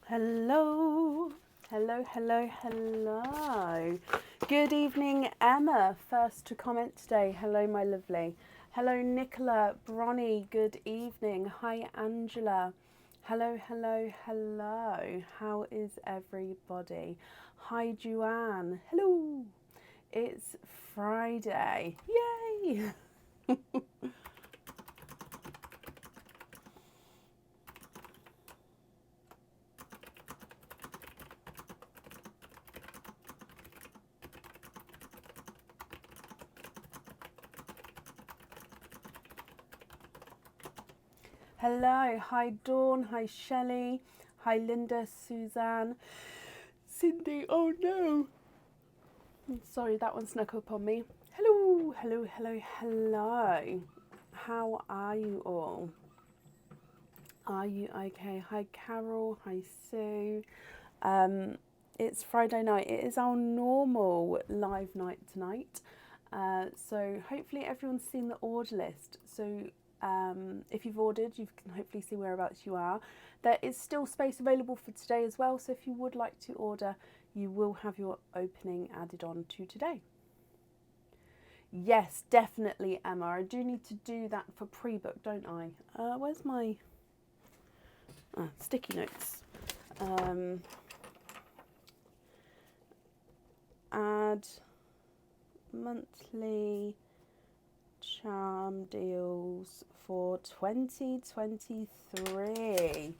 Hello, hello, hello, hello. Good evening, Emma. First to comment today. Hello, my lovely. Hello, Nicola, Bronny. Good evening. Hi, Angela. Hello, hello, hello. How is everybody? Hi, Joanne. Hello. It's Friday. Yay! Hello, hi Dawn, hi Shelley, hi Linda, Suzanne, Cindy, oh no. Sorry, that one snuck up on me. Hello, hello, hello, hello. How are you all? Are you okay? Hi Carol, hi Sue. It's Friday night. It is our normal live night tonight. So hopefully everyone's seen the order list. So if you've ordered, you can hopefully see whereabouts you are. There is still space available for today as well. So if you would like to order, you will have your opening added on to today. Yes, definitely, Emma. I do need to do that for pre-book, don't I? Where's my sticky notes? Add monthly charm deals for 2023.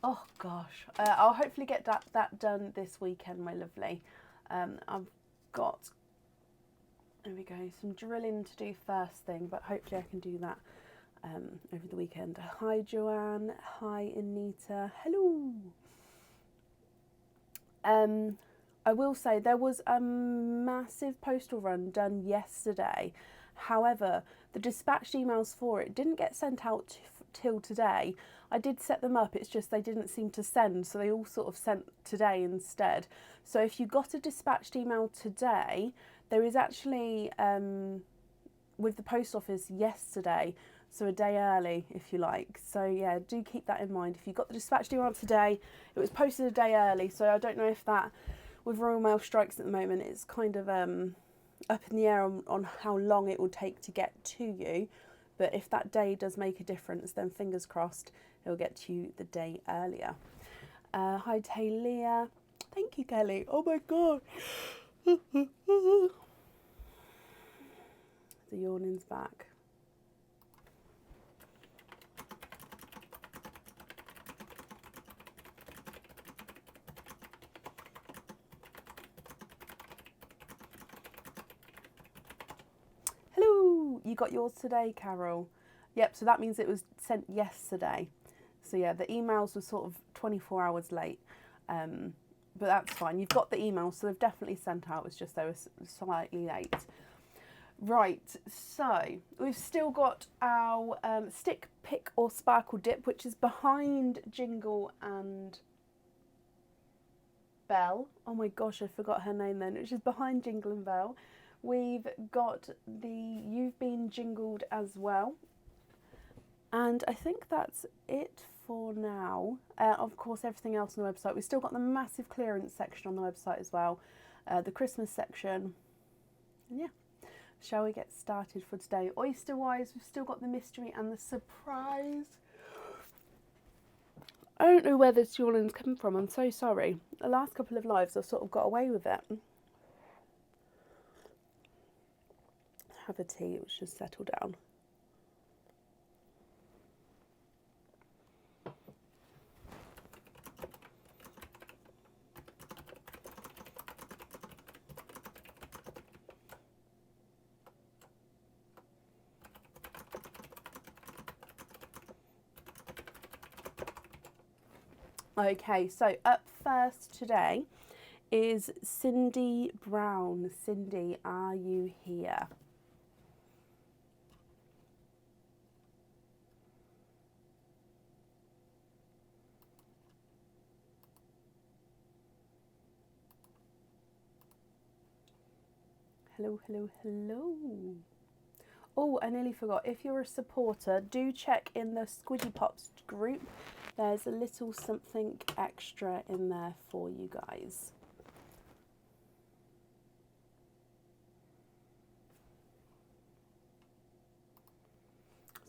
Oh gosh, I'll hopefully get that done this weekend, my lovely. I've got, there we go, some drilling to do first thing, but hopefully I can do that over the weekend. Hi Joanne, hi Anita, hello. I will say there was a massive postal run done yesterday. However, the dispatched emails for it didn't get sent out till today. I did set them up, it's just they didn't seem to send, so they all sort of sent today instead. So if you got a dispatched email today, there is actually, with the post office yesterday, so a day early if you like. So yeah, do keep that in mind. If you got the dispatched email today, it was posted a day early, so I don't know if that, with Royal Mail strikes at the moment, it's kind of up in the air on how long it will take to get to you. But if that day does make a difference, then fingers crossed it will get to you the day earlier. Hi Talia. Thank you, Kelly. Oh my god. The yawning's back. Hello, you got yours today, Carol? Yep, so that means it was sent yesterday. So yeah, the emails were sort of 24 hours late. But that's fine. You've got the emails, so they've definitely sent out. It's just they were slightly late. Right, so we've still got our stick, pick or sparkle dip, which is behind Jingle and Belle. Oh my gosh, I forgot her name then, which is behind Jingle and Belle. We've got the You've Been Jingled as well. And I think that's it for now. Of course, everything else on the website. We've still got the massive clearance section on the website as well, the Christmas section. And yeah, shall we get started for today? Oyster-wise, we've still got the mystery and the surprise. I don't know where this yawning's come from. I'm so sorry. The last couple of lives I've sort of got away with it. Have a tea, it should settle down. Okay, so up first today is Cindy Brown. Cindy, are you here? Hello, hello, hello. Oh, I nearly forgot. If you're a supporter, do check in the Squidgy Pops group. there's a little something extra in there for you guys.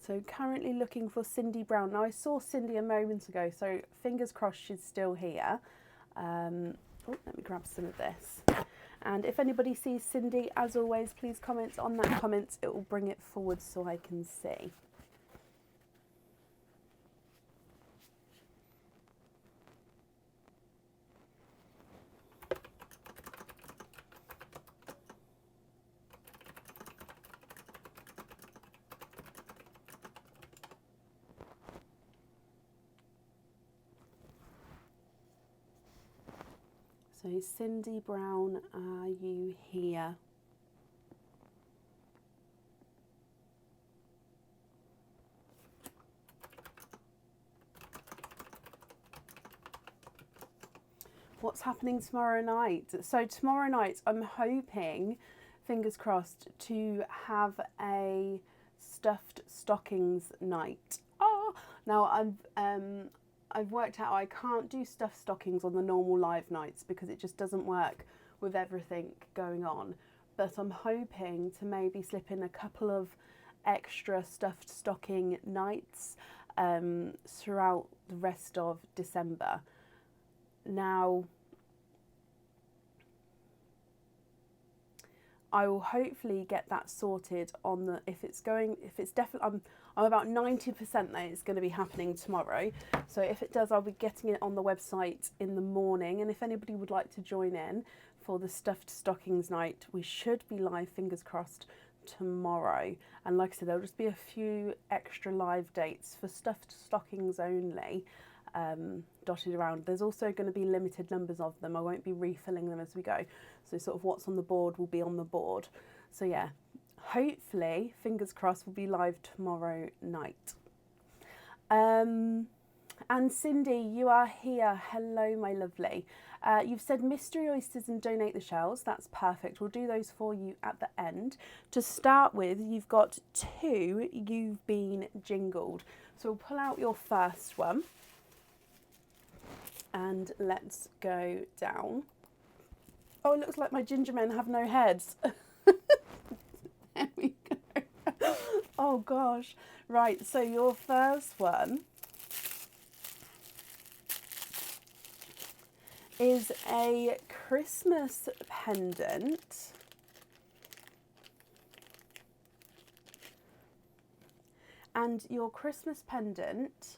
So currently looking for Cindy Brown. Now I saw Cindy a moment ago, so fingers crossed she's still here. Oh, let me grab some of this. And if anybody sees Cindy, as always, please comment on that comment. It will bring it forward so I can see. So Cindy Brown, are you here? What's happening tomorrow night? So tomorrow night I'm hoping, fingers crossed, to have a stuffed stockings night. Oh, now I've worked out I can't do stuffed stockings on the normal live nights because it just doesn't work with everything going on. But I'm hoping to maybe slip in a couple of extra stuffed stocking nights throughout the rest of December. Now, I will hopefully get that sorted on the, if it's definitely, I'm about 90% that it's going to be happening tomorrow. So if it does, I'll be getting it on the website in the morning. And if anybody would like to join in for the stuffed stockings night, we should be live, fingers crossed, tomorrow. And like I said, there'll just be a few extra live dates for stuffed stockings only, dotted around. There's also going to be limited numbers of them. I won't be refilling them as we go. So sort of what's on the board will be on the board. So yeah, hopefully, fingers crossed, we'll be live tomorrow night. And Cindy, you are here. Hello, my lovely. You've said mystery oysters and donate the shells. That's perfect. We'll do those for you at the end. To start with, you've got 2 You've Been Jingled. So we'll pull out your first one. And let's go down. Oh, it looks like my ginger men have no heads. There we go. Oh gosh. Right, so your first one is a Christmas pendant. And your Christmas pendant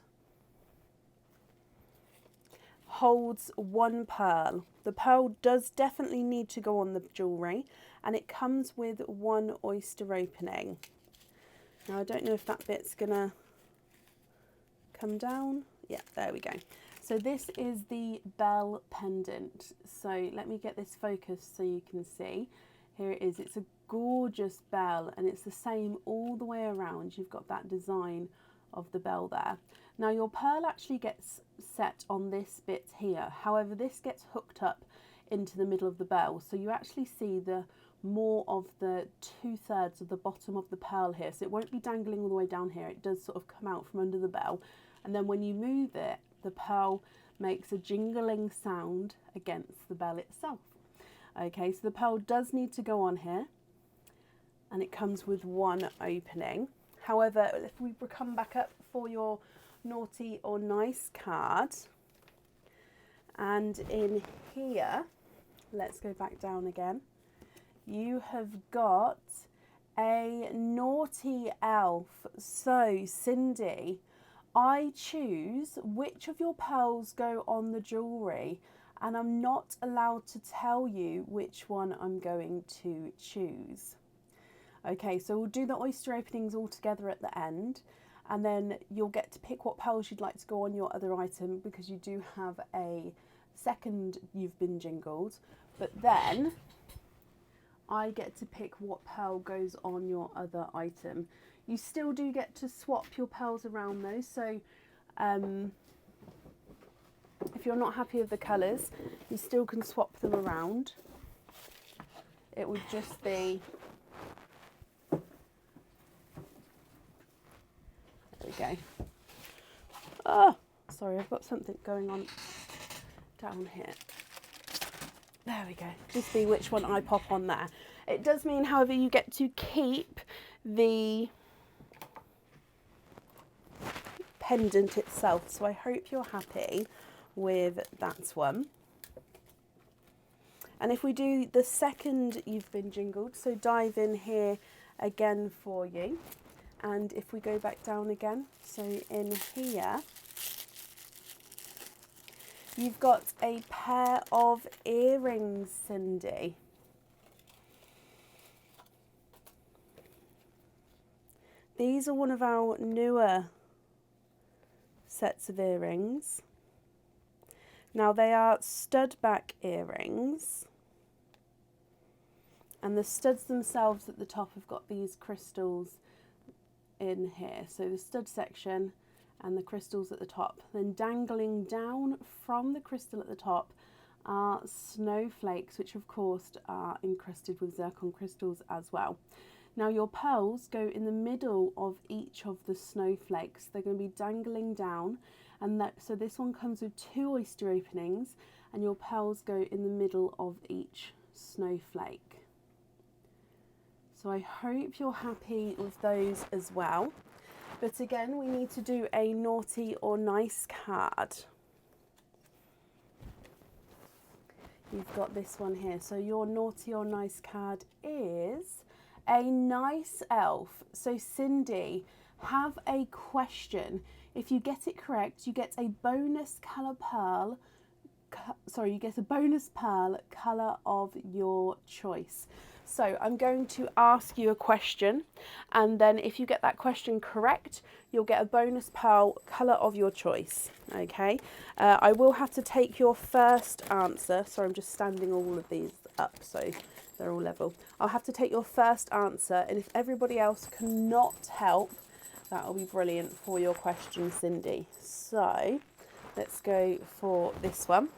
holds 1 pearl. The pearl does definitely need to go on the jewellery, and it comes with 1 oyster opening. Now I don't know if that bit's gonna come down. Yeah, there we go. So this is the bell pendant. So let me get this focused so you can see. Here it is. It's a gorgeous bell, and it's the same all the way around. You've got that design of the bell there. Now your pearl actually gets set on this bit here. However, this gets hooked up into the middle of the bell. So you actually see the more of the 2/3 of the bottom of the pearl here. So it won't be dangling all the way down here. It does sort of come out from under the bell. And then when you move it, the pearl makes a jingling sound against the bell itself. Okay, so the pearl does need to go on here, and it comes with 1 opening. However, if we come back up for your naughty or nice card, and in here, let's go back down again, you have got a naughty elf. So Cindy, I choose which of your pearls go on the jewellery, and I'm not allowed to tell you which one I'm going to choose. Okay, so we'll do the oyster openings all together at the end, and then you'll get to pick what pearls you'd like to go on your other item, because you do have a second You've Been Jingled, but then I get to pick what pearl goes on your other item. You still do get to swap your pearls around though, so if you're not happy with the colours, you still can swap them around. It would just be, there we go. Oh, sorry, I've got something going on down here. There we go. Just be which one I pop on there. It does mean, however, you get to keep the pendant itself. So I hope you're happy with that one. And if we do the second You've Been Jingled, so dive in here again for you. And if we go back down again, so in here, you've got a pair of earrings, Cindy. These are one of our newer sets of earrings. Now they are stud back earrings. And the studs themselves at the top have got these crystals in here. So the stud section and the crystals at the top. Then dangling down from the crystal at the top are snowflakes, which of course are encrusted with zircon crystals as well. Now your pearls go in the middle of each of the snowflakes. They're going to be dangling down, and so this one comes with 2 oyster openings, and your pearls go in the middle of each snowflake. So I hope you're happy with those as well. But again, we need to do a naughty or nice card. You've got this one here. So your naughty or nice card is a nice elf. So Cindy, have a question. If you get it correct, you get a bonus colour pearl. You get a bonus pearl colour of your choice. So I'm going to ask you a question, and then if you get that question correct, you'll get a bonus pearl colour of your choice. Okay, I will have to take your first answer. Sorry, I'm just standing all of these up so they're all level. I'll have to take your first answer, and if everybody else cannot help, that will be brilliant for your question, Cindy. So let's go for this one.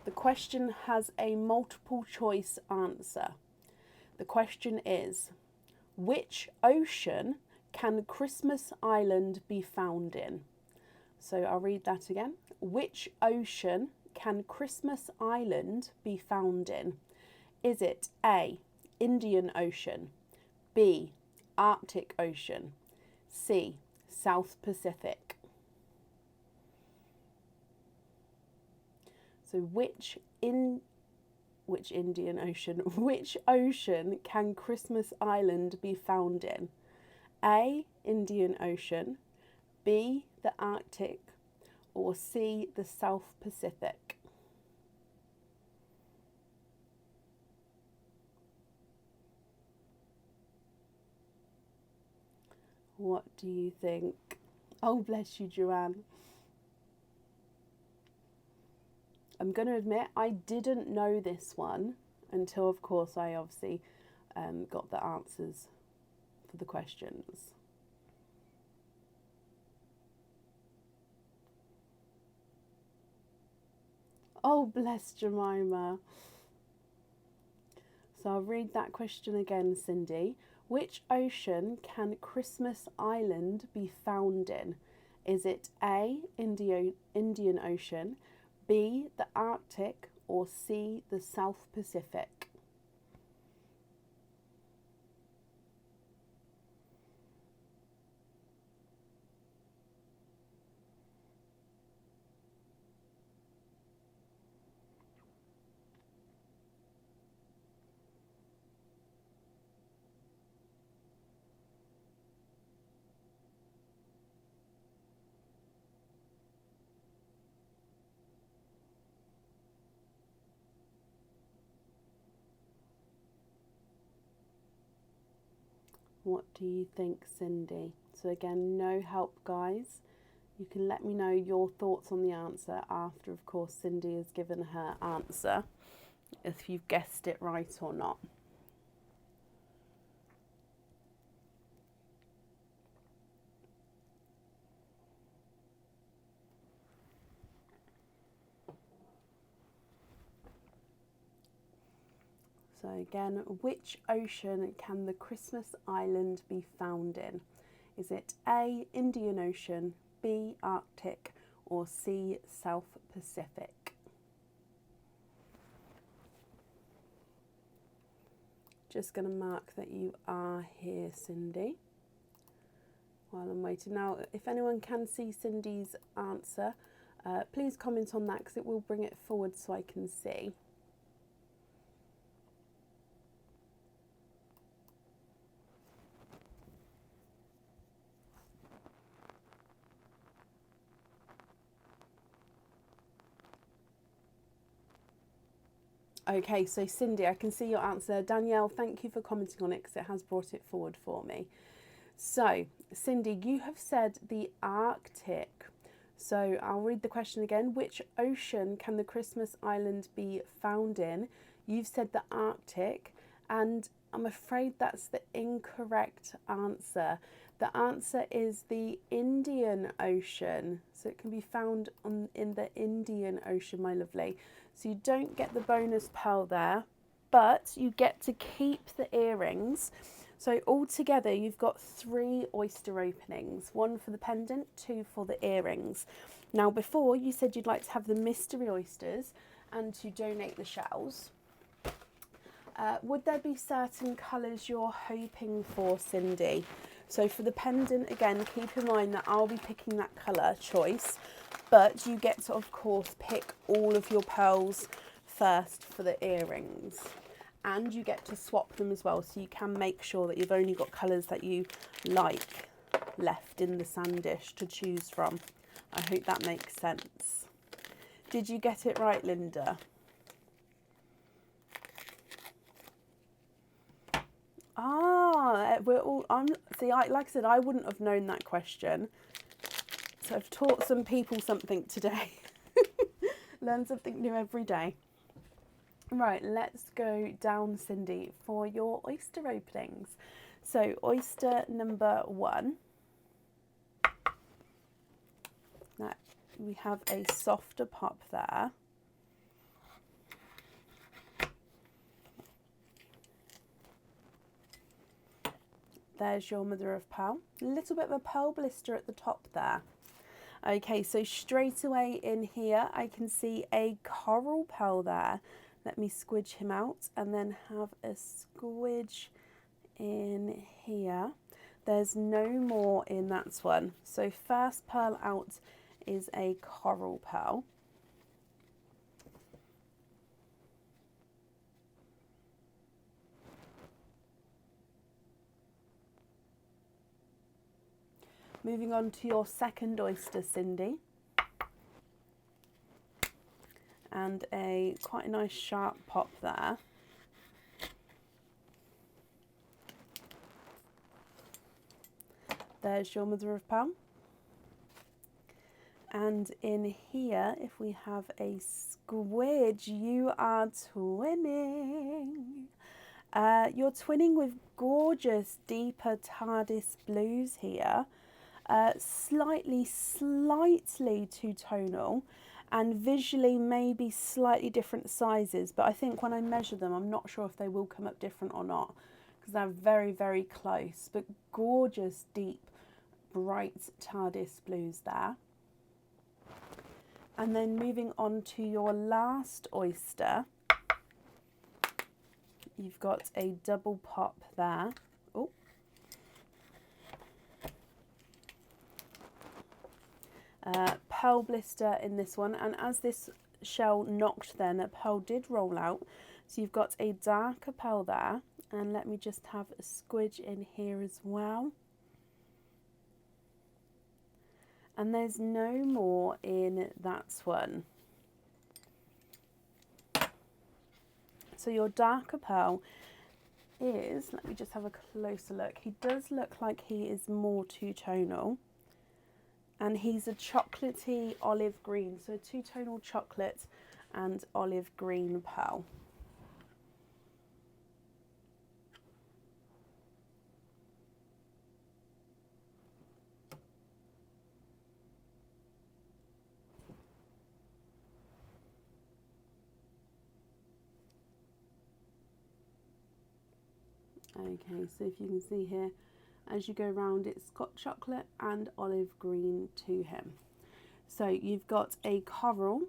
The question has a multiple choice answer. The question is, which ocean can Christmas Island be found in? So I'll read that again. Which ocean can Christmas Island be found in? Is it A, Indian Ocean, B, Arctic Ocean, C, South Pacific? So which Indian Ocean, which ocean can Christmas Island be found in? A, Indian Ocean, B, the Arctic, or C, the South Pacific? What do you think? Oh, bless you, Joanne. I'm going to admit I didn't know this one until, of course, I obviously got the answers for the questions. Oh, bless Jemima. So I'll read that question again, Cindy. Which ocean can Christmas Island be found in? Is it A, Indian Ocean, B, the Arctic, or C, the South Pacific? What do you think, Cindy? So again, no help, guys. You can let me know your thoughts on the answer after, of course, Cindy has given her answer, if you've guessed it right or not. So again, which ocean can the Christmas Island be found in? Is it A, Indian Ocean, B, Arctic, or C, South Pacific? Just going to mark that you are here, Cindy, while I'm waiting. Now, if anyone can see Cindy's answer, please comment on that because it will bring it forward so I can see. Okay, so Cindy, I can see your answer. Danielle, thank you for commenting on it because it has brought it forward for me. So, Cindy, you have said the Arctic. So I'll read the question again. Which ocean can the Christmas island be found in? You've said the Arctic, and I'm afraid that's the incorrect answer. The answer is the Indian Ocean. So it can be found in the Indian Ocean, my lovely. So you don't get the bonus pearl there, but you get to keep the earrings. So altogether you've got 3 oyster openings, 1 for the pendant, 2 for the earrings. Now before you said you'd like to have the mystery oysters and to donate the shells. Would there be certain colours you're hoping for, Cindy? So for the pendant, again, keep in mind that I'll be picking that colour choice, but you get to, of course, pick all of your pearls first for the earrings. And you get to swap them as well, so you can make sure that you've only got colours that you like left in the sand dish to choose from. I hope that makes sense. Did you get it right, Linda? We're all. See, like I said, I wouldn't have known that question. So I've taught some people something today. Learn something new every day. Right, let's go down, Cindy, for your oyster openings. So oyster number 1. Now we have a softer pop there. There's your mother of pearl. A little bit of a pearl blister at the top there. Okay, so straight away in here, I can see a coral pearl there. Let me squidge him out and then have a squidge in here. There's no more in that one. So first pearl out is a coral pearl. Moving on to your second oyster, Cindy. And quite a nice sharp pop there. There's your mother of pearl. And in here, if we have a squidge, you are twinning. You're twinning with gorgeous, deeper TARDIS blues here. Slightly two-tonal, and visually maybe slightly different sizes, but I think when I measure them, I'm not sure if they will come up different or not, because they're very, very close, but gorgeous, deep, bright TARDIS blues there. And then moving on to your last oyster, you've got a double pop there. Oh. Pearl blister in this one, and as this shell knocked then, a pearl did roll out, so you've got a darker pearl there, and let me just have a squidge in here as well. And there's no more in that one. So your darker pearl is, let me just have a closer look, he does look like he is more two-tonal. And he's a chocolatey olive green, so a two-tonal chocolate and olive green pearl. Okay, so if you can see here, As you go around, it's got chocolate and olive green to him. So you've got a coral,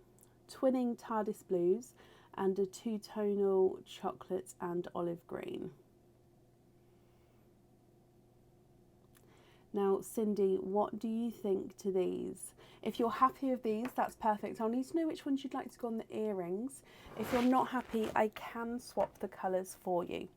twinning TARDIS blues, and a two-tonal chocolate and olive green. Now, Cindy, what do you think to these? If you're happy with these, that's perfect. I'll need to know which ones you'd like to go on the earrings. If you're not happy, I can swap the colours for you.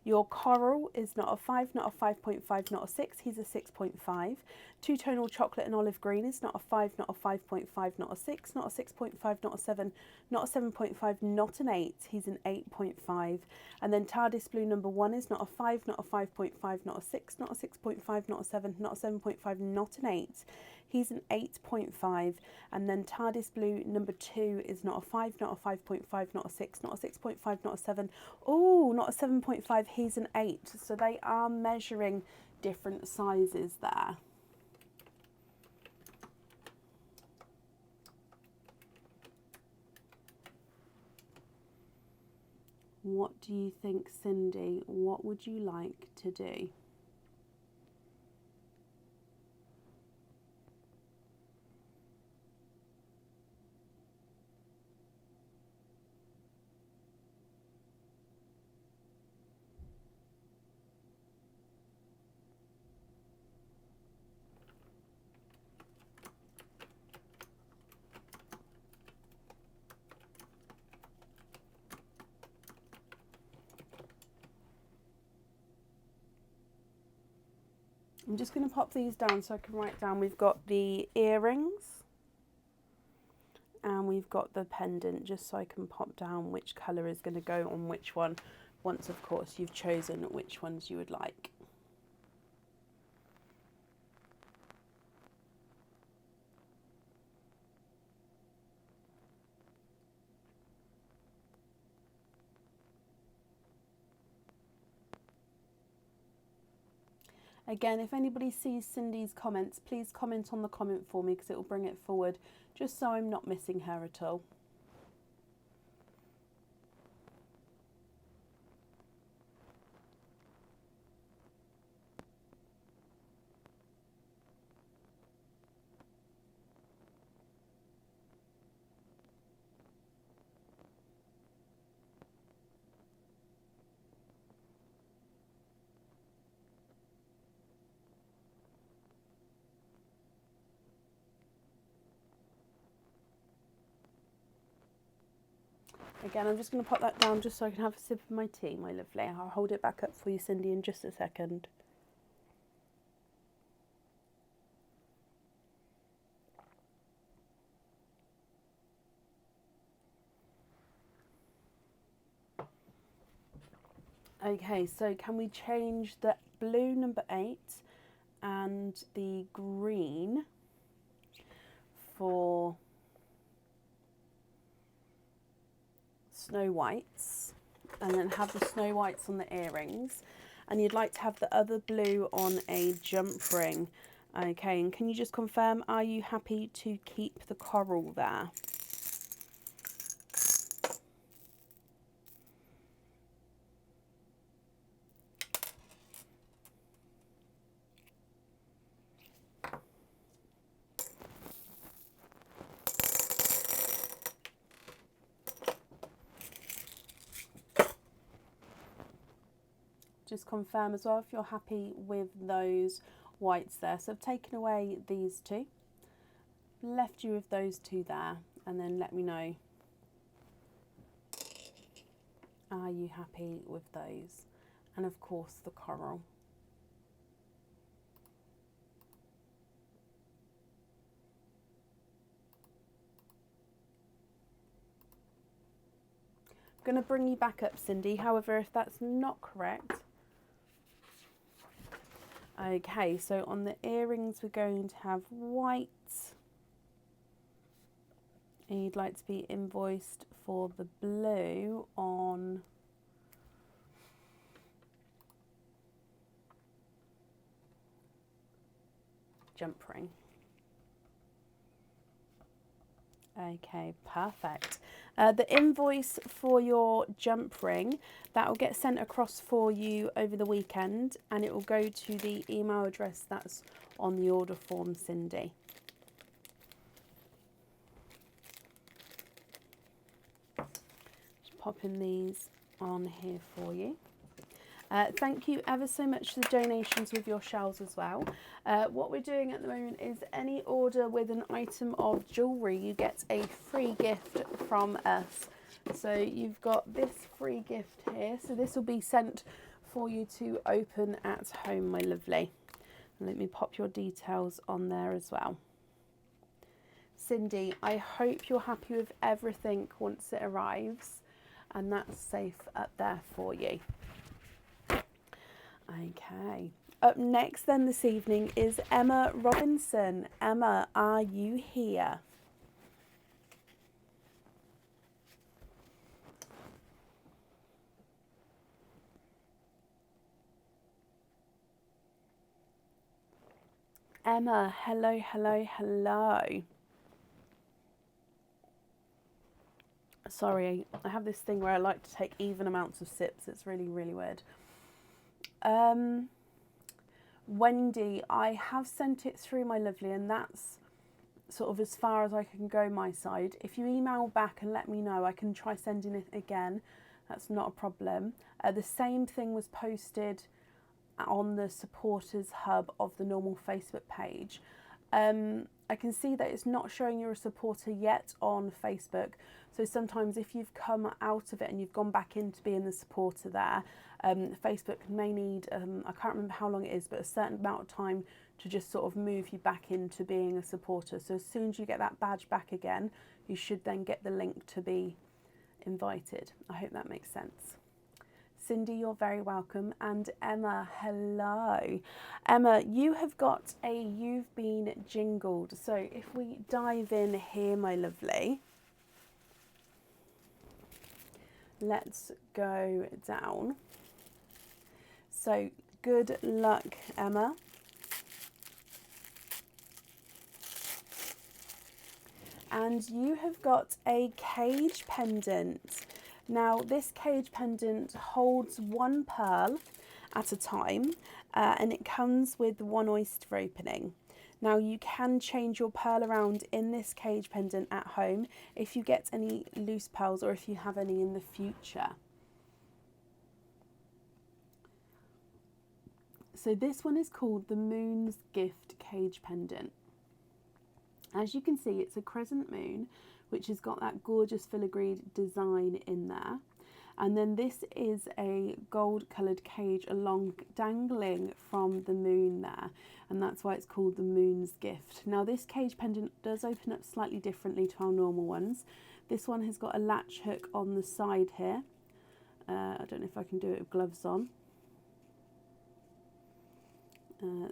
Your coral is not a 5, not a 5.5, not a 6. He's a 6.5. Two-tonal chocolate and olive green is not a 5, not a 5.5, not a 6, not a 6.5, not a 7, not a 7.5, not an 8. He's an 8.5. And then TARDIS blue number 1 is not a 5, not a 5.5, not a 6, not a 6.5, not a 7, not a 7.5, not an 8. He's an 8.5. And then TARDIS blue number 2 is not a 5, not a 5.5, not a 6, not a 6.5, not a 7. Oh, not a 7.5. He's an 8. So they are measuring different sizes there. What do you think, Cindy? What would you like to do? I'm just going to pop these down so I can write down. We've got the earrings and we've got the pendant, just so I can pop down which colour is going to go on which one, once of course you've chosen which ones you would like. Again, if anybody sees Cindy's comments, please comment on the comment for me because it will bring it forward, just so I'm not missing her at all. Again, I'm just going to pop that down just so I can have a sip of my tea, my lovely. I'll hold it back up for you, Cindy, in just a second. Okay, so can we change the blue number 8 and the green for Snow Whites, and then have the Snow Whites on the earrings, and you'd like to have the other blue on a jump ring. Okay, and can you just confirm, are you happy to keep the coral there? Just confirm as well if you're happy with those whites there. So I've taken away these two, left you with those two there, and then let me know, are you happy with those? And of course the coral. I'm going to bring you back up, Cindy. However, if that's not correct, okay, so on the earrings we're going to have white, and you'd like to be invoiced for the blue on jump ring. Okay, perfect. The invoice for your jump ring, that will get sent across for you over the weekend, and it will go to the email address that's on the order form, Cindy. Just popping these on here for you. Thank you ever so much for the donations with your shells as well. What we're doing at the moment is any order with an item of jewellery, you get a free gift from us. So you've got this free gift here. So this will be sent for you to open at home, my lovely. And let me pop your details on there as well. Cindy, I hope you're happy with everything once it arrives, and that's safe up there for you. Okay, up next then this evening is Emma Robinson. Emma, are you here? Emma, hello, hello, hello. Sorry, I have this thing where I like to take even amounts of sips. It's really, really weird. Wendy, I have sent it through, my lovely, and that's sort of as far as I can go my side. If you email back and let me know, I can try sending it again. That's not a problem. The same thing was posted on the supporters hub of the normal Facebook page. I can see that it's not showing you're a supporter yet on Facebook. So sometimes if you've come out of it and you've gone back into being the supporter there, Facebook may need, I can't remember how long it is, but a certain amount of time to just sort of move you back into being a supporter. So as soon as you get that badge back again, you should then get the link to be invited. I hope that makes sense. Cindy, you're very welcome. And Emma, hello. Emma, you have got a You've Been Jingled. So if we dive in here, my lovely, let's go down. So good luck, Emma. And you have got a cage pendant. Now this cage pendant holds one pearl at a time, and it comes with one oyster opening. Now you can change your pearl around in this cage pendant at home if you get any loose pearls or if you have any in the future. So this one is called the Moon's Gift Cage Pendant. As you can see, it's a crescent moon, which has got that gorgeous filigreed design in there. And then this is a gold coloured cage dangling from the moon there. And that's why it's called the Moon's Gift. Now this cage pendant does open up slightly differently to our normal ones. This one has got a latch hook on the side here. I don't know if I can do it with gloves on.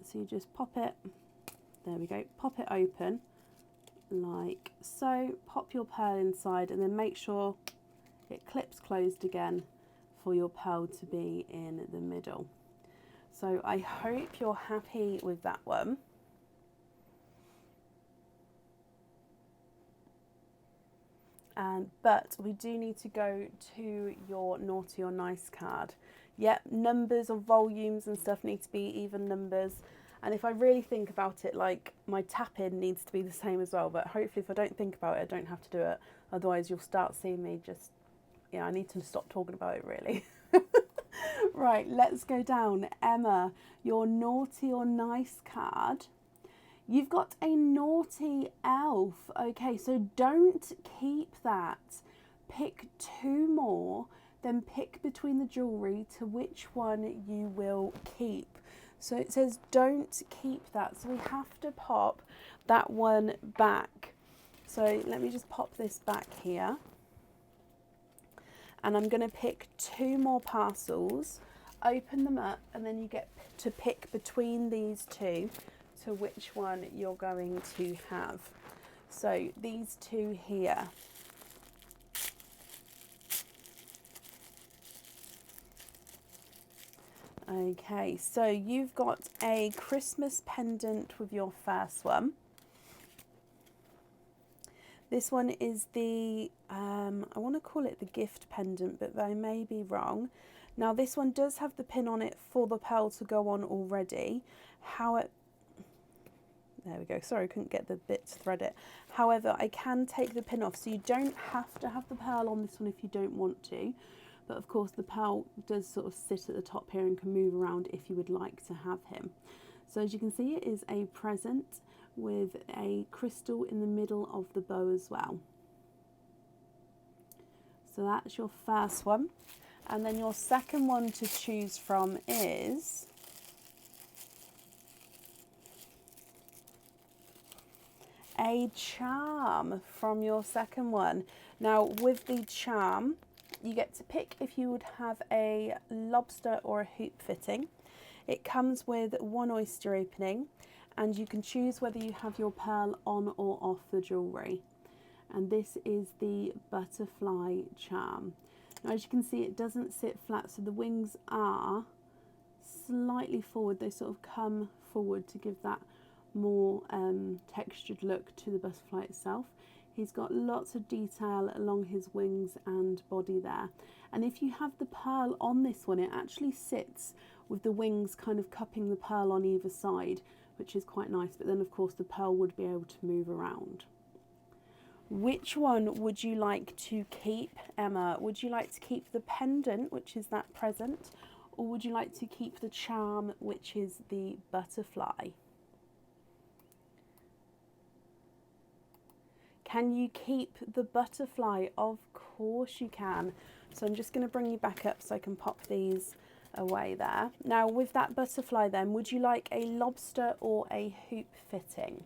So you just pop it, there we go, pop it open like so, pop your pearl inside and then make sure it clips closed again for your pearl to be in the middle. So I hope you're happy with that one. But we do need to go to your naughty or nice card. Yep, numbers or volumes and stuff need to be even numbers. And if I really think about it, like my tap-in needs to be the same as well. But hopefully if I don't think about it, I don't have to do it. Otherwise you'll start seeing me just, yeah, I need to stop talking about it really. Right, let's go down. Emma, your naughty or nice card. You've got a naughty elf. Okay, so don't keep that. Pick two more, then pick between the jewellery to which one you will keep. So it says don't keep that. So we have to pop that one back. So let me just pop this back here. And I'm going to pick two more parcels, open them up, and then you get to pick between these two to which one you're going to have. So these two here. Okay, so you've got a Christmas pendant with your first one. This one is the, I want to call it the gift pendant, but I may be wrong. Now this one does have the pin on it for the pearl to go on already. There we go, sorry I couldn't get the bit to thread it. However, I can take the pin off, so you don't have to have the pearl on this one if you don't want to. But of course the pearl does sort of sit at the top here and can move around if you would like to have him. So as you can see, it is a present with a crystal in the middle of the bow as well. So that's your first one. And then your second one to choose from is a charm from your second one. Now with the charm, you get to pick if you would have a lobster or a hoop fitting. It comes with one oyster opening, and you can choose whether you have your pearl on or off the jewellery. And this is the butterfly charm. Now as you can see, it doesn't sit flat, so the wings are slightly forward. They sort of come forward to give that more textured look to the butterfly itself. He's got lots of detail along his wings and body there. And if you have the pearl on this one, it actually sits with the wings kind of cupping the pearl on either side, which is quite nice. But then of course the pearl would be able to move around. Which one would you like to keep, Emma? Would you like to keep the pendant, which is that present, or would you like to keep the charm, which is the butterfly? Can you keep the butterfly? Of course you can. So I'm just going to bring you back up so I can pop these away there. Now with that butterfly then, would you like a lobster or a hoop fitting?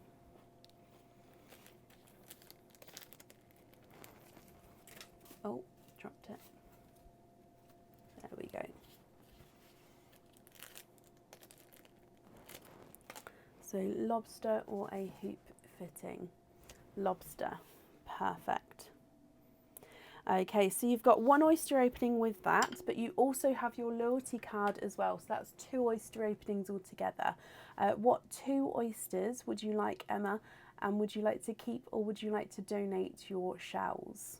Oh, dropped it. There we go. So lobster or a hoop fitting? Lobster. Perfect. Okay, so you've got one oyster opening with that, but you also have your loyalty card as well. So that's 2 oyster openings altogether. What 2 oysters would you like, Emma? And would you like to keep or would you like to donate your shells?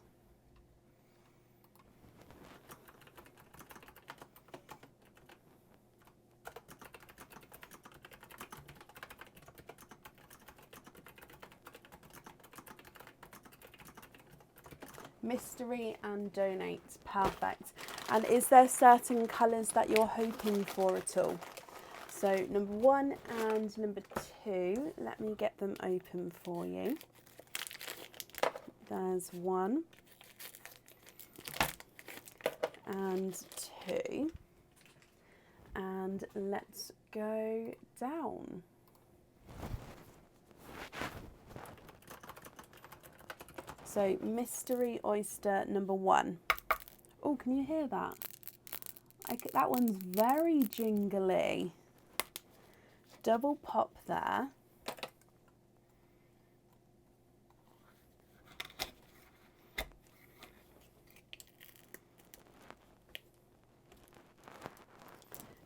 Mystery and donate. Perfect. And is there certain colours that you're hoping for at all? So number 1 and number 2, let me get them open for you. There's 1 and 2. And let's go down. So mystery oyster number 1. Oh, can you hear that? That one's very jingly. Double pop there.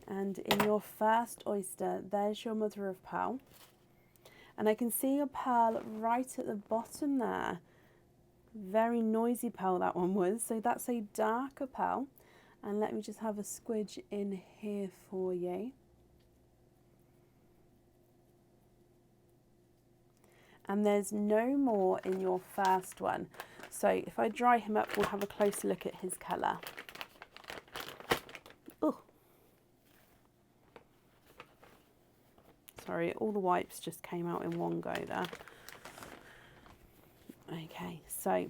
And in your first oyster, there's your mother of pearl. And I can see your pearl right at the bottom there. Very noisy pearl that one was, so that's a darker pearl. And let me just have a squidge in here for you. And there's no more in your first one. So if I dry him up, we'll have a closer look at his colour. Oh, sorry, all the wipes just came out in one go there. Okay, so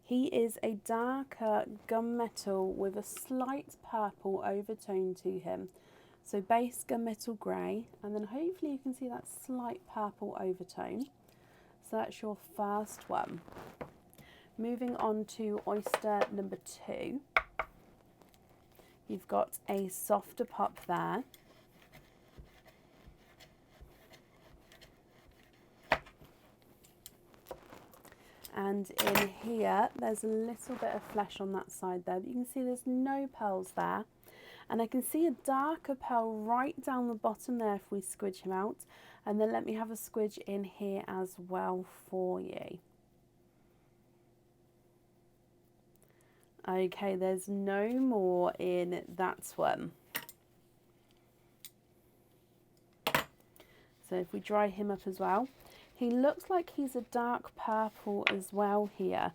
he is a darker gunmetal with a slight purple overtone to him. So base gunmetal grey, and then hopefully you can see that slight purple overtone. So that's your first one. Moving on to oyster number 2. You've got a softer pop there. And in here, there's a little bit of flesh on that side there, but you can see there's no pearls there. And I can see a darker pearl right down the bottom there if we squidge him out. And then let me have a squidge in here as well for you. Okay, there's no more in that one. So if we dry him up as well, he looks like he's a dark purple as well here.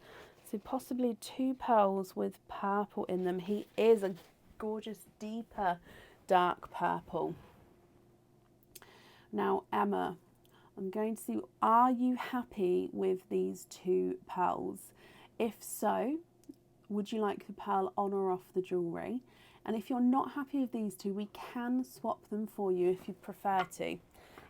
So possibly 2 pearls with purple in them. He is a gorgeous, deeper, dark purple. Now, Emma, I'm going to see, are you happy with these 2 pearls? If so, would you like the pearl on or off the jewellery? And if you're not happy with these 2, we can swap them for you if you prefer to.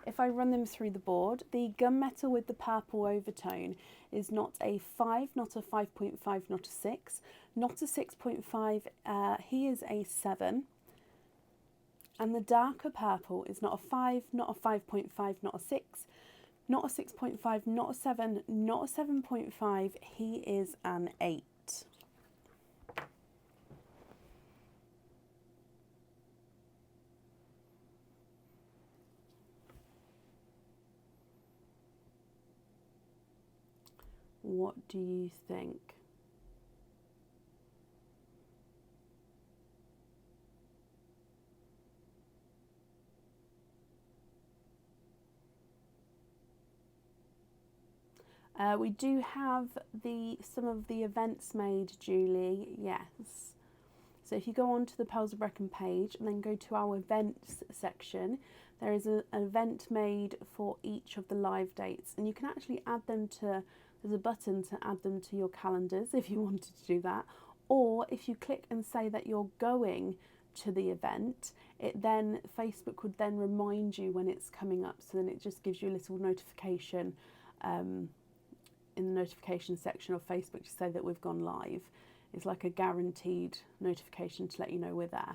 If I run them through the board, the gunmetal with the purple overtone is not a 5, not a 5.5, not a 6, not a 6.5, he is a 7. And the darker purple is not a 5, not a 5.5, not a 6, not a 6.5, not a 7, not a 7.5, he is an 8. What do you think? We do have some of the events made, Julie, yes. So if you go on to the Pearls of Brecon page and then go to our events section, there is an event made for each of the live dates, and you can actually add them to, there's a button to add them to your calendars if you wanted to do that, or if you click and say that you're going to the event, Facebook would then remind you when it's coming up, so then it just gives you a little notification in the notification section of Facebook to say that we've gone live. It's like a guaranteed notification to let you know we're there.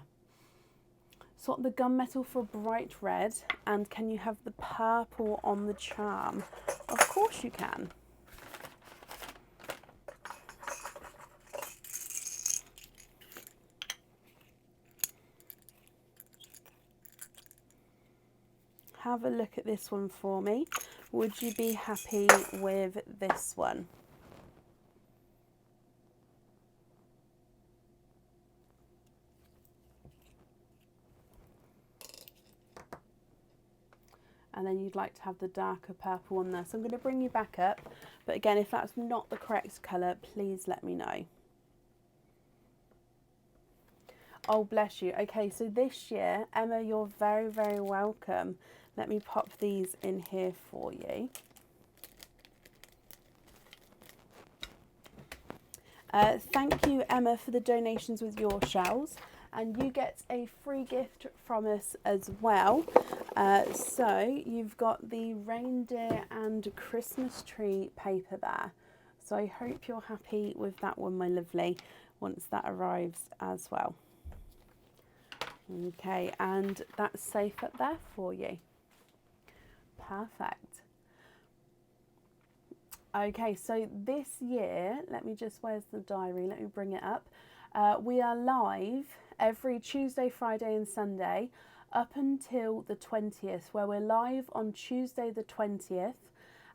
Swap the gunmetal for bright red, and can you have the purple on the charm? Of course you can. Have a look at this one for me. Would you be happy with this one? And then you'd like to have the darker purple on there. So I'm going to bring you back up. But again, if that's not the correct colour, please let me know. Oh, bless you. Okay, so this year, Emma, you're very, very welcome. Let me pop these in here for you. Thank you, Emma, for the donations with your shells. And you get a free gift from us as well. So you've got the reindeer and Christmas tree paper there. So I hope you're happy with that one, my lovely, once that arrives as well. Okay, and that's safe up there for you. Perfect. Okay, so this year, let me just, where's the diary? Let me bring it up. We are live every Tuesday, Friday and Sunday up until the 20th, where we're live on Tuesday the 20th,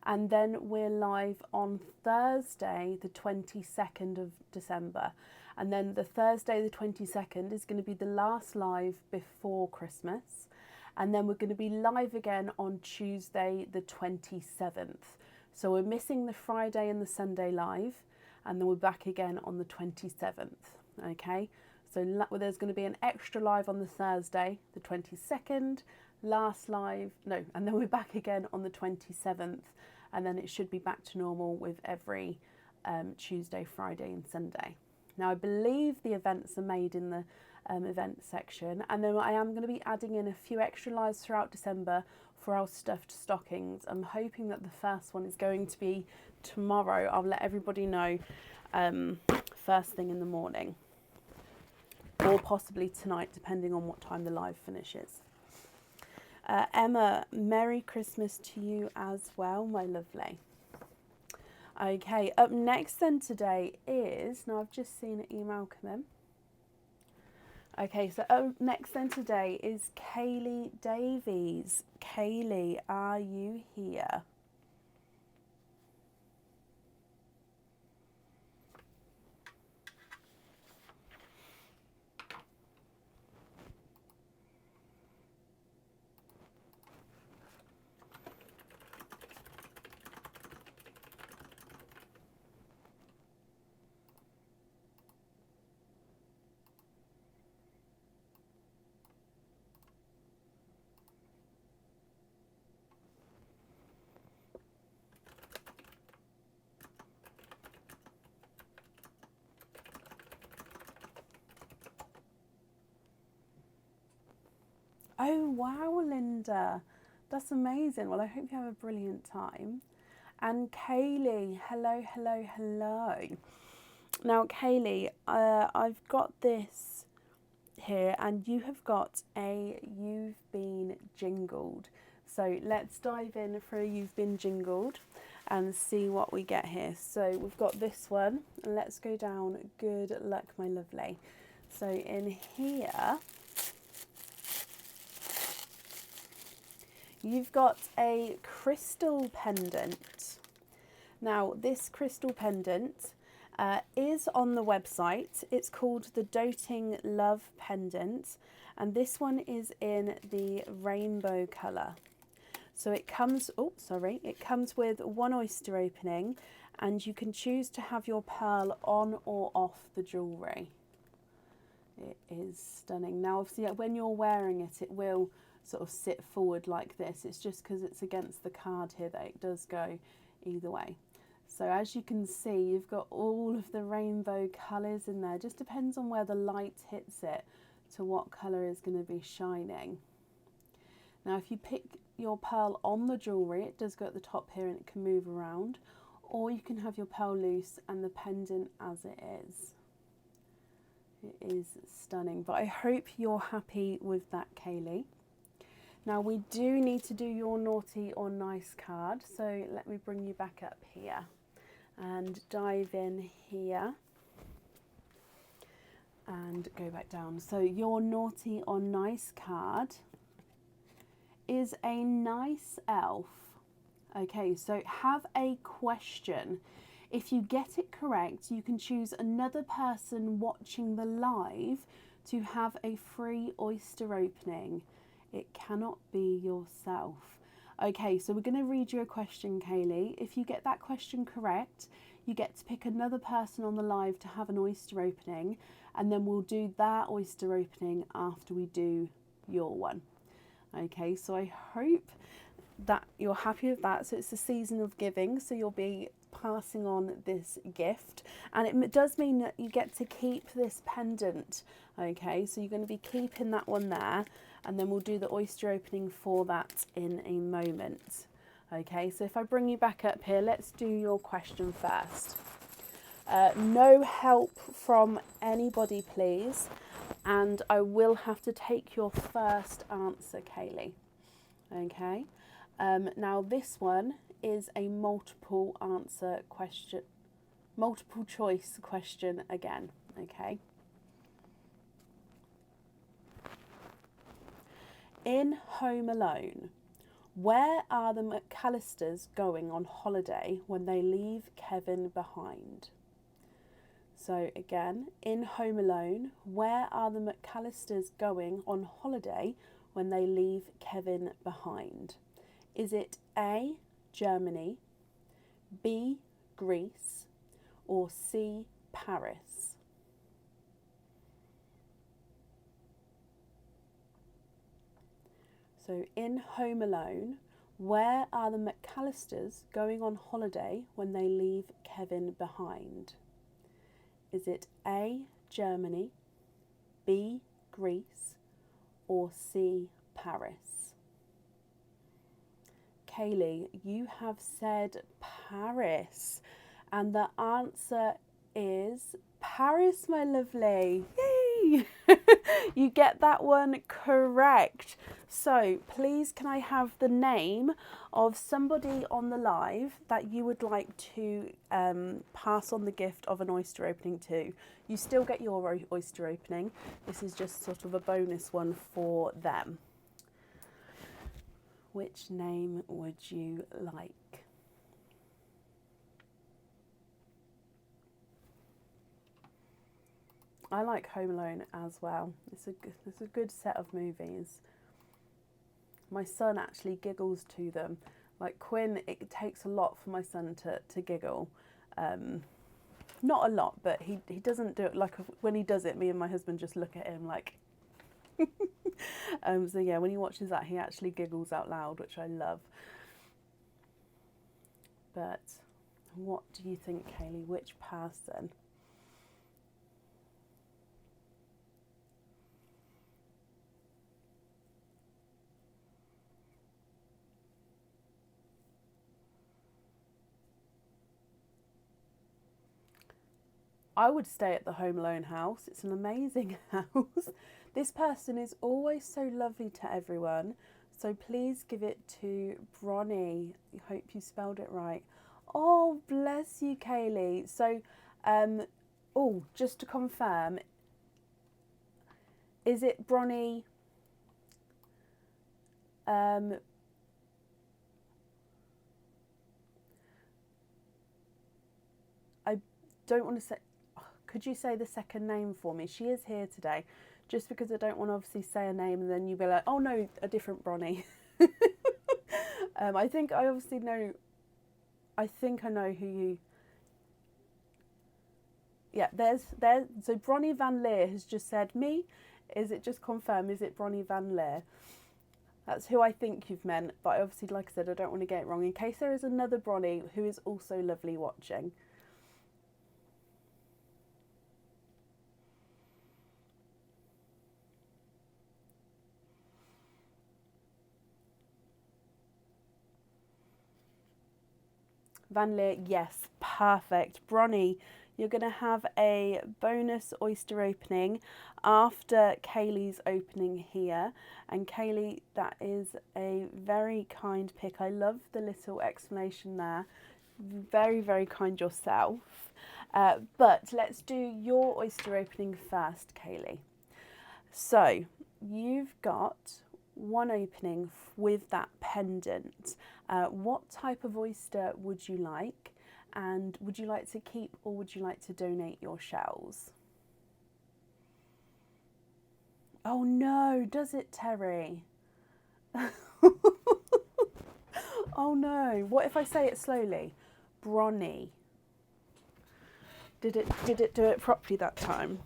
and then we're live on Thursday the 22nd of December. And then the Thursday the 22nd is going to be the last live before Christmas. And then we're going to be live again on Tuesday the 27th. So we're missing the Friday and the Sunday live, and then we're back again on the 27th. Okay, so there's going to be an extra live on the Thursday, the 22nd, last live, no, and then we're back again on the 27th, and then it should be back to normal with every Tuesday, Friday and Sunday. Now I believe the events are made in the event section, and then I am going to be adding in a few extra lives throughout December for our stuffed stockings. I'm hoping that the first one is going to be tomorrow. I'll let everybody know first thing in the morning, or possibly tonight, depending on what time the live finishes. Emma, Merry Christmas to you as well, my lovely. Okay, up next then today is, now I've just seen an email come in. Okay, so next then today is Kaylee Davies. Kaylee, are you here? Oh, wow, Linda. That's amazing. Well, I hope you have a brilliant time. And Kaylee, hello, hello, hello. Now, Kaylee, I've got this here, and you have got a You've Been Jingled. So let's dive in for a You've Been Jingled and see what we get here. So we've got this one, and let's go down. Good luck, my lovely. So in here, you've got a crystal pendant. Now, this crystal pendant is on the website. It's called the Doting Love Pendant, and this one is in the rainbow colour. So it comes, it comes with one oyster opening, and you can choose to have your pearl on or off the jewellery. It is stunning. Now, obviously, when you're wearing it, it will sort of sit forward like this. It's just because it's against the card here that it does go either way. So as you can see, you've got all of the rainbow colours in there. Just depends on where the light hits it to what colour is going to be shining. Now, if you pick your pearl on the jewellery, it does go at the top here and it can move around, or you can have your pearl loose and the pendant as it is. It is stunning, but I hope you're happy with that, Kaylee. Now, we do need to do your naughty or nice card, so let me bring you back up here and dive in here and go back down. So your naughty or nice card is a nice elf. Okay, so have a question. If you get it correct, you can choose another person watching the live to have a free oyster opening. It cannot be yourself. Okay, so we're going to read you a question, Kaylee. If you get that question correct, you get to pick another person on the live to have an oyster opening, and then we'll do that oyster opening after we do your one. Okay, so I hope that you're happy with that. So it's the season of giving, so you'll be passing on this gift, and it does mean that you get to keep this pendant. Okay, so you're going to be keeping that one there, and then we'll do the oyster opening for that in a moment. Okay, so if I bring you back up here, let's do your question first. No help from anybody, please, and I will have to take your first answer, Kaylee. Okay, now this one is a multiple answer question, multiple choice question again. Okay. In Home Alone, where are the McAllisters going on holiday when they leave Kevin behind? So again, in Home Alone, where are the McAllisters going on holiday when they leave Kevin behind? Is it A, Germany, B, Greece, or C, Paris? So in Home Alone, where are the McAllisters going on holiday when they leave Kevin behind? Is it A, Germany, B, Greece, or C, Paris? Kaylee, you have said Paris, and the answer is Paris, my lovely. Yay! You get that one correct. So please can I have the name of somebody on the live that you would like to pass on the gift of an oyster opening to? You still get your oyster opening. This is just sort of a bonus one for them. Which name would you like? I like Home Alone as well. It's a good set of movies. My son actually giggles to them. Like Quinn, it takes a lot for my son to giggle. Not a lot, but he doesn't do it. Like when he does it, me and my husband just look at him like. So yeah, when he watches that, he actually giggles out loud, which I love. But what do you think, Kaylee? Which person? I would stay at the Home Alone house. It's an amazing house. This person is always so lovely to everyone. So please give it to Bronnie. I hope you spelled it right. Oh, bless you, Kaylee. So, oh, just to confirm, is it Bronnie? I don't want to say. Could you say the second name for me? She is here today, just because I don't want to obviously say a name and then you be like, oh no, a different Bronnie. I think I obviously know. I think I know who you. Yeah, there's. So Bronnie Van Leer has just said me. Is it just confirmed? Is it Bronnie Van Leer? That's who I think you've meant, but obviously, like I said, I don't want to get it wrong in case there is another Bronnie who is also lovely watching. Van Leer, yes, perfect. Bronnie, you're going to have a bonus oyster opening after Kaylee's opening here. And Kaylee, that is a very kind pick. I love the little explanation there. Very, very kind yourself. But let's do your oyster opening first, Kaylee. So you've got one opening with that pendant. What type of oyster would you like? And would you like to keep or would you like to donate your shells? Oh no, does it, Terry? Oh no, what if I say it slowly? Bronnie. Did it do it properly that time?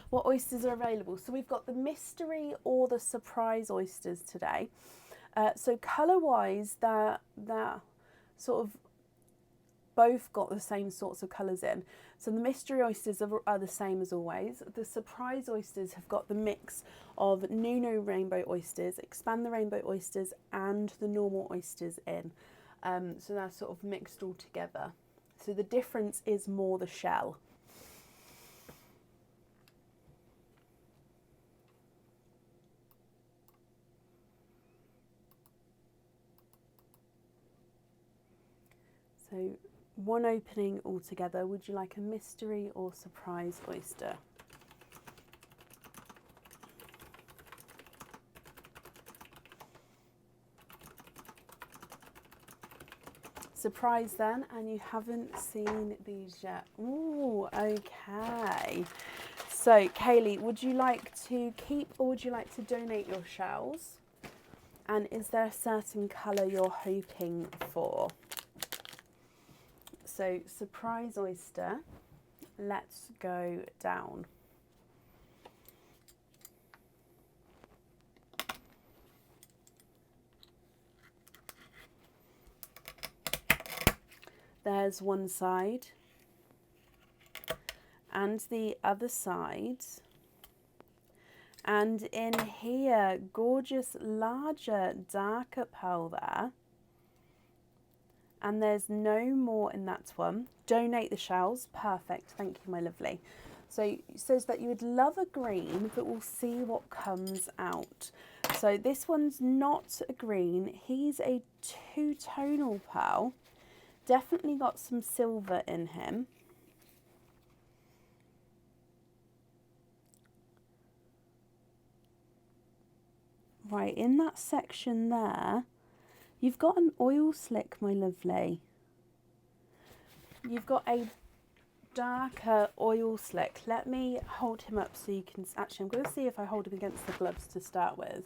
What oysters are available? So we've got the mystery or the surprise oysters today. So colour-wise, that sort of both got the same sorts of colours in. So the mystery oysters are the same as always. The surprise oysters have got the mix of Nuno rainbow oysters, expand the rainbow oysters, and the normal oysters in. So they're sort of mixed all together. So the difference is more the shell. So one opening altogether. Would you like a mystery or surprise oyster? Surprise then, and you haven't seen these yet. Ooh, okay. So Kaylee, would you like to keep or would you like to donate your shells? And is there a certain colour you're hoping for? So surprise oyster, let's go down. There's one side and the other side. And in here, gorgeous, larger, darker pearl there. And there's no more in that one. Donate the shells. Perfect. Thank you, my lovely. So it says that you would love a green, but we'll see what comes out. So this one's not a green. He's a two-tonal pearl. Definitely got some silver in him. Right, in that section there, you've got an oil slick, my lovely. You've got a darker oil slick. Let me hold him up so you can... Actually, I'm going to see if I hold him against the gloves to start with.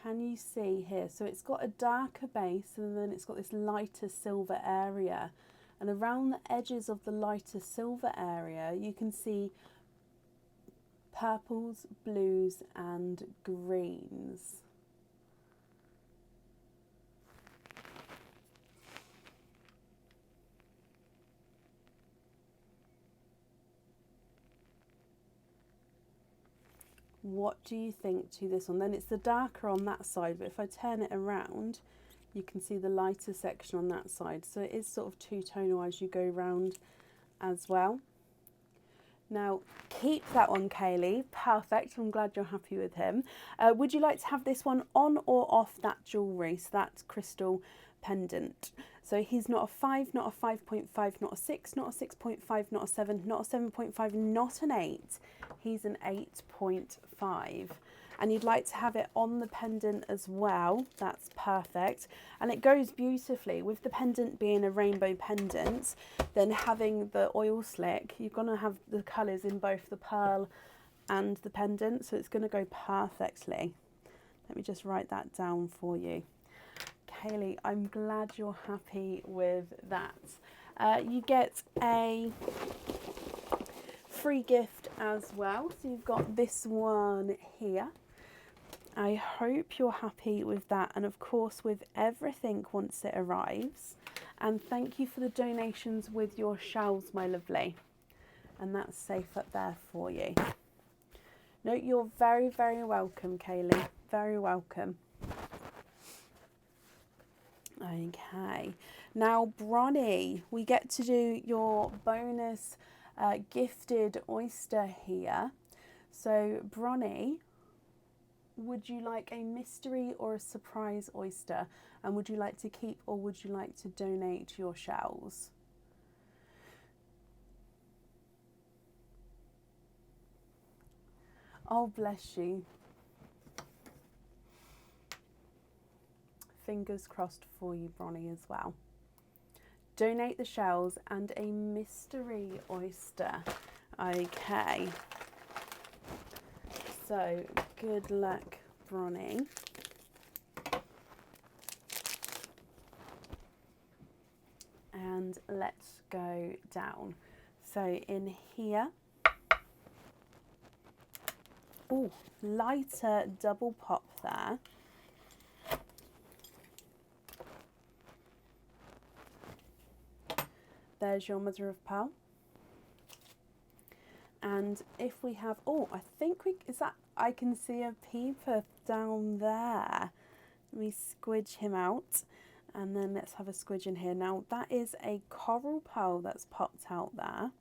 Can you see here? So it's got a darker base and then it's got this lighter silver area. And around the edges of the lighter silver area, you can see purples, blues and greens. What do you think to this one? Then it's the darker on that side, but if I turn it around, you can see the lighter section on that side. So it is sort of two-tonal as you go round as well. Now, keep that one, Kaylee. Perfect. I'm glad you're happy with him. Would you like to have this one on or off that jewellery? So that's crystal pendant. So he's not a 5, not a 5.5, not a 6, not a 6.5, not a 7, not a 7.5, not an 8. He's an 8.5. And you'd like to have it on the pendant as well. That's perfect. And it goes beautifully with the pendant being a rainbow pendant. Then having the oil slick, you're going to have the colours in both the pearl and the pendant. So it's going to go perfectly. Let me just write that down for you. Kaylee, I'm glad you're happy with that. You get a free gift as well. So you've got this one here. I hope you're happy with that, and of course with everything once it arrives. And thank you for the donations with your shells, my lovely. And that's safe up there for you. No, you're very, very welcome, Kaylee. Very welcome. Okay, now Bronnie, we get to do your bonus gifted oyster here. So Bronnie, would you like a mystery or a surprise oyster? And would you like to keep or would you like to donate your shells? Oh, bless you. Fingers crossed for you, Bronnie, as well. Donate the shells and a mystery oyster. Okay. So, good luck, Bronnie. And let's go down. So, in here, oh, lighter double pop there. There's your mother of pearl. And if we have, oh, I think I can see a peeper down there. Let me squidge him out. And then let's have a squidge in here. Now, that is a coral pearl that's popped out there.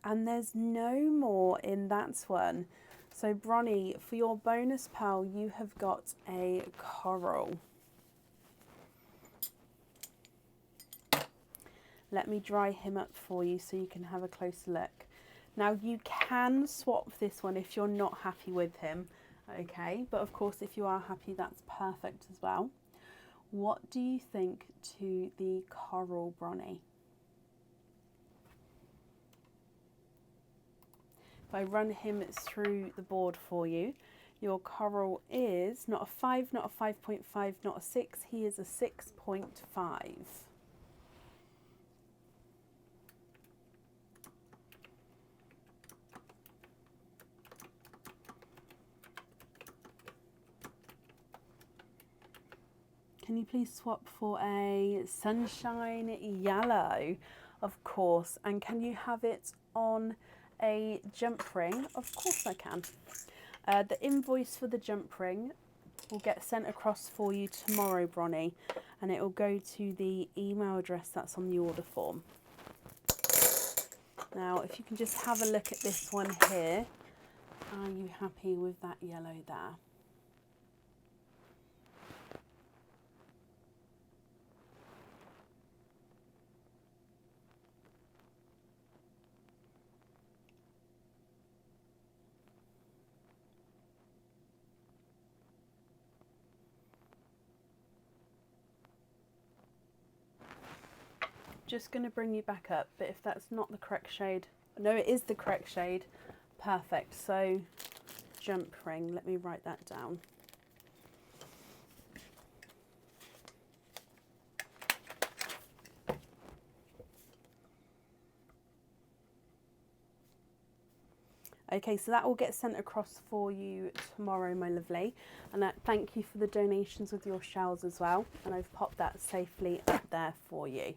And there's no more in that one. So, Bronnie, for your bonus pearl, you have got a coral. Let me dry him up for you so you can have a closer look. Now you can swap this one if you're not happy with him, okay? But of course, if you are happy, that's perfect as well. What do you think to the coral, Bronnie? If I run him through the board for you, your coral is not a 5, not a 5.5, not a 6, he is a 6.5. Can you please swap for a sunshine yellow, of course, and can you have it on a jump ring? Of course I can. The invoice for the jump ring will get sent across for you tomorrow, Bronnie, and it will go to the email address that's on the order form. Now, if you can just have a look at this one here. Are you happy with that yellow there? Just going to bring you back up, but if that's not the correct shade, no, it is the correct shade. Perfect. So jump ring, let me write that down. Okay, so that will get sent across for you tomorrow, my lovely. And thank you for the donations with your shells as well. And I've popped that safely up there for you.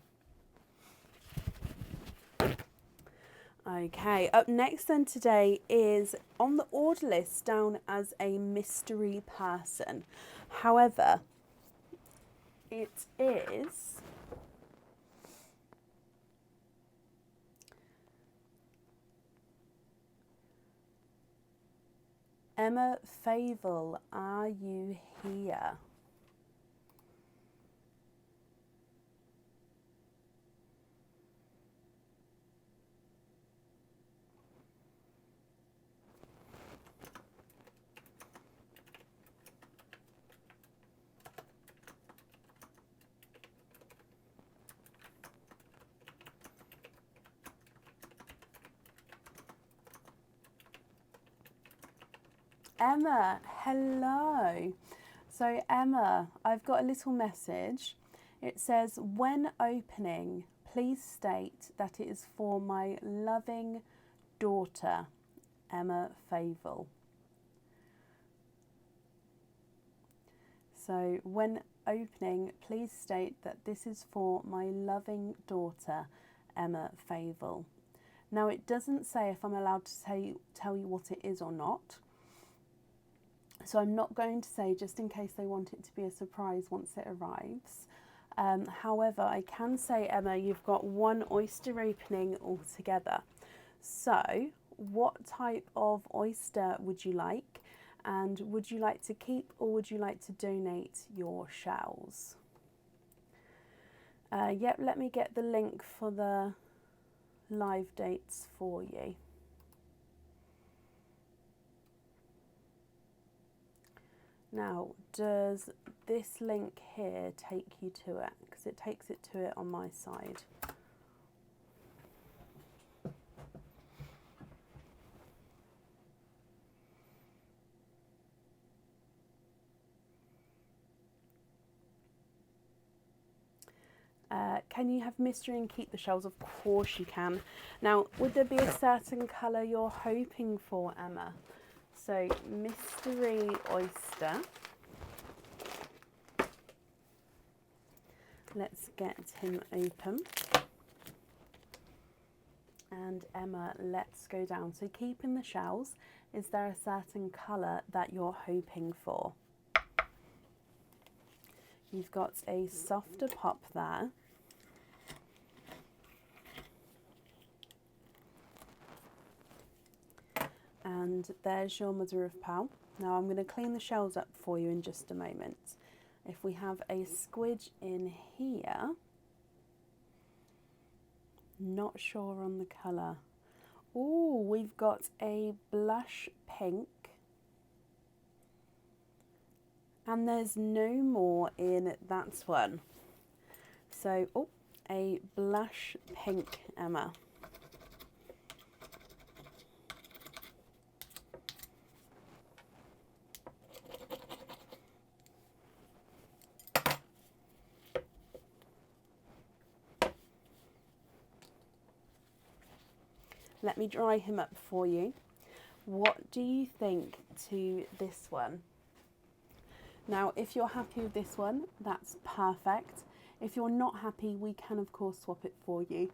Okay, up next then today is on the order list down as a mystery person. However, it is Emma Favel. Are you here? Emma, hello. So Emma, I've got a little message. It says, when opening, please state that it is for my loving daughter, Emma Favel. So when opening, please state that this is for my loving daughter, Emma Favel. Now it doesn't say if I'm allowed to tell you what it is or not. So I'm not going to say, just in case they want it to be a surprise once it arrives. However, I can say, Emma, you've got one oyster opening altogether. So what type of oyster would you like? And would you like to keep or would you like to donate your shells? Yep, let me get the link for the live dates for you. Now, does this link here take you to it? Because it takes it to it on my side. Can you have mystery and keep the shells? Of course you can. Now, would there be a certain colour you're hoping for, Emma? So, mystery oyster. Let's get him open. And Emma, let's go down. So, keeping the shells, is there a certain colour that you're hoping for? You've got a softer pop there. And there's your mother of pearl. Now I'm going to clean the shells up for you in just a moment. If we have a squidge in here, not sure on the colour. Oh, we've got a blush pink. And there's no more in that one. So, oh, a blush pink, Emma. Let me dry him up for you. What do you think to this one? Now, if you're happy with this one, that's perfect. If you're not happy, we can, of course, swap it for you.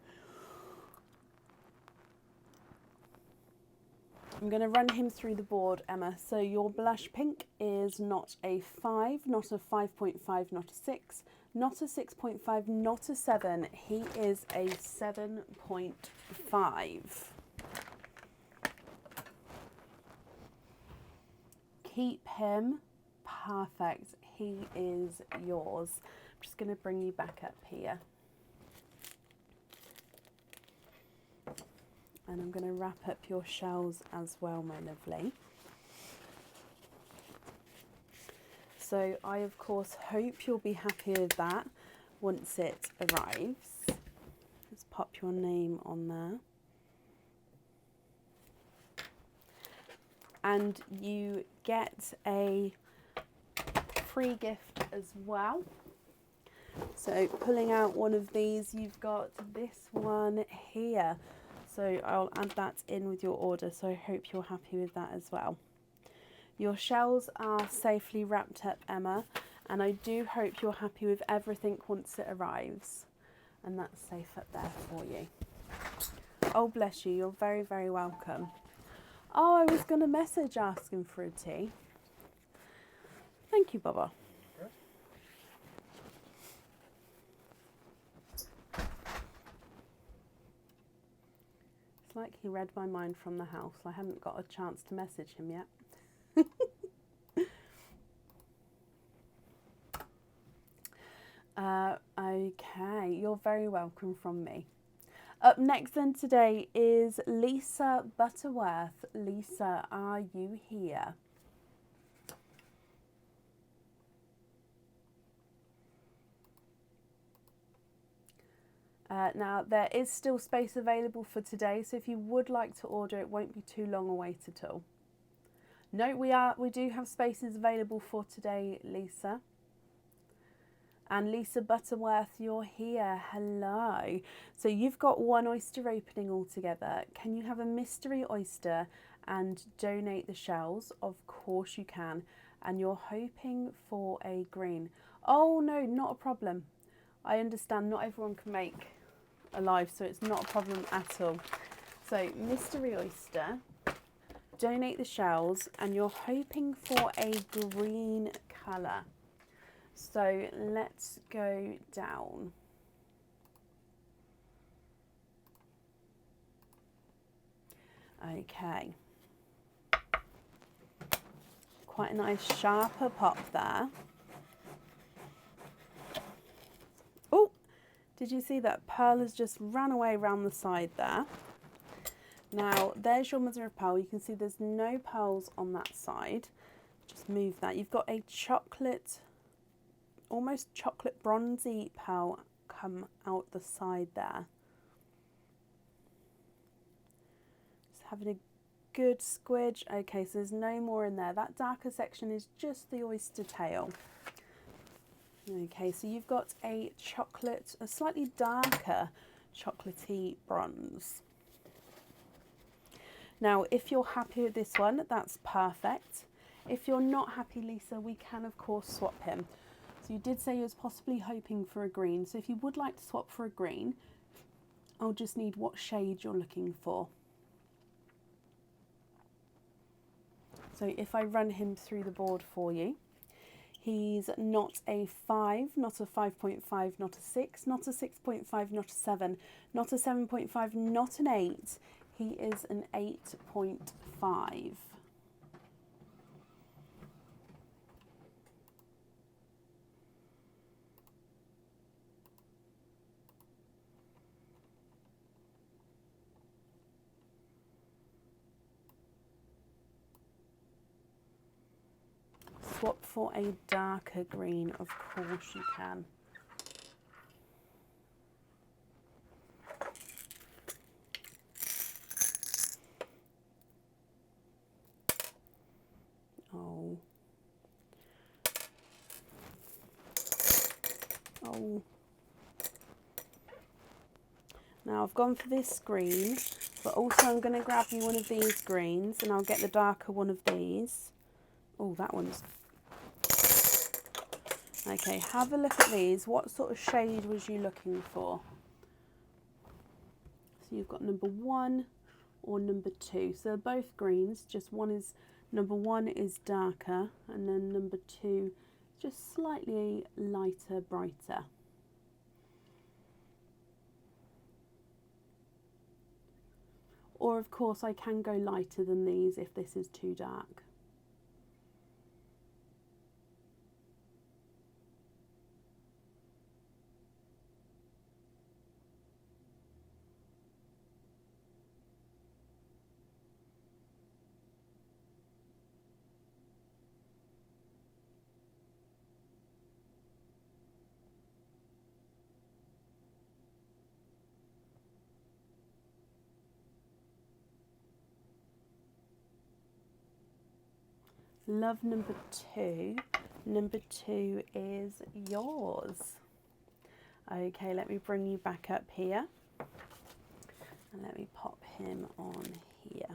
I'm going to run him through the board, Emma. So your blush pink is not a 5, not a 5.5, not a 6, not a 6.5, not a 7. He is a 7.5. Keep him. Perfect. He is yours. I'm just going to bring you back up here. And I'm going to wrap up your shells as well, my lovely. So I, of course, hope you'll be happy with that once it arrives. Let's pop your name on there. And you get a free gift as well. So pulling out one of these, you've got this one here. So I'll add that in with your order, so I hope you're happy with that as well. Your shells are safely wrapped up, Emma, and I do hope you're happy with everything once it arrives. And that's safe up there for you. Oh, bless you, you're very, very welcome. Oh, I was going to message asking for a tea. Thank you, Baba. It's like he read my mind from the house. I haven't got a chance to message him yet. Okay, you're very welcome from me. Up next then today is Lisa Butterworth. Lisa, are you here? Now there is still space available for today, so if you would like to order, it won't be too long a wait at all. No, we do have spaces available for today, Lisa. And Lisa Butterworth, you're here. Hello. So you've got one oyster opening altogether. Can you have a mystery oyster and donate the shells? Of course you can. And you're hoping for a green. Oh no, not a problem. I understand not everyone can make a live, so it's not a problem at all. So mystery oyster, donate the shells, and you're hoping for a green colour. So let's go down. Okay. Quite a nice sharper pop there. Oh, did you see that? Pearl has just ran away around the side there. Now, there's your mother of pearl. You can see there's no pearls on that side. Just move that. You've got a chocolate, almost chocolate bronzy pearl come out the side there. Just having a good squidge. Okay, so there's no more in there. That darker section is just the oyster tail. Okay, so you've got a chocolate, a slightly darker chocolatey bronze. Now, if you're happy with this one, that's perfect. If you're not happy, Lisa, we can of course swap him. So you did say you was possibly hoping for a green. So if you would like to swap for a green, I'll just need what shade you're looking for. So if I run him through the board for you, he's not a 5, not a 5.5, not a 6, not a 6.5, not a 7, not a 7.5, not an 8. He is an 8.5. Swap for a darker green, of course you can. Oh. Oh. Now I've gone for this green, but also I'm going to grab you one of these greens and I'll get the darker one of these. Oh, that one's... Okay, have a look at these. What sort of shade was you looking for? So you've got number 1, or number 2. So they're both greens, just number 1 is darker, and then number 2 just slightly lighter, brighter. Or of course I can go lighter than these if this is too dark. Love number 2. Number 2 is yours. Okay, let me bring you back up here. And let me pop him on here.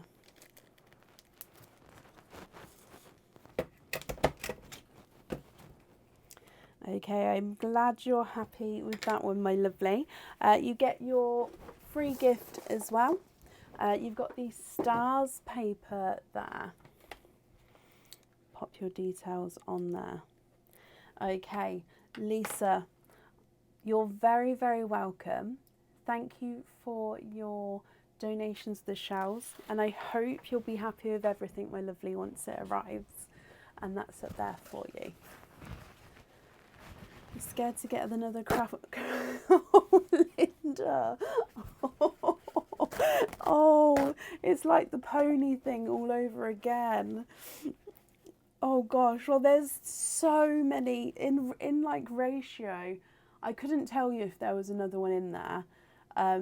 Okay, I'm glad you're happy with that one, my lovely. You get your free gift as well. You've got the stars paper there. Pop your details on there. Okay, Lisa, you're very, very welcome. Thank you for your donations to the shells, and I hope you'll be happy with everything, my lovely, once it arrives. And that's up there for you. I'm scared to get another crap. Oh, Linda. Oh, it's like the pony thing all over again. Oh gosh, well there's so many in like ratio. I couldn't tell you if there was another one in there. I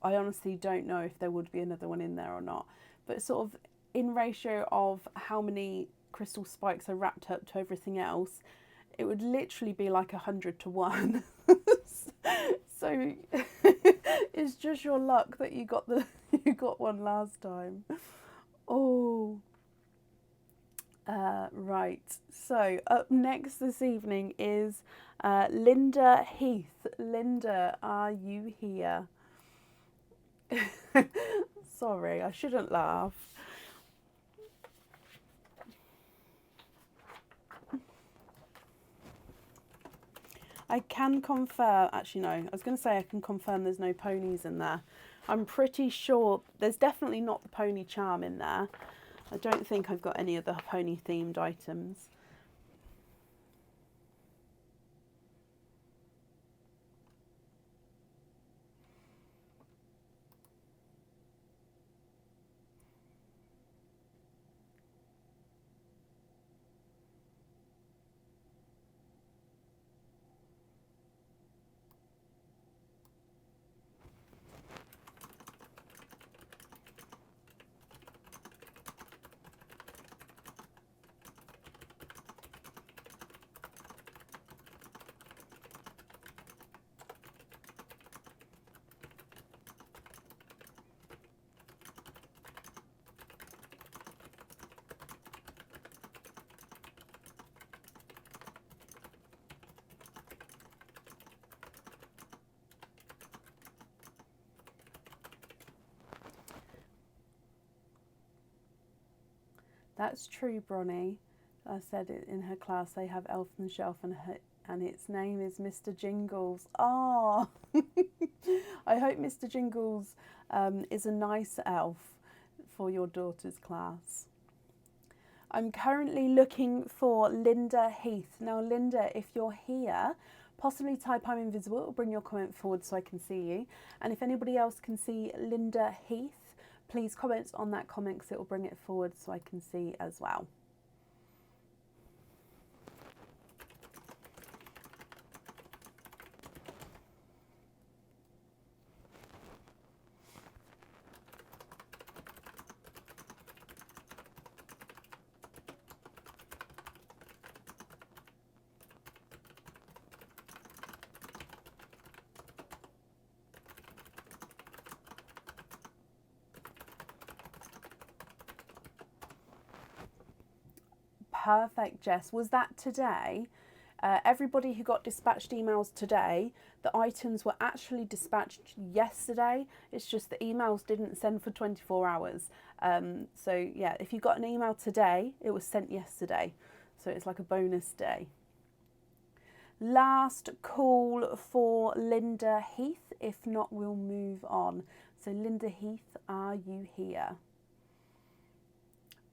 honestly don't know if there would be another one in there or not. But sort of in ratio of how many crystal spikes are wrapped up to everything else, it would literally be like 100 to 1. So it's just your luck that you got one last time. Oh. Right, so up next this evening is Linda Heath. Linda, are you here? Sorry, I shouldn't laugh. I can confirm, actually no, I was going to say I can confirm there's no ponies in there. I'm pretty sure there's definitely not the pony charm in there. I don't think I've got any other pony themed items. That's true, Bronnie. I said it in her class. They have Elf on the Shelf, and its name is Mr. Jingles. Oh, I hope Mr. Jingles is a nice elf for your daughter's class. I'm currently looking for Linda Heath. Now, Linda, if you're here, possibly type I'm invisible. It will bring your comment forward so I can see you. And if anybody else can see Linda Heath, please comment on that comment because it will bring it forward so I can see as well. Perfect, Jess. Was that today? Everybody who got dispatched emails today, the items were actually dispatched yesterday. It's just the emails didn't send for 24 hours. So yeah, if you got an email today, it was sent yesterday. So it's like a bonus day. Last call for Linda Heath. If not, we'll move on. So Linda Heath, are you here?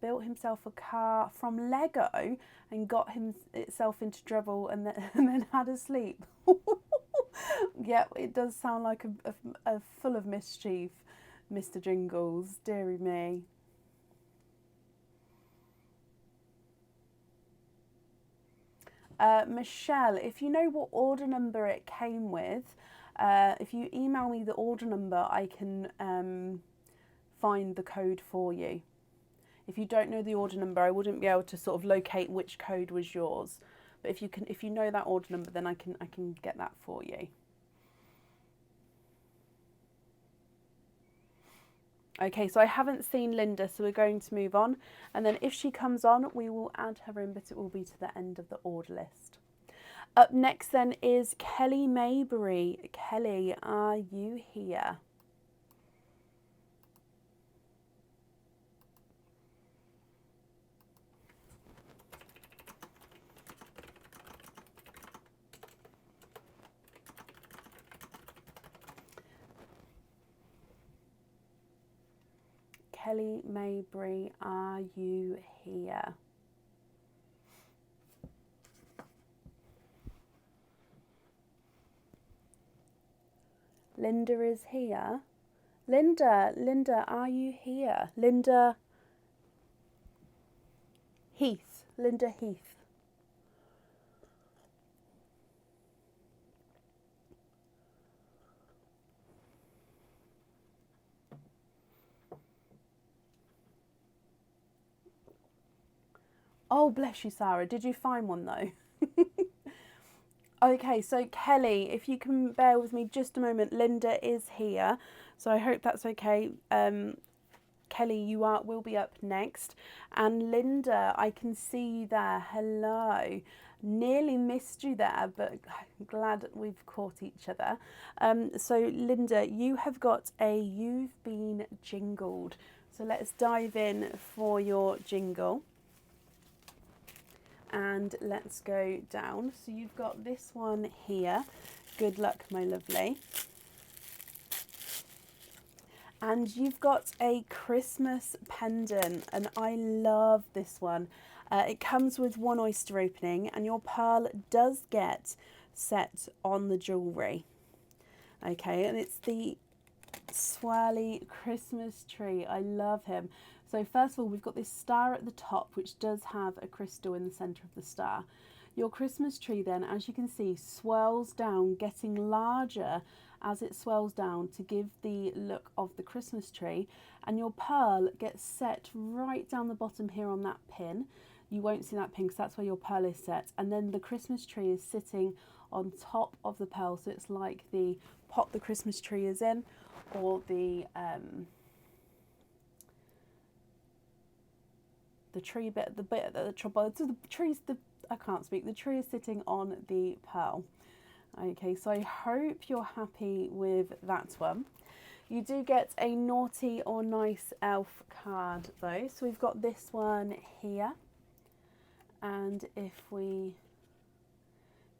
Built himself a car from Lego and got itself into trouble and then had a sleep. Yeah, it does sound like a full of mischief, Mr. Jingles, dearie me. Michelle, if you know what order number it came with, if you email me the order number, I can find the code for you. If you don't know the order number, I wouldn't be able to sort of locate which code was yours. But if you know that order number, then I can get that for you. Okay, so I haven't seen Linda, so we're going to move on. And then if she comes on, we will add her in, but it will be to the end of the order list. Up next then is Kelly Maybury. Kelly, are you here? Kelly Maybury, are you here? Linda is here. Linda, are you here? Linda Heath. Linda Heath. Oh, bless you, Sarah. Did you find one though? Okay, so Kelly, if you can bear with me just a moment, Linda is here, so I hope that's okay. Kelly, you will be up next, and Linda, I can see you there. Hello, nearly missed you there, but glad we've caught each other. So Linda, you have got You've Been Jingled. So let's dive in for your jingle. And let's go down. So you've got this one here. Good luck, my lovely. And you've got a Christmas pendant, and I love this one. It comes with one oyster opening, and your pearl does get set on the jewellery. Okay, and it's the swirly Christmas tree. I love him. So first of all, we've got this star at the top, which does have a crystal in the centre of the star. Your Christmas tree then, as you can see, swirls down, getting larger as it swirls down to give the look of the Christmas tree. And your pearl gets set right down the bottom here on that pin. You won't see that pin because that's where your pearl is set. And then the Christmas tree is sitting on top of the pearl. So it's like the pot the Christmas tree is in, or the tree bit, the bit at the top. So the tree's I can't speak. The tree is sitting on the pearl. Okay, so I hope you're happy with that one. You do get a naughty or nice elf card though. So we've got this one here. And if we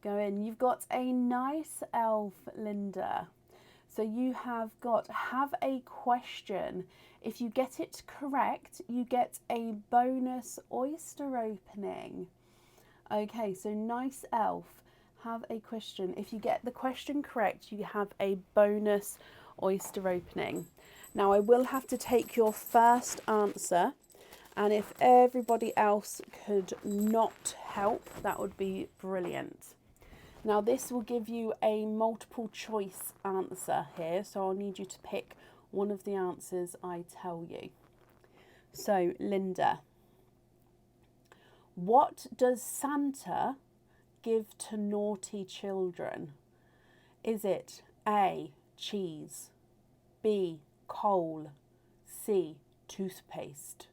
go in, you've got a nice elf, Linda. So you have a question. If you get it correct, you get a bonus oyster opening. Okay, so nice elf, have a question. If you get the question correct, you have a bonus oyster opening. Now I will have to take your first answer, and if everybody else could not help, that would be brilliant. Now this will give you a multiple choice answer here, so I'll need you to pick one of the answers I tell you. So Linda, what does Santa give to naughty children? Is it A, cheese, B, coal, C, toothpaste?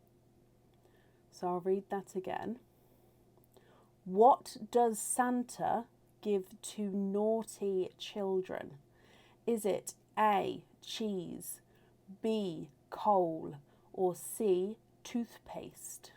So I'll read that again. What does Santa give to naughty children? Is it A, cheese, B, coal, or C, toothpaste?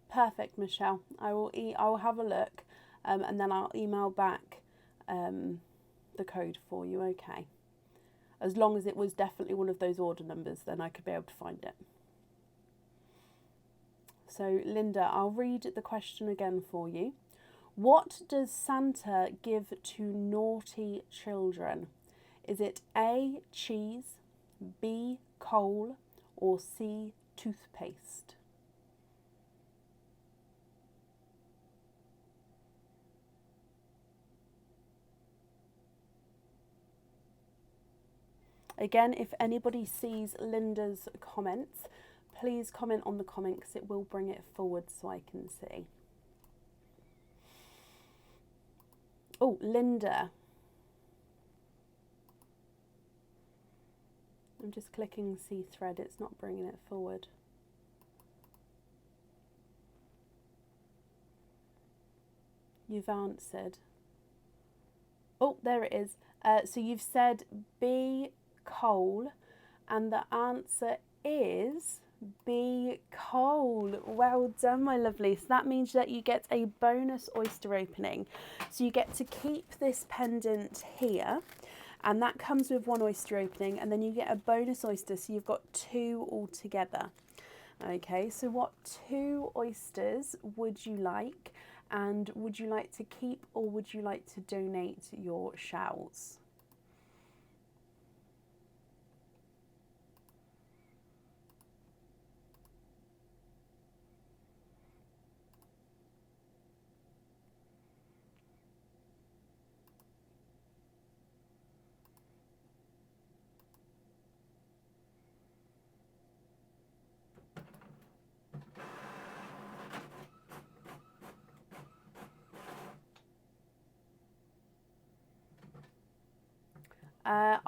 Perfect, Michelle. I will have a look, and then I'll email back the code for you. Okay. As long as it was definitely one of those order numbers, then I could be able to find it. So, Linda, I'll read the question again for you. What does Santa give to naughty children? Is it A, cheese, B, coal, or C, toothpaste? Again, if anybody sees Linda's comments, please comment on the comment because it will bring it forward so I can see. Oh, Linda. I'm just clicking see thread, it's not bringing it forward. You've answered. Oh, there it is. So you've said B, coal, and the answer is B, coal. Well done, my lovely. So that means that you get a bonus oyster opening. So you get to keep this pendant here, and that comes with one oyster opening, and then you get a bonus oyster, so you've got two altogether. Okay, so what 2 oysters would you like? And would you like to keep or would you like to donate your shells?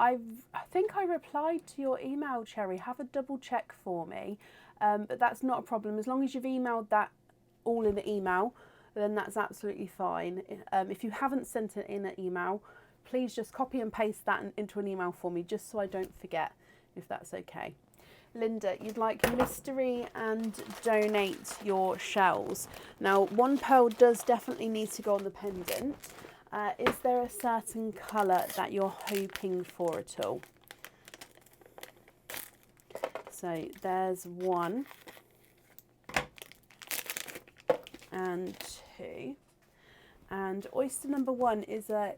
I think I replied to your email, Cherry. Have a double check for me, but that's not a problem. As long as you've emailed that all in the email, then that's absolutely fine. If you haven't sent it in an email, please just copy and paste that into an email for me, just so I don't forget, if that's okay. Linda, you'd like mystery and donate your shells. Now, 1 pearl does definitely need to go on the pendant. Is there a certain colour that you're hoping for at all? So there's 1 and 2. And oyster number 1 is a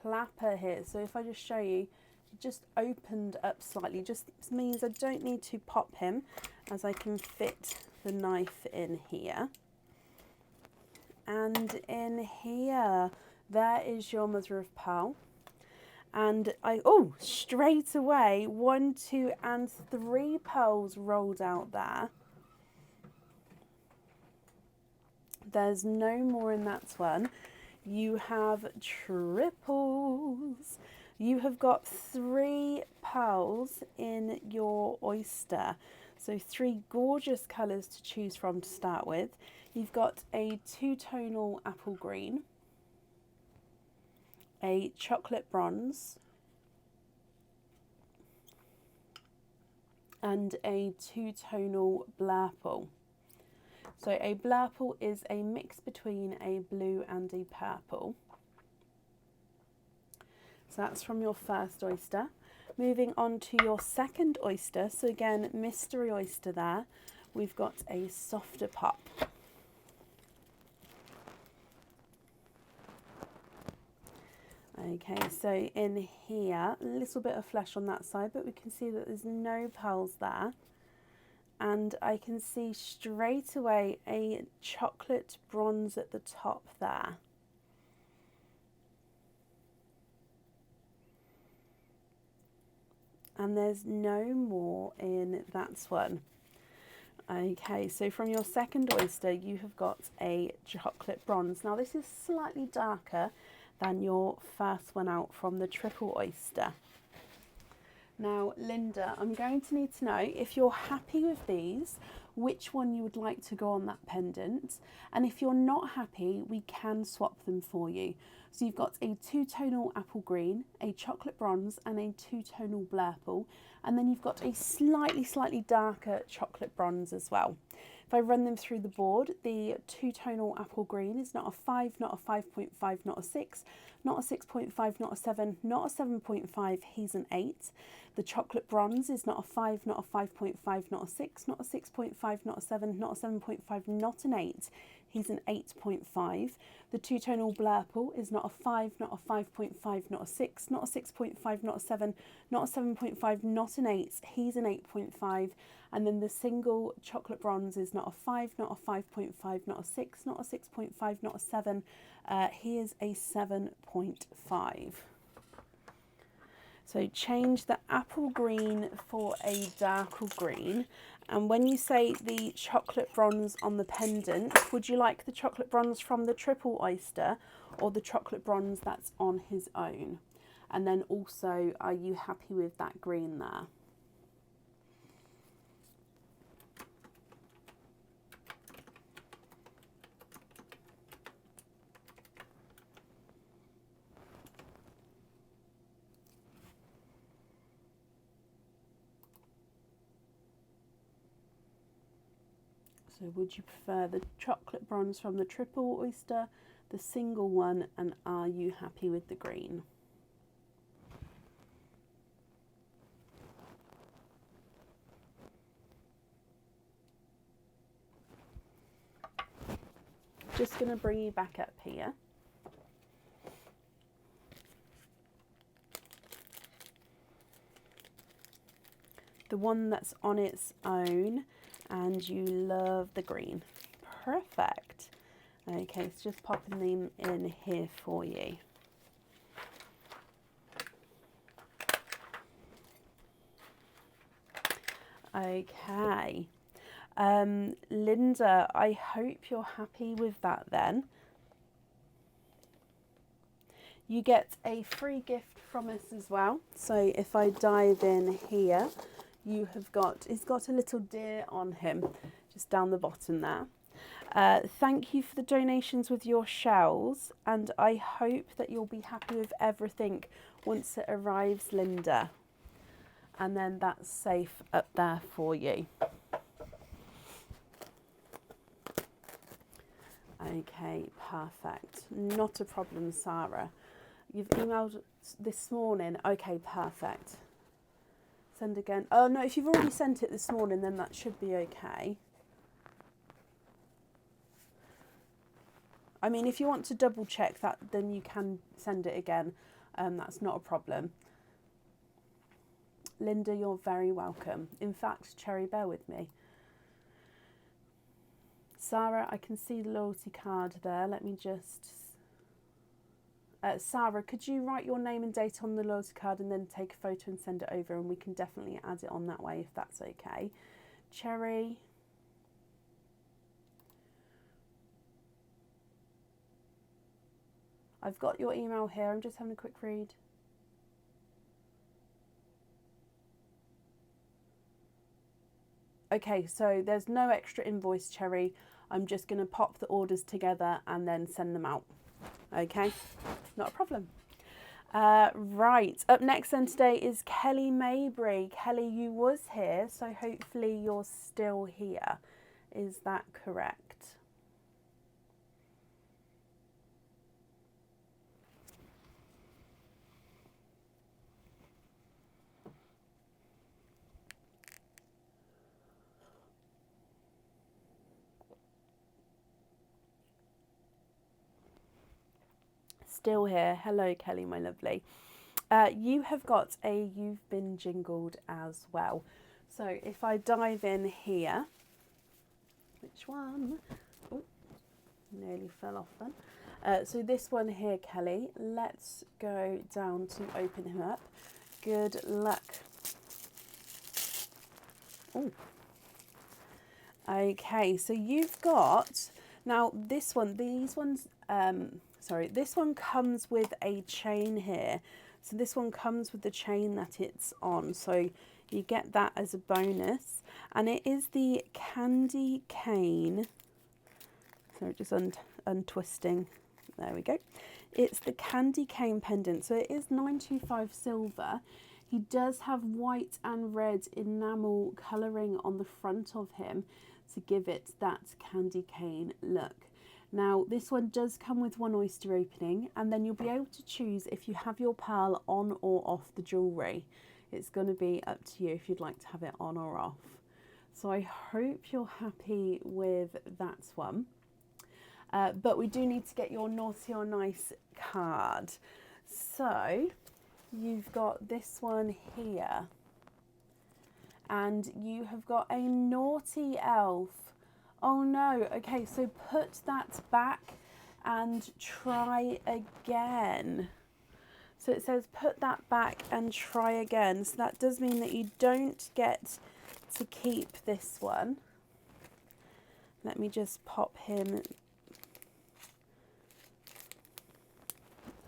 clapper here. So if I just show you, it just opened up slightly. Just means I don't need to pop him, as I can fit the knife in here. And in here, there is your mother of pearl. And straight away, 1, 2, and 3 pearls rolled out there. There's no more in that one. You have triples. You have got 3 pearls in your oyster. So 3 gorgeous colours to choose from to start with. You've got a 2-tonal apple green, a chocolate bronze, and a 2-tonal blurple. So a blurple is a mix between a blue and a purple. So that's from your first oyster. Moving on to your second oyster, so again, mystery oyster there. We've got a softer pop. Okay, so in here, a little bit of flesh on that side, but we can see that there's no pearls there. And I can see straight away a chocolate bronze at the top there. And there's no more in that one. Okay, so from your second oyster, you have got a chocolate bronze. Now this is slightly darker than your first one out from the triple oyster. Now, Linda, I'm going to need to know if you're happy with these, which one you would like to go on that pendant. And if you're not happy, we can swap them for you. So you've got a two-tonal apple green, a chocolate bronze, and a two-tonal blurple. And then you've got a slightly darker chocolate bronze as well. If I run them through the board, the two-tonal apple green is not a 5, not a 5.5, not a 6, not a 6.5, not a 7, not a 7.5, he's an 8. The chocolate bronze is not a 5, not a 5.5, not a 6, not a 6.5, not a 7, not a 7.5, not an 8. He's an 8.5. The two-tonal blurple is not a 5, not a 5.5, not a 6, not a 6.5, not a 7, not a 7.5, not an 8. He's an 8.5. And then the single chocolate bronze is not a 5, not a 5.5, not a 6, not a 6.5, not a 7. He is a 7.5. So change the apple green for a darker green. And when you say the chocolate bronze on the pendant, would you like the chocolate bronze from the triple oyster or the chocolate bronze that's on his own? And then also, are you happy with that green there? So would you prefer the chocolate bronze from the triple oyster, the single one, and are you happy with the green? Just going to bring you back up here. The one that's on its own, and you love the green. Perfect. Okay, so just popping them in here for you. Okay. Linda, I hope you're happy with that then. You get a free gift from us as well. So if I dive in here, you have got, he's got a little deer on him, just down the bottom there. Thank you for the donations with your shells, and I hope that you'll be happy with everything once it arrives, Linda. And then that's safe up there for you. Okay, perfect. Not a problem, Sarah. You've emailed this morning. Okay, perfect. Send again. Oh no, if you've already sent it this morning, then that should be okay. I mean, if you want to double check that, then you can send it again. That's not a problem. Linda, you're very welcome. In fact, Cherry, bear with me. Sarah, I can see the loyalty card there. Let me just... Sarah, could you write your name and date on the loyalty card and then take a photo and send it over, and we can definitely add it on that way if that's okay. Cherry. I've got your email here. I'm just having a quick read. Okay, so there's no extra invoice, Cherry. I'm just going to pop the orders together and then send them out. Okay, not a problem. Right, up next then today is Kelly Mabry. Kelly, you was here, so hopefully you're still here. Is that correct? Still here. Hello, Kelly, my lovely. You have got a You've Been Jingled as well. So if I dive in here, which one? Oh, nearly fell off then. So this one here, Kelly, let's go down to open him up. Good luck. Oh. Okay, so you've got, now this one, this one comes with a chain here. So this one comes with the chain that it's on. So you get that as a bonus. And it is the candy cane. So just untwisting. There we go. It's the candy cane pendant. So it is 925 silver. He does have white and red enamel colouring on the front of him to give it that candy cane look. Now this one does come with one oyster opening, and then you'll be able to choose if you have your pearl on or off the jewellery. It's going to be up to you if you'd like to have it on or off. So I hope you're happy with that one. But we do need to get your naughty or nice card. So you've got this one here, and you have got a naughty elf. Oh no, okay, so put that back and try again. So it says put that back and try again. So that does mean that you don't get to keep this one. Let me just pop him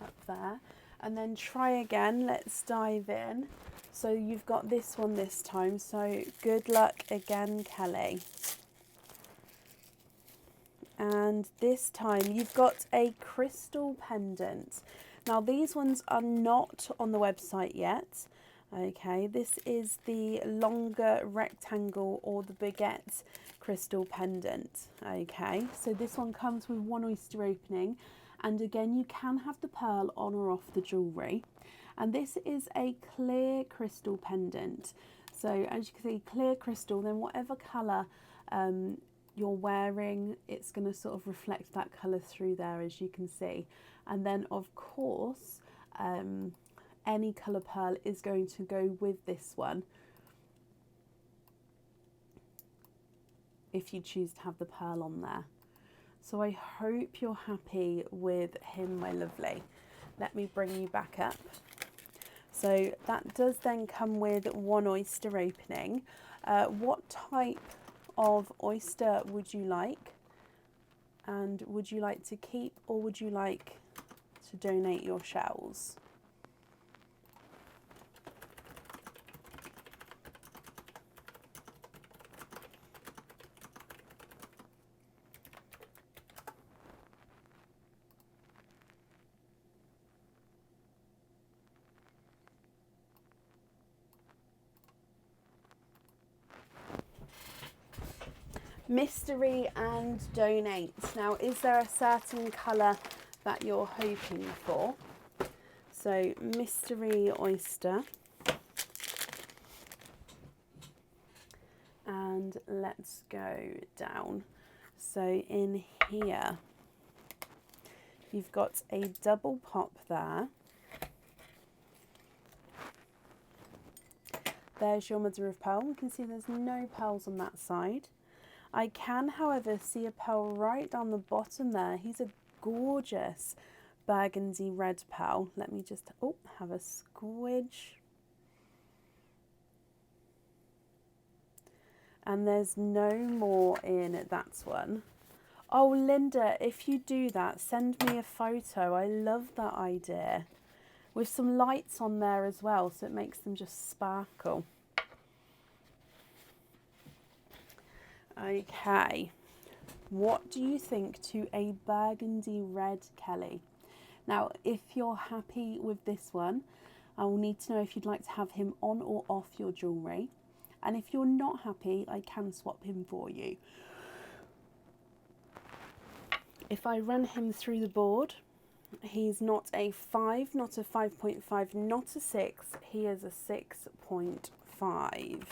up there. And then try again. Let's dive in. So you've got this one this time. So good luck again, Kelly. And this time you've got a crystal pendant. Now these ones are not on the website yet. Okay, this is the longer rectangle or the baguette crystal pendant. Okay, so this one comes with one oyster opening. And again, you can have the pearl on or off the jewellery. And this is a clear crystal pendant. So as you can see, clear crystal, then whatever colour you're wearing, it's going to sort of reflect that colour through there, as you can see. And then, of course, any colour pearl is going to go with this one, if you choose to have the pearl on there. So I hope you're happy with him, my lovely. Let me bring you back up. So that does then come with one oyster opening. What type of oyster would you like? And would you like to keep, or would you like to donate your shells? Mystery and donate. Now, is there a certain colour that you're hoping for? So, mystery oyster. And let's go down. So, in here, you've got a double pop there. There's your mother of pearl. You can see there's no pearls on that side. I can, however, see a pearl right down the bottom there. He's a gorgeous burgundy red pearl. Let me just, have a squidge. And there's no more in that one. Oh, Linda, if you do that, send me a photo. I love that idea. With some lights on there as well, so it makes them just sparkle. Okay, what do you think to a burgundy red, Kelly? Now, if you're happy with this one, I will need to know if you'd like to have him on or off your jewellery. And if you're not happy, I can swap him for you. If I run him through the board, he's not a 5, not a 5.5, not a 6. He is a 6.5.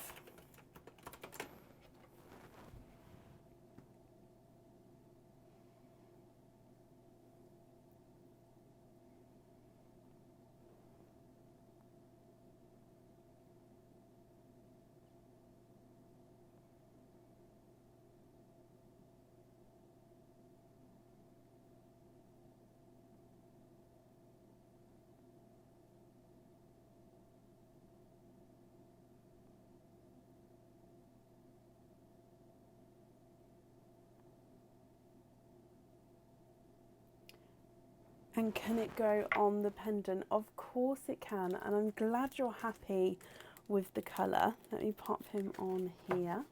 And can it go on the pendant? Of course it can, and I'm glad you're happy with the colour. Let me pop him on here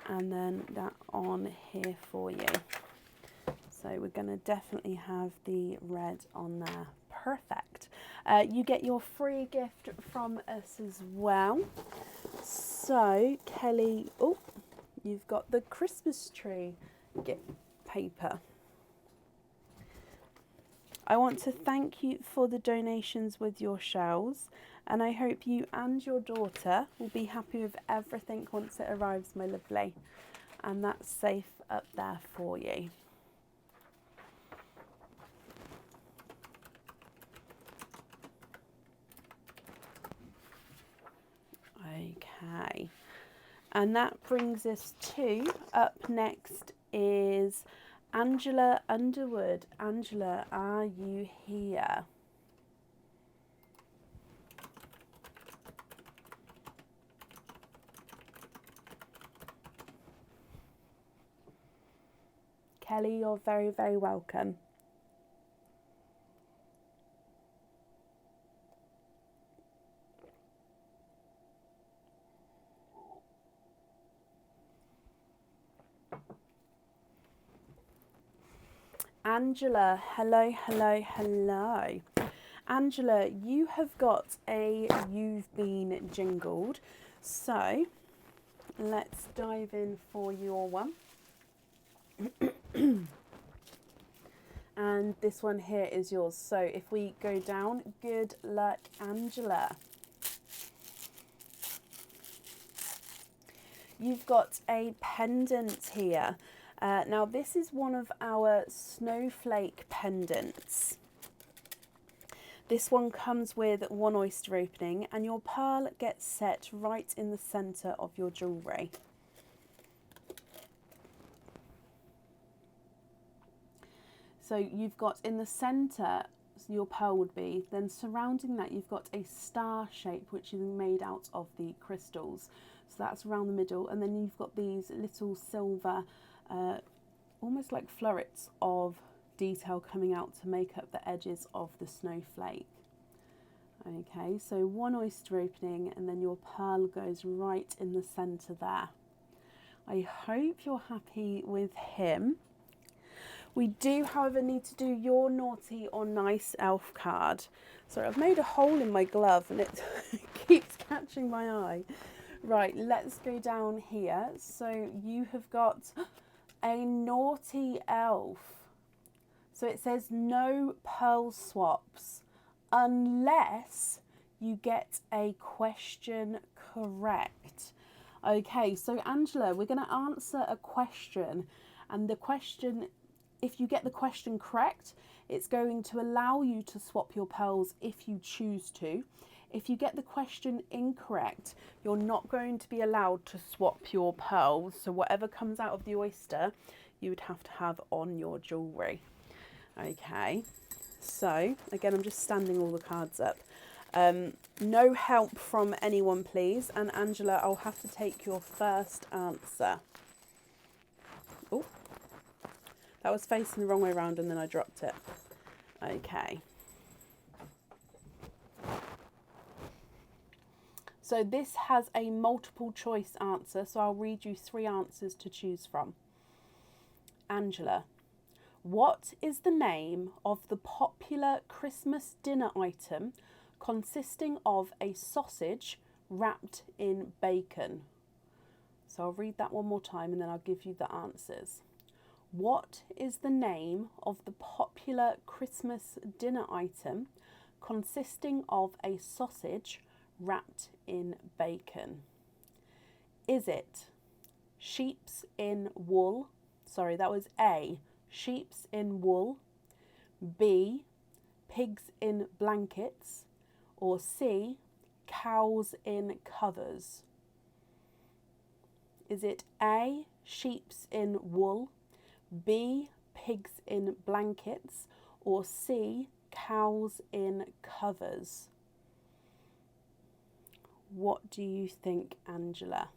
and then that on here for you. So we're going to definitely have the red on there. Perfect. You get your free gift from us as well. So Kelly, oh, you've got the Christmas tree gift paper. I want to thank you for the donations with your shells, and I hope you and your daughter will be happy with everything once it arrives, my lovely. And that's safe up there for you. Okay, and that brings us to, up next is Angela Underwood. Angela, are you here? Kelly, you're very, very welcome. Angela, hello, hello, hello. Angela, you have got a You've Been Jingled. So let's dive in for your one. And this one here is yours. So if we go down, good luck, Angela. You've got a pendant here. Now this is one of our snowflake pendants. This one comes with one oyster opening, and your pearl gets set right in the centre of your jewellery. So you've got in the centre, your pearl would be, then surrounding that you've got a star shape which is made out of the crystals. So that's around the middle, and then you've got these little silver, almost like florets of detail coming out to make up the edges of the snowflake. Okay, so one oyster opening, and then your pearl goes right in the centre there. I hope you're happy with him. We do, however, need to do your naughty or nice elf card. Sorry, I've made a hole in my glove and it keeps catching my eye. Right, let's go down here. So you have got a naughty elf. So it says no pearl swaps unless you get a question correct. Okay, so Angela, we're going to answer a question, and the question, if you get the question correct, it's going to allow you to swap your pearls if you choose to. If you get the question incorrect, you're not going to be allowed to swap your pearls. So whatever comes out of the oyster, you would have to have on your jewellery. Okay, so again, I'm just standing all the cards up. No help from anyone, please. And Angela, I'll have to take your first answer. Oh, that was facing the wrong way around and then I dropped it. Okay. So this has a multiple choice answer, so I'll read you 3 answers to choose from. Angela, what is the name of the popular Christmas dinner item consisting of a sausage wrapped in bacon? So I'll read that one more time and then I'll give you the answers. What is the name of the popular Christmas dinner item consisting of a sausage wrapped in bacon? Is it sheeps in wool? Sorry, that was A, sheeps in wool, B, pigs in blankets, or C, cows in covers? Is it A, sheeps in wool, B, pigs in blankets, or C, cows in covers? What do you think, Angela?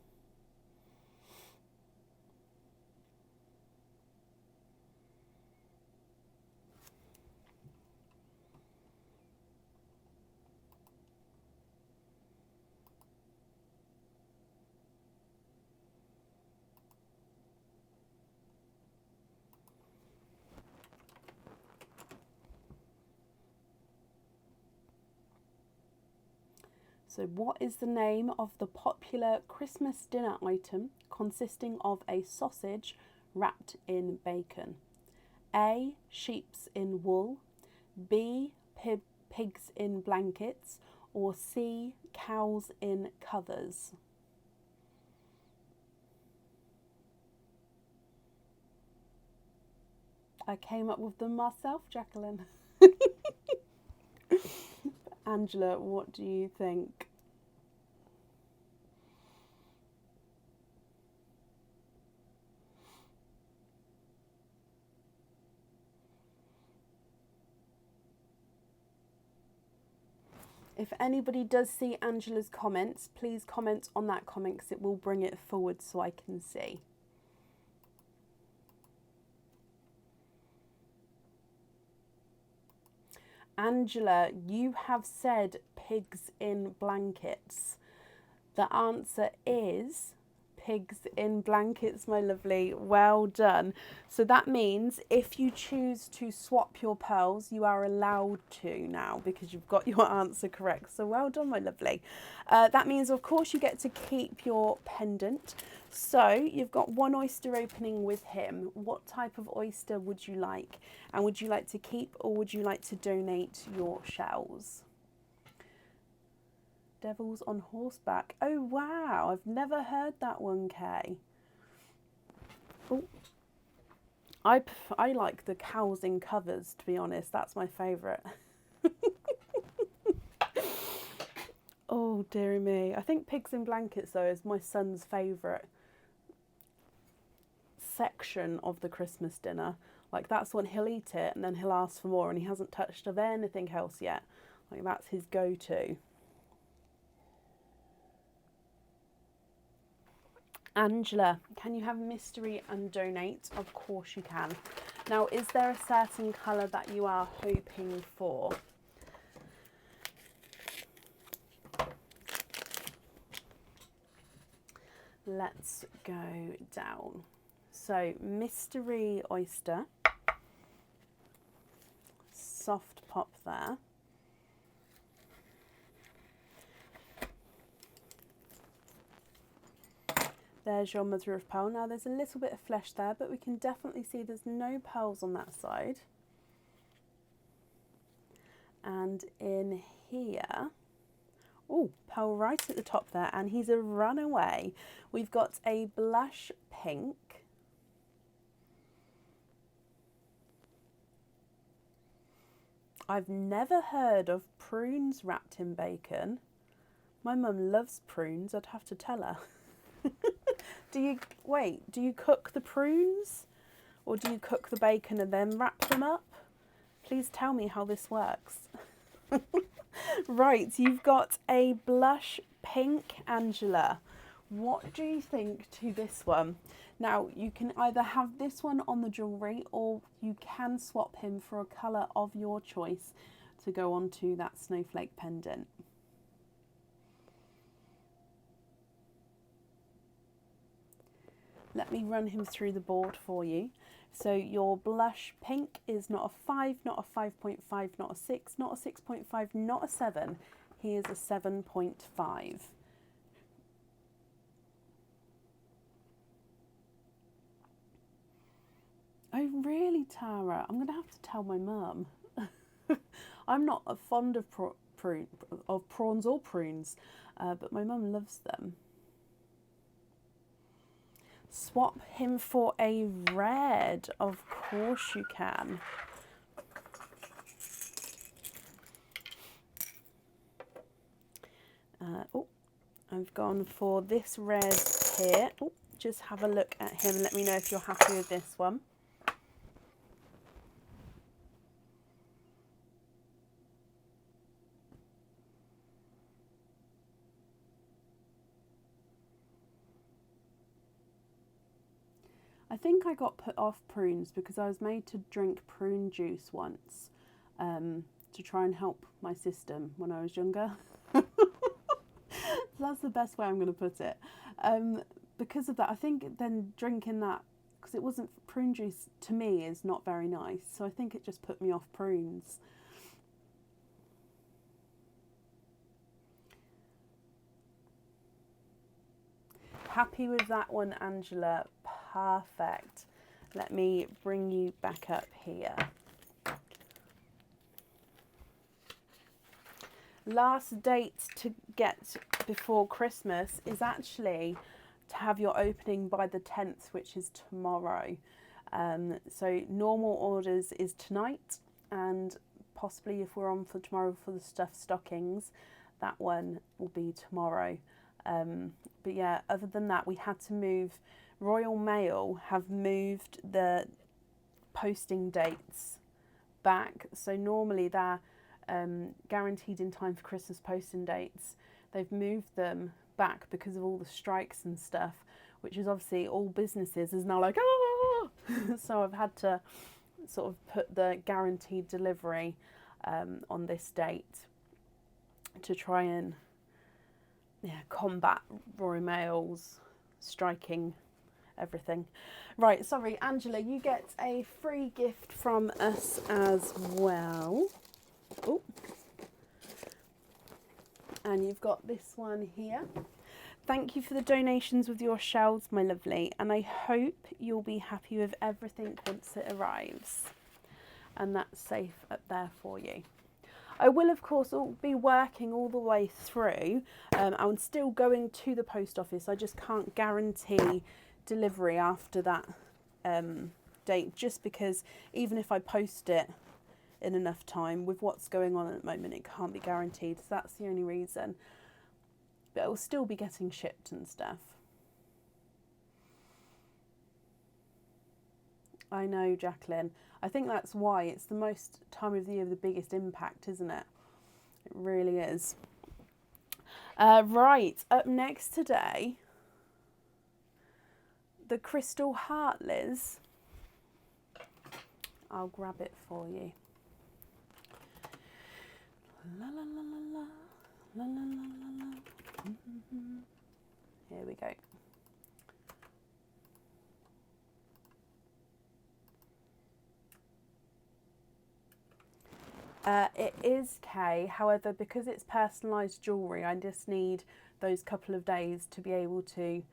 So what is the name of the popular Christmas dinner item consisting of a sausage wrapped in bacon? A. Sheeps in wool. B. Pigs in blankets. Or C. Cows in covers. I came up with them myself, Jacqueline. Angela, what do you think? If anybody does see Angela's comments, please comment on that comment because it will bring it forward so I can see. Angela, you have said pigs in blankets. The answer is pigs in blankets, my lovely. Well done. So that means if you choose to swap your pearls, you are allowed to now because you've got your answer correct. So well done, my lovely. That means, of course, you get to keep your pendant. So you've got one oyster opening with him. What type of oyster would you like? And would you like to keep or would you like to donate your shells? Devils on horseback. Oh wow, I've never heard that one, Kay. Oh, I like the cows in covers, to be honest. That's my favourite. Oh dearie me. I think pigs in blankets though is my son's favourite section of the Christmas dinner. Like that's when he'll eat it and then he'll ask for more and he hasn't touched of anything else yet. Like that's his go-to. Angela, can you have mystery and donate? Of course you can. Now, is there a certain colour that you are hoping for? Let's go down. So, mystery oyster. Soft pop there. There's your mother of pearl. Now there's a little bit of flesh there, but we can definitely see there's no pearls on that side. And in here, oh, pearl right at the top there, and he's a runaway. We've got a blush pink. I've never heard of prunes wrapped in bacon. My mum loves prunes, I'd have to tell her. Do you cook the prunes or do you cook the bacon and then wrap them up? Please tell me how this works. Right, you've got a blush pink, Angela. What do you think to this one? Now, you can either have this one on the jewellery or you can swap him for a colour of your choice to go onto that snowflake pendant. Let me run him through the board for you. So your blush pink is not a 5, not a 5.5, not a 6, not a 6.5, not a 7. He is a 7.5. Oh really, Tara? I'm going to have to tell my mum. I'm not fond of prawns or prunes, but my mum loves them. Swap him for a red. Of course you can. Oh, I've gone for this red here. Oh, just have a look at him and let me know if you're happy with this one. I think I got put off prunes because I was made to drink prune juice once to try and help my system when I was younger. So that's the best way I'm going to put it. Because of that, I think then drinking that, because it wasn't prune juice, to me is not very nice. So I think it just put me off prunes. Happy with that one, Angela? Perfect. Let me bring you back up here. Last date to get before Christmas is actually to have your opening by the 10th, which is tomorrow. So normal orders is tonight, and possibly if we're on for tomorrow for the stuffed stockings, that one will be tomorrow. But yeah, other than that, we had to move. Royal Mail have moved the posting dates back. So normally they're guaranteed in time for Christmas posting dates. They've moved them back because of all the strikes and stuff, which is obviously all businesses is now like, ah! So I've had to sort of put the guaranteed delivery on this date to try and combat Royal Mail's striking everything. Right, sorry, Angela, you get a free gift from us as well. Oh, and you've got this one here. Thank you for the donations with your shells, my lovely, and I hope you'll be happy with everything once it arrives. And that's safe up there for you. I will, of course, be working all the way through. I'm still going to the post office. I just can't guarantee delivery after that date, just because even if I post it in enough time, with what's going on at the moment, it can't be guaranteed. So that's the only reason. But it will still be getting shipped and stuff. I know, Jacqueline. I think that's why it's the most time of the year with the biggest impact, isn't it? It really is. Right, up next today, the Crystal Heart, Liz. I'll grab it for you. La la la la la la la la la. Here we go. It is K, however, because it's personalised jewellery, I just need those couple of days to be able to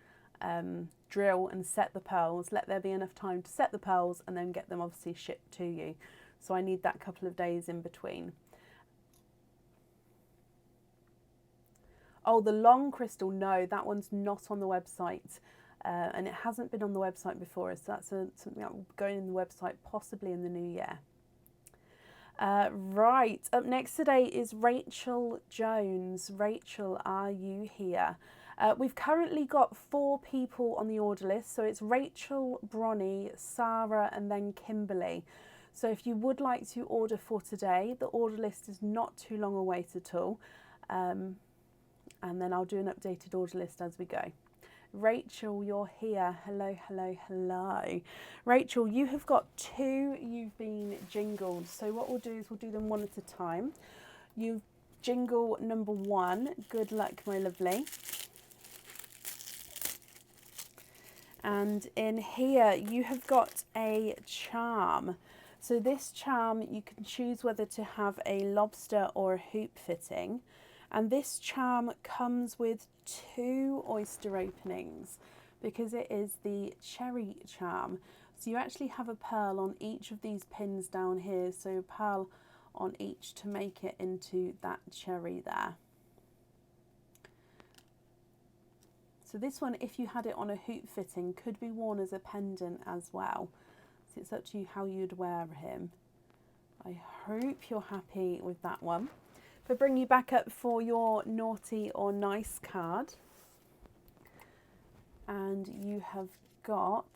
drill and set the pearls. Let there be enough time to set the pearls and then get them obviously shipped to you. So I need that couple of days in between. Oh, the long crystal, no, that one's not on the website. And it hasn't been on the website before, so that's something that will be going in the website possibly in the new year. Right, up next today is Rachel Jones. Rachel, are you here? We've currently got 4 people on the order list, so it's Rachel, Bronnie, Sarah and then Kimberly. So if you would like to order for today, the order list is not too long a wait at all. And then I'll do an updated order list as we go. Rachel, you're here. Hello, hello, hello. Rachel, you have got 2 you've been jingled. So what we'll do is we'll do them one at a time. You've jingle number 1. Good luck, my lovely. And in here, you have got a charm. So this charm, you can choose whether to have a lobster or a hoop fitting. And this charm comes with 2 oyster openings because it is the cherry charm. So you actually have a pearl on each of these pins down here. So a pearl on each to make it into that cherry there. So this one, if you had it on a hoop fitting, could be worn as a pendant as well. So it's up to you how you'd wear him. I hope you're happy with that one. If I bring you back up for your naughty or nice card, and you have got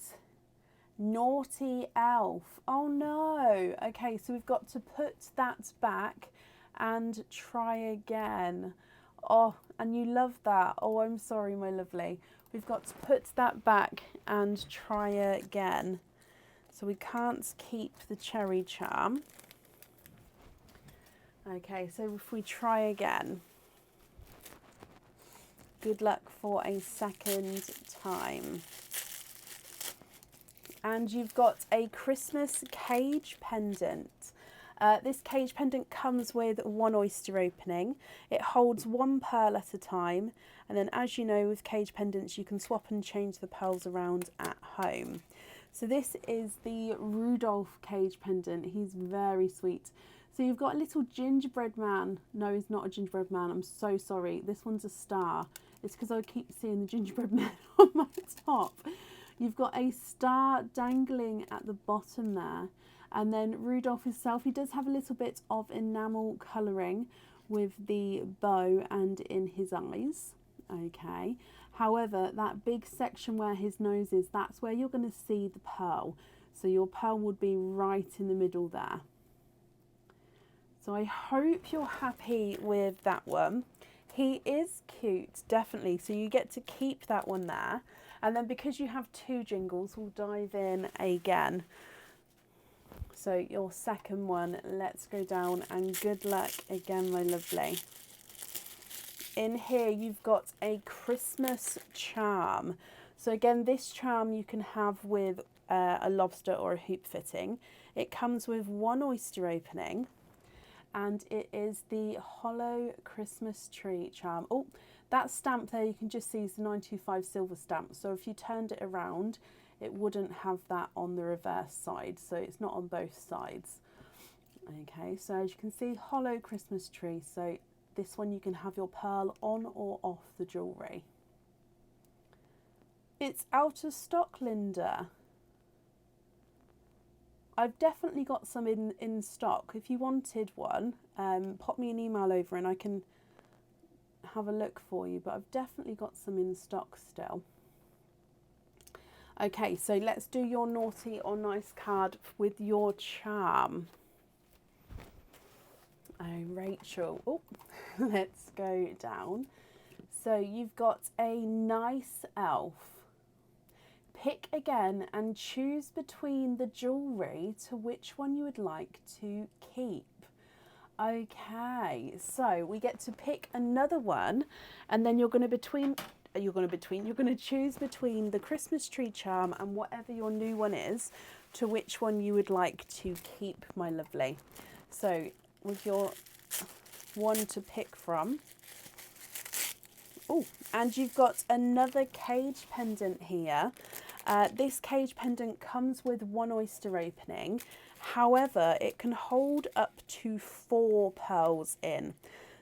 naughty elf. Oh no. Okay, so we've got to put that back and try again. Oh, and you love that. Oh, I'm sorry, my lovely. We've got to put that back and try again. So we can't keep the cherry charm. Okay, so if we try again, good luck for a second time. And you've got a Christmas cage pendant. This cage pendant comes with one oyster opening. It holds one pearl at a time, and then as you know with cage pendants you can swap and change the pearls around at home. So this is the Rudolph cage pendant. He's very sweet. So you've got a little gingerbread man. No, he's not a gingerbread man. I'm so sorry. This one's a star. It's because I keep seeing the gingerbread man on my top. You've got a star dangling at the bottom there. And then Rudolph himself, he does have a little bit of enamel colouring with the bow and in his eyes. Okay. However, that big section where his nose is, that's where you're going to see the pearl. So your pearl would be right in the middle there. So I hope you're happy with that one. He is cute, definitely. So you get to keep that one there. And then because you have two jingles, we'll dive in again. So your second one, let's go down and good luck again, my lovely. In here, you've got a Christmas charm. So again, this charm you can have with a lobster or a hoop fitting. It comes with one oyster opening. And it is the hollow Christmas tree charm. Oh, that stamp there you can just see is the 925 silver stamp. So if you turned it around, it wouldn't have that on the reverse side. So it's not on both sides. Okay, so as you can see, hollow Christmas tree. So this one you can have your pearl on or off the jewellery. It's out of stock, Linda. I've definitely got some in stock. If you wanted one, pop me an email over and I can have a look for you. But I've definitely got some in stock still. Okay, so let's do your naughty or nice card with your charm. Oh, Rachel. Oh, let's go down. So you've got a nice elf. Pick again and choose between the jewellery to which one you would like to keep. Okay, so we get to pick another one, and then you're going to choose between the Christmas tree charm and whatever your new one is, to which one you would like to keep, my lovely. So with your one to pick from. Oh, and you've got another cage pendant here. This cage pendant comes with one oyster opening. However, it can hold up to 4 pearls in.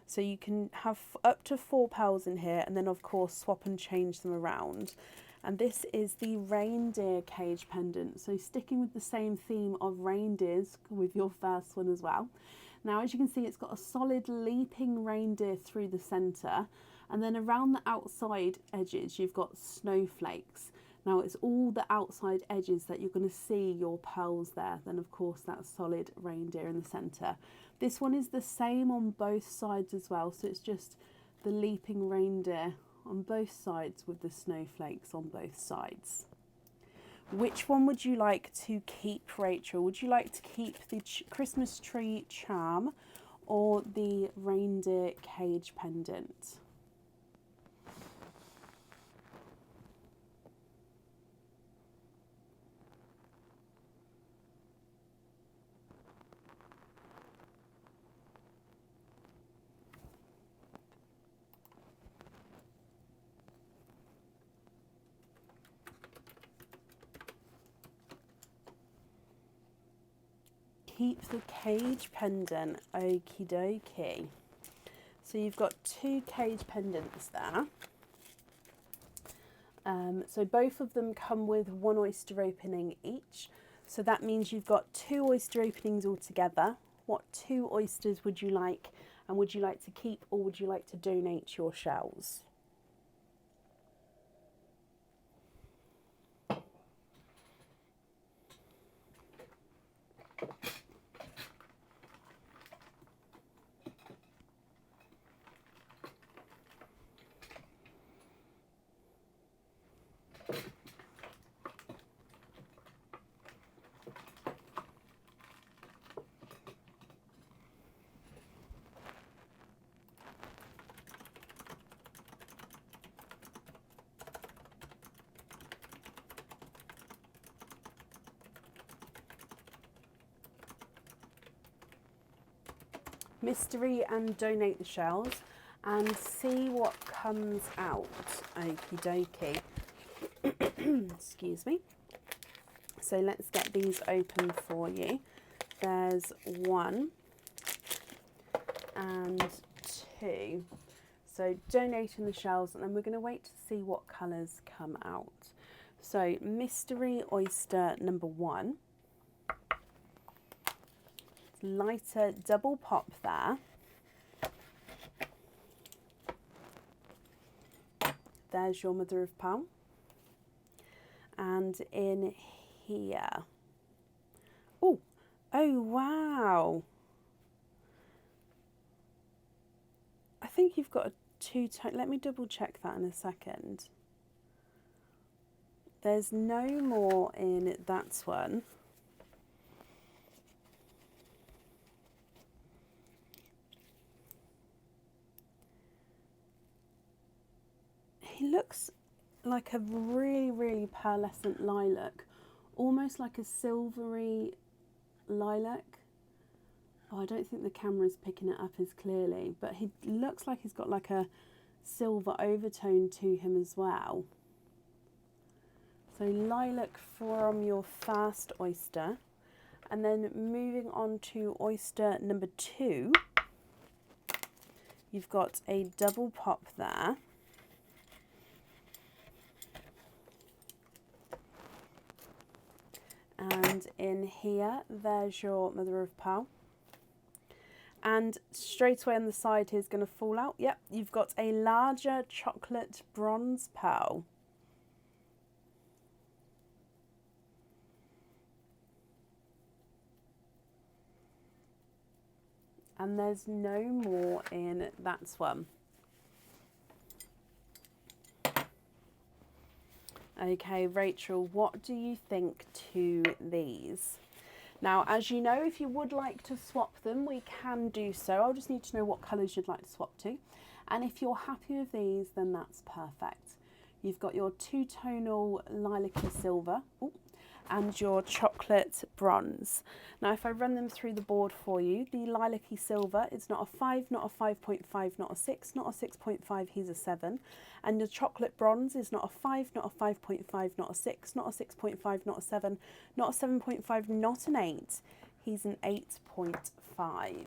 So you can have up to 4 pearls in here, and then of course swap and change them around. And this is the reindeer cage pendant. So sticking with the same theme of reindeers with your first one as well. Now, as you can see, it's got a solid leaping reindeer through the centre. And then around the outside edges, you've got snowflakes. Now, it's all the outside edges that you're going to see your pearls there. Then, of course, that solid reindeer in the centre. This one is the same on both sides as well. So it's just the leaping reindeer on both sides with the snowflakes on both sides. Which one would you like to keep, Rachel? Would you like to keep the Christmas tree charm or the reindeer cage pendant? Keep the cage pendant, okie dokie. So you've got 2 cage pendants there. So both of them come with 1 oyster opening each. So that means you've got 2 oyster openings altogether. What 2 oysters would you like? And would you like to keep or would you like to donate your shells? mystery and donate the shells and see what comes out. Okie dokie. Excuse me. So let's get these open for you. There's 1 and 2. So donating the shells, and then we're going to wait to see what colours come out. So mystery oyster number 1. Lighter double pop there. There's your mother of pearl. And in here. Oh wow. I think you've got a 2-tone. Let me double check that in a second. There's no more in that one. He looks like a really pearlescent lilac, almost like a silvery lilac. Oh, I don't think the camera's picking it up as clearly, but he looks like he's got like a silver overtone to him as well. So lilac from your first oyster, and then moving on to oyster number 2, you've got a double pop there. And in here, there's your mother of pearl. And straight away on the side here is going to fall out. Yep, you've got a larger chocolate bronze pearl. And there's no more in that one. Okay, Rachel, what do you think to these? Now, as you know, if you would like to swap them, we can do so. I'll just need to know what colours you'd like to swap to. And if you're happy with these, then that's perfect. You've got your 2-tonal lilac-y silver and your chocolate bronze. Now, if I run them through the board for you, the lilac-y silver is not a 5, not a 5.5, not a 6, not a 6.5, he's a 7. And your chocolate bronze is not a 5, not a 5.5, not a 6, not a 6.5, not a 7, not a 7.5, not an 8. He's an 8.5.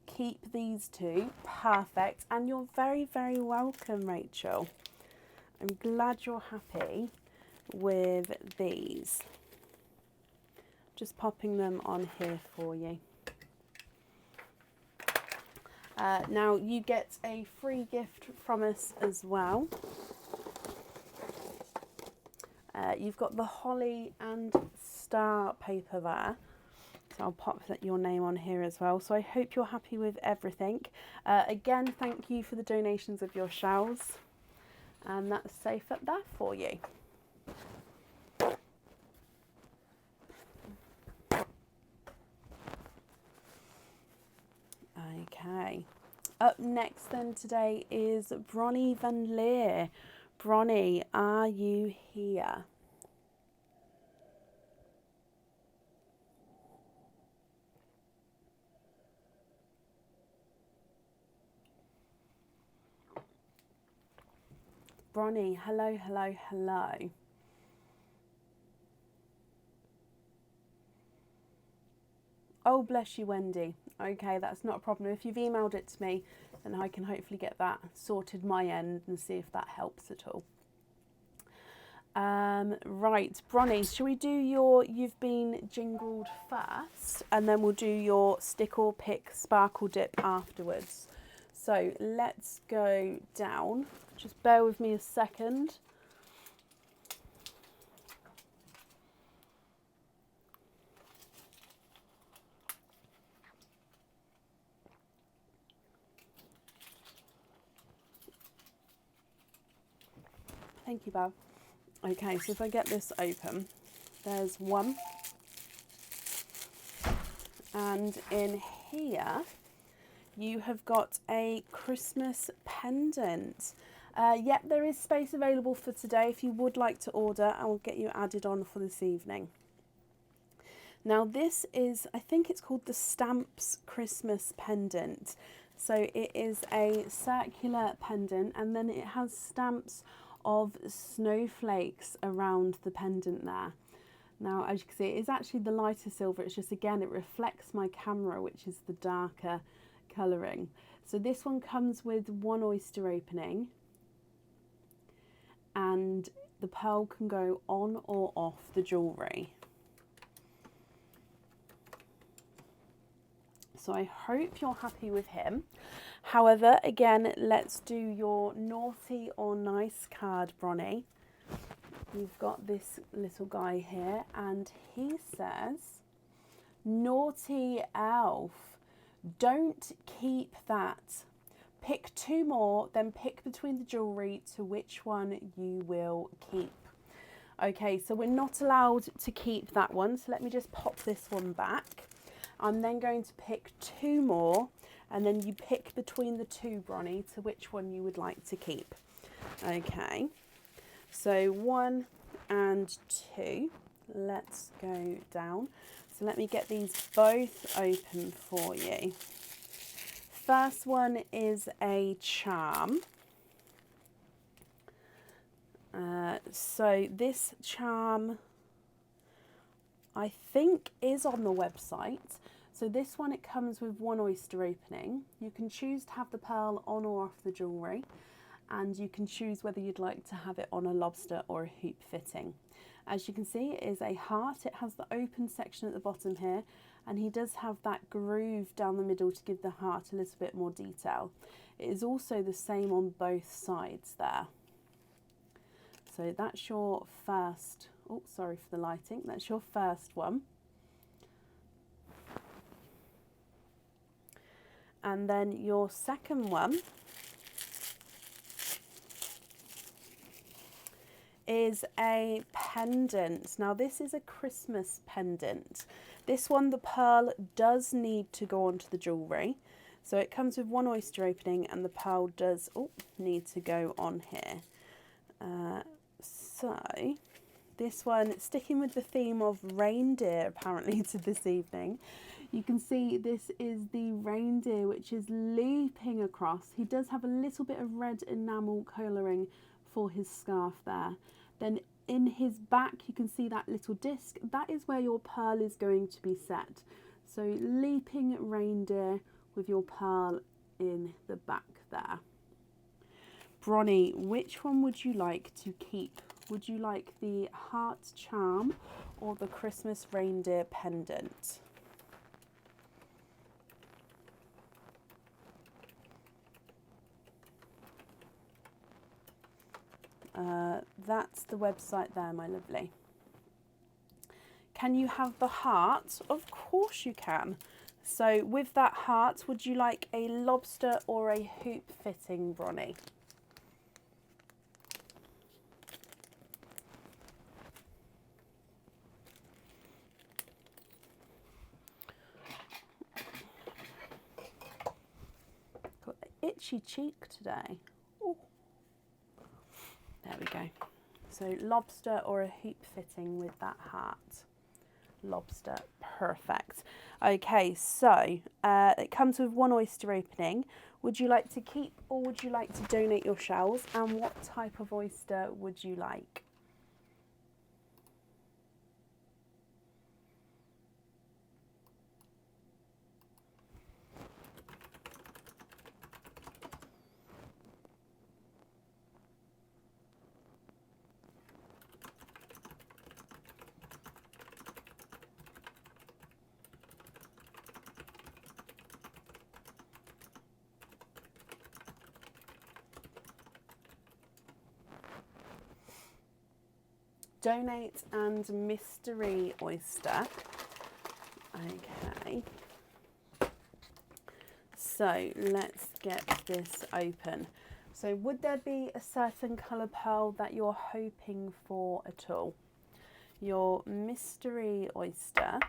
Keep these 2, perfect, and you're very welcome, Rachel. I'm glad you're happy with these. Just popping them on here for you. Now you get a free gift from us as well. You've got the holly and star paper there. So I'll pop your name on here as well. So I hope you're happy with everything. Again, thank you for the donations of your shells. And that's safe up there for you. Okay. Up next then today is Bronnie Van Leer. Bronnie, are you here? Bronnie, hello. Oh, bless you, Wendy. Okay, that's not a problem. If you've emailed it to me, then I can hopefully get that sorted my end and see if that helps at all. Right, Bronnie, shall we do your You've Been Jingled first, and then we'll do your Stick or Pick Sparkle Dip afterwards. So let's go down. Just bear with me a second. Thank you, Bob. Okay, so if I get this open, there's 1. And in here, you have got a Christmas pendant. Yep, there is space available for today. If you would like to order, I will get you added on for this evening. Now this is, I think it's called the Stamps Christmas pendant. So it is a circular pendant, and then it has stamps of snowflakes around the pendant there. Now, as you can see, it is actually the lighter silver. It's just, again, it reflects my camera, which is the darker colouring. So this one comes with one oyster opening, and the pearl can go on or off the jewellery. So I hope you're happy with him. However, again, let's do your naughty or nice card, Bronnie. You've got this little guy here, and he says, naughty elf, don't keep that. Pick two more, then pick between the jewellery to which one you will keep. Okay, so we're not allowed to keep that one, so let me just pop this one back. I'm then going to pick two more, and then you pick between the two, Bronnie, to which one you would like to keep. Okay, so 1 and 2. Let's go down. So let me get these both open for you. First one is a charm. So this charm, I think, is on the website. So this one, it comes with one oyster opening. You can choose to have the pearl on or off the jewellery, and you can choose whether you'd like to have it on a lobster or a hoop fitting. As you can see, it is a heart. It has the open section at the bottom here, and he does have that groove down the middle to give the heart a little bit more detail. It is also the same on both sides there. So that's your first, oh, sorry for the lighting, that's your first one. And then your second one is a pendant. Now this is a Christmas pendant. This one, the pearl does need to go onto the jewellery. So it comes with one oyster opening, and the pearl does need to go on here. So this one, sticking with the theme of reindeer apparently to this evening, you can see this is the reindeer which is leaping across. He does have a little bit of red enamel colouring for his scarf there. Then in his back you can see that little disc. That is where your pearl is going to be set. So leaping reindeer with your pearl in the back there. Bronnie, which one would you like to keep? Would you like the heart charm or the Christmas reindeer pendant? That's the website there, my lovely. Can you have the heart? Of course you can. So with that heart, would you like a lobster or a hoop fitting, Bronnie? Got an itchy cheek today. Ooh. There we go. So lobster or a hoop fitting with that heart. Lobster, perfect. Okay, so it comes with one oyster opening. Would you like to keep or would you like to donate your shells? And what type of oyster would you like? Donate and mystery oyster. Okay. So let's get this open. So would there be a certain colour pearl that you're hoping for at all? Your mystery oyster.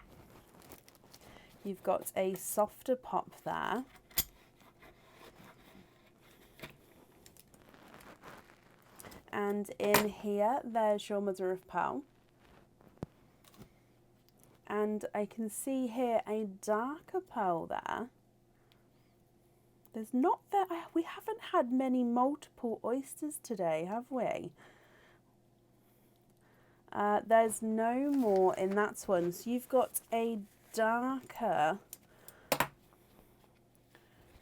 You've got a softer pop there. And in here, there's your mother of pearl. And I can see here a darker pearl there. There's not that, we haven't had many multiple oysters today, have we? There's no more in that one. So you've got a darker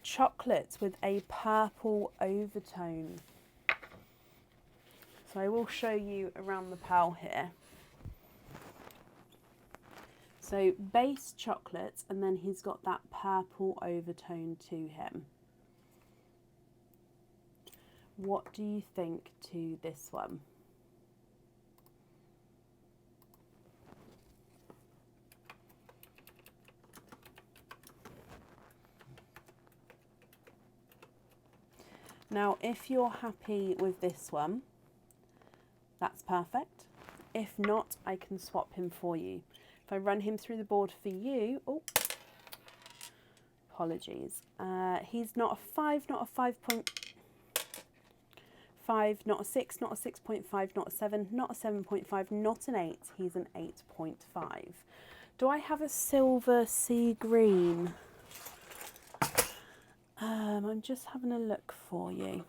chocolate with a purple overtone. So I will show you around the pearl here. So base chocolate, and then he's got that purple overtone to him. What do you think to this one? Now, if you're happy with this one, that's perfect. If not, I can swap him for you. If I run him through the board for you, oh, apologies. He's not a 5, not a 5.5, not a 6, not a 6.5, not a 7, not a 7.5, not an 8. He's an 8.5. Do I have a silver sea green? I'm just having a look for you.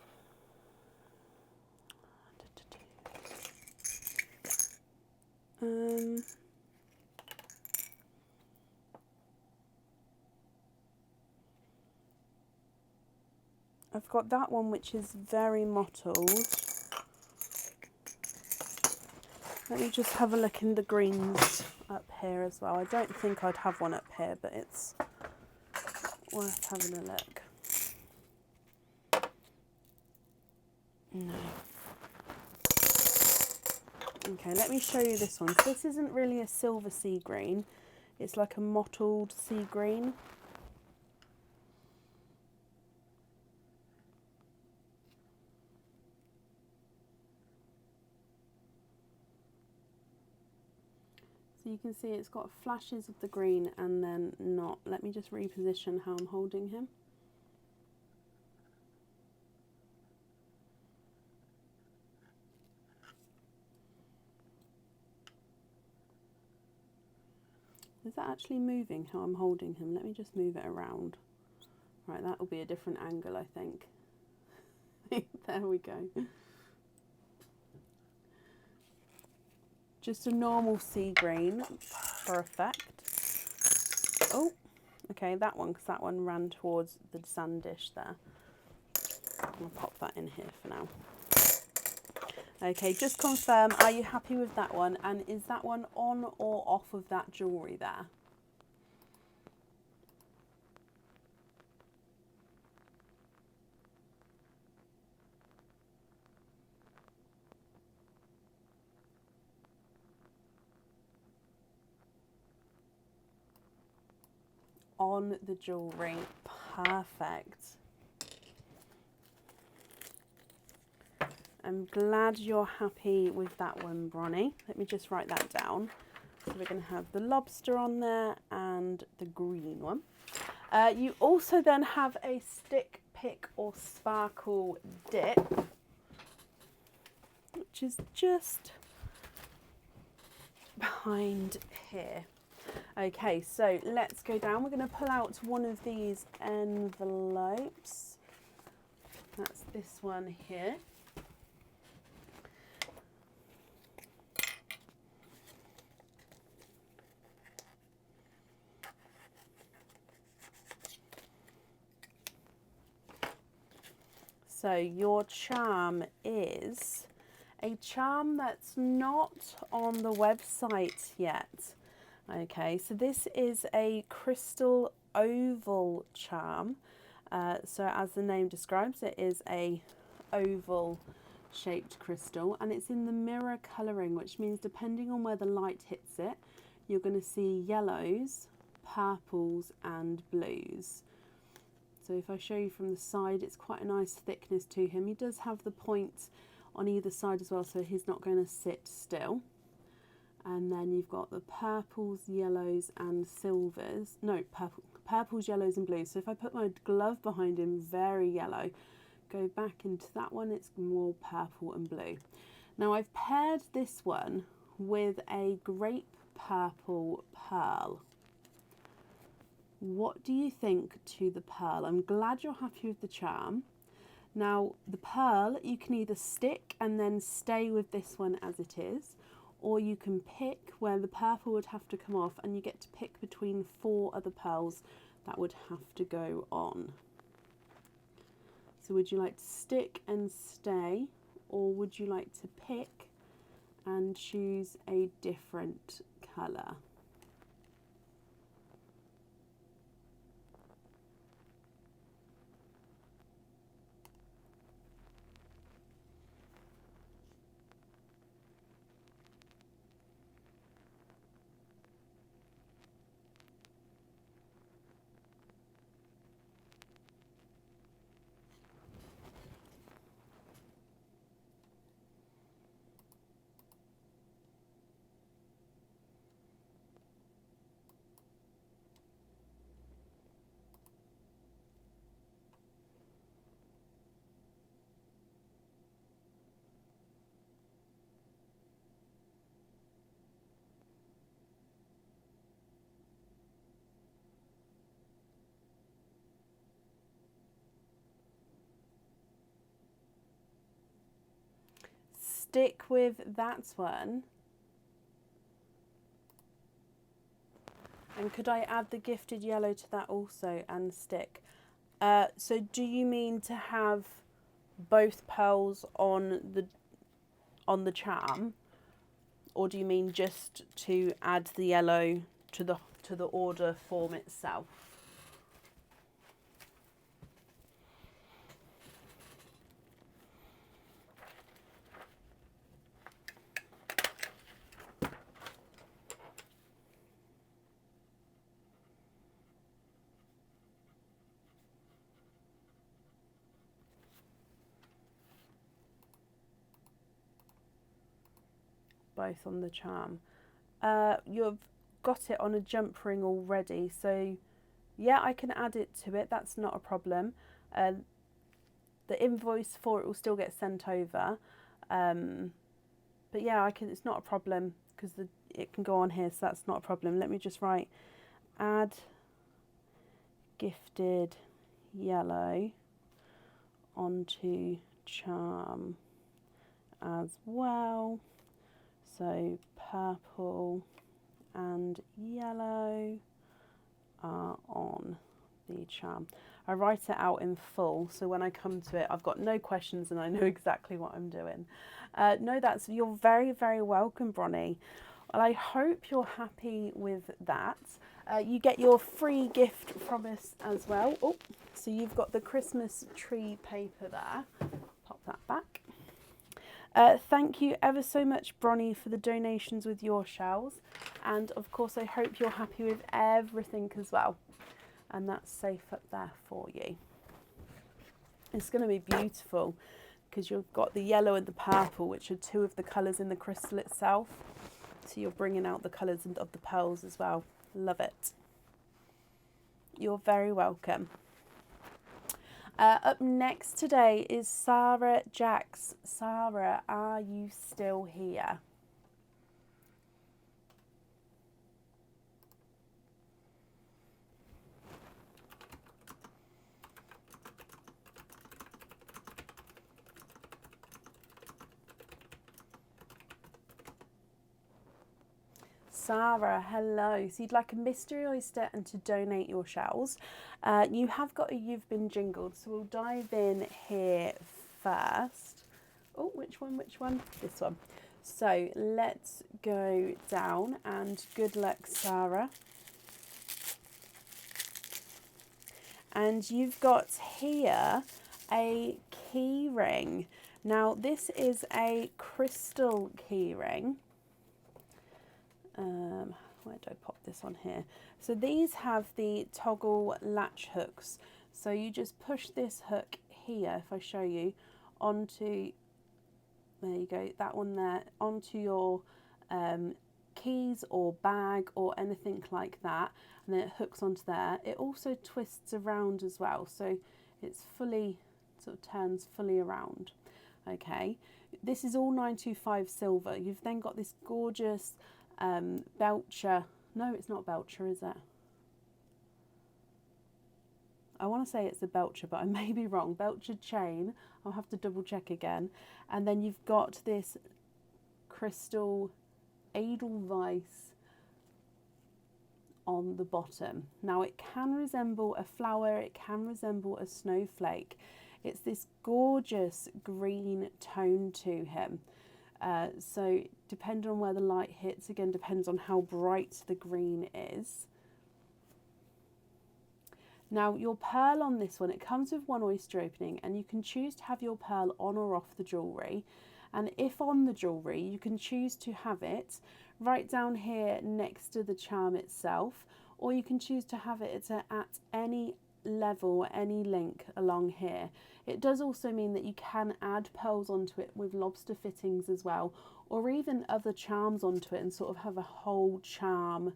I've got that one which is very mottled. Let me just have a look in the greens up here as well. I don't think I'd have one up here, but it's worth having a look. No. Okay, let me show you this one. So this isn't really a silver sea green. It's like a mottled sea green. So you can see it's got flashes of the green and then not. Let me just reposition how I'm holding him. Is that actually moving how I'm holding him? Let me just move it around. Right, that will be a different angle, I think. There we go. Just a normal sea green, perfect. Oh, okay, that one, because that one ran towards the sand dish there. I'm going to pop that in here for now. Okay, just confirm, are you happy with that one? And is that one on or off of that jewellery there? On the jewellery, perfect. I'm glad you're happy with that one, Bronnie. Let me just write that down. So we're going to have the lobster on there and the green one. You also then have a stick, pick or sparkle dip, which is just behind here. Okay, so let's go down. We're going to pull out one of these envelopes. That's this one here. So your charm is a charm that's not on the website yet. Okay, so this is a crystal oval charm. So as the name describes, it is a oval shaped crystal, and it's in the mirror colouring, which means depending on where the light hits it, you're going to see yellows, purples and blues. So if I show you from the side, it's quite a nice thickness to him. He does have the point on either side as well, so he's not going to sit still. And then you've got the purples, yellows and silvers. No, purples, yellows and blues. So if I put my glove behind him, very yellow. go back into that one, it's more purple and blue. Now I've paired this one with a grape purple pearl. What do you think to the pearl? I'm glad you're happy with the charm. Now the pearl, you can either stick and then stay with this one as it is, or you can pick where the purple would have to come off, and you get to pick between 4 other pearls that would have to go on. So would you like to stick and stay, or would you like to pick and choose a different colour? Stick with that one. And could I add the gifted yellow to that also and stick? So do you mean to have both pearls on the charm, or do you mean just to add the yellow to the order form itself? Both on the charm. You've got it on a jump ring already, so yeah, I can add it to it. That's not a problem. The invoice for it will still get sent over, but yeah, I can. It's not a problem because it can go on here, so that's not a problem. Let me just write add gifted yellow onto charm as well. So purple and yellow are on the charm. I write it out in full, so when I come to it, I've got no questions and I know exactly what I'm doing. No, you're very, very welcome, Bronnie. Well, I hope you're happy with that. You get your free gift from us as well. Oh, so you've got the Christmas tree paper there. Pop that back. Thank you ever so much, Bronnie, for the donations with your shells. And of course, I hope you're happy with everything as well. And that's safe up there for you. It's going to be beautiful because you've got the yellow and the purple, which are 2 of the colours in the crystal itself. So you're bringing out the colours of the pearls as well. Love it. You're very welcome. Up next today is Sarah Jacks. Sarah, are you still here? Sarah, hello. So you'd like a mystery oyster and to donate your shells. You have got a You've Been Jingled, so we'll dive in here first. Oh, which one? This one. So let's go down and good luck, Sarah. And you've got here a key ring. Now this is a crystal key ring. Where do I pop this on here? So these have the toggle latch hooks. So you just push this hook here, if I show you, onto, there you go, that one there, onto your keys or bag or anything like that, and then it hooks onto there. It also twists around as well, so it's fully sort of turns fully around. Okay, this is all 925 silver. You've then got this gorgeous Belcher. No, it's not Belcher, is it? I want to say it's a Belcher, but I may be wrong. Belcher chain. I'll have to double check again. And then you've got this crystal Edelweiss on the bottom. Now it can resemble a flower, it can resemble a snowflake. It's this gorgeous green tone to him. So depending on where the light hits, again depends on how bright the green is. Now your pearl on this one, it comes with one oyster opening, and you can choose to have your pearl on or off the jewellery. And if on the jewellery, you can choose to have it right down here next to the charm itself, or you can choose to have it at any level, any link along here. It does also mean that you can add pearls onto it with lobster fittings as well, or even other charms onto it and sort of have a whole charm,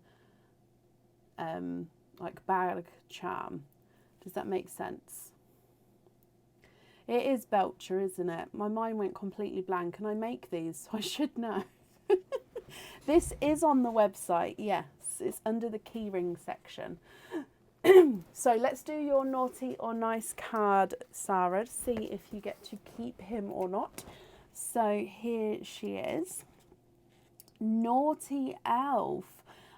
like bag charm. Does that make sense? It is Belcher, isn't it? My mind went completely blank, and I make these, so I should know. This is on the website, yes. It's under the keyring section. So let's do your naughty or nice card, Sarah, to see if you get to keep him or not. So here she is. Naughty elf.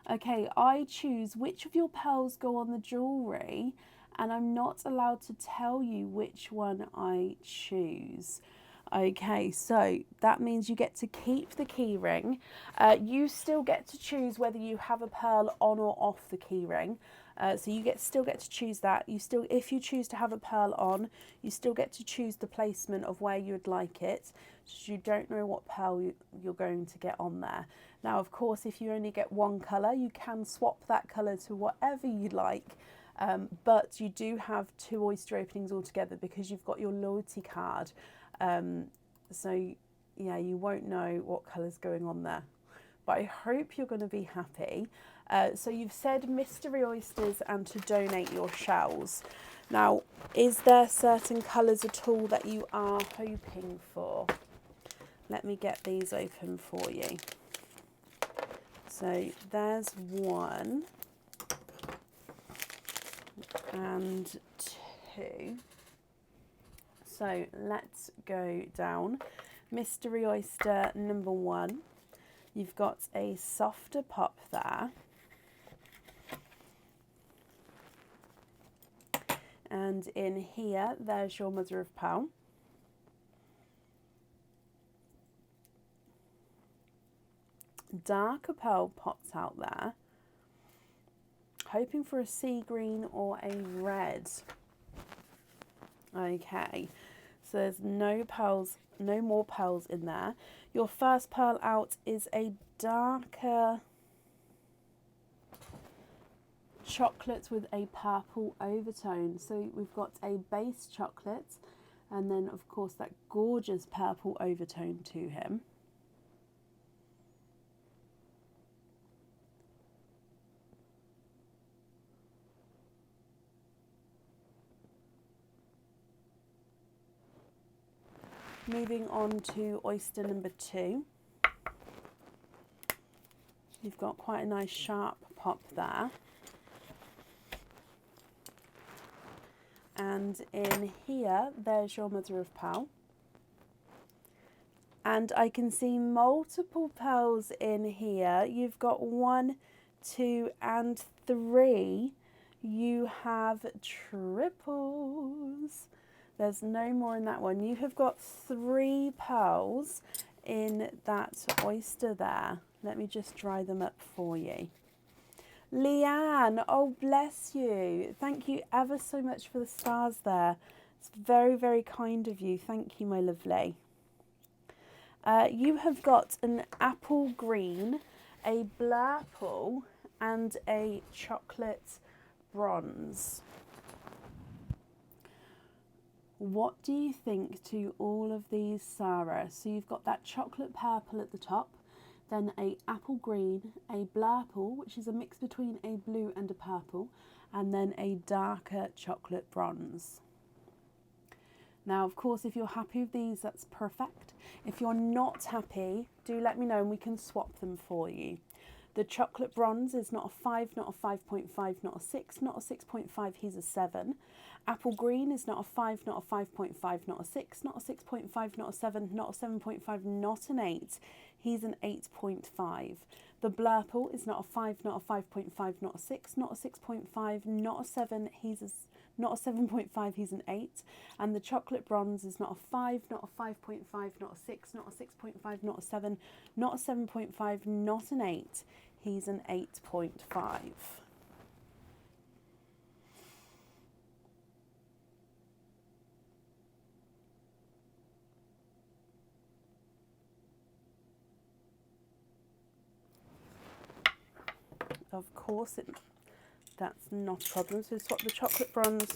Okay, I choose which of your pearls go on the jewellery, and I'm not allowed to tell you which one I choose. Okay, so that means you get to keep the key ring. You still get to choose whether you have a pearl on or off the key ring. So you still get to choose that. If you choose to have a pearl on, you still get to choose the placement of where you'd like it. So you don't know what pearl you're going to get on there. Now, of course, if you only get one colour, you can swap that colour to whatever you like. But you do have 2 oyster openings altogether because you've got your loyalty card. So yeah, you won't know what colour's going on there. But I hope you're going to be happy. So you've said mystery oysters and to donate your shells. Now, is there certain colours at all that you are hoping for? Let me get these open for you. So there's 1 and 2. So let's go down. Mystery oyster number 1. You've got a softer pop there. And in here, there's your mother of pearl. Darker pearl pops out there. Hoping for a sea green or a red. Okay, so there's no pearls, no more pearls in there. Your first pearl out is a darker chocolate with a purple overtone. So we've got a base chocolate and then of course that gorgeous purple overtone to him. Moving on to oyster number 2. You've got quite a nice sharp pop there. And in here, there's your mother of pearl. And I can see multiple pearls in here. You've got 1, 2, and 3. You have triples. There's no more in that one. You have got 3 pearls in that oyster there. Let me just dry them up for you. Leanne, oh bless you. Thank you ever so much for the stars there. It's very, very kind of you. Thank you, my lovely. You have got an apple green, a blurple, and a chocolate bronze. What do you think to all of these, Sarah? So you've got that chocolate purple at the top, then a apple green, a blurple, which is a mix between a blue and a purple, and then a darker chocolate bronze. Now, of course, if you're happy with these, that's perfect. If you're not happy, do let me know and we can swap them for you. The chocolate bronze is not a 5, not a 5.5, not a 6, not a 6.5, he's a 7. Apple green is not a 5, not a 5.5, not a 6, not a 6.5, not a 7, not a 7.5, not an 8, he's an 8.5. The blurple is not a 5, not a 5.5, not a 6, not a 6.5, not a 7, not a 7.5, he's an 8. And the chocolate bronze is not a 5, not a 5.5, not a 6, not a 6.5, not a 7, not a 7.5, not an 8, he's an 8.5. Of course, that's not a problem. So swap the chocolate bronze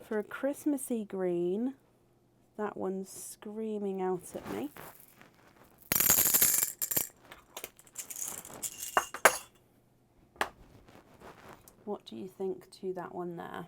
for a Christmassy green. That one's screaming out at me. What do you think to that one there?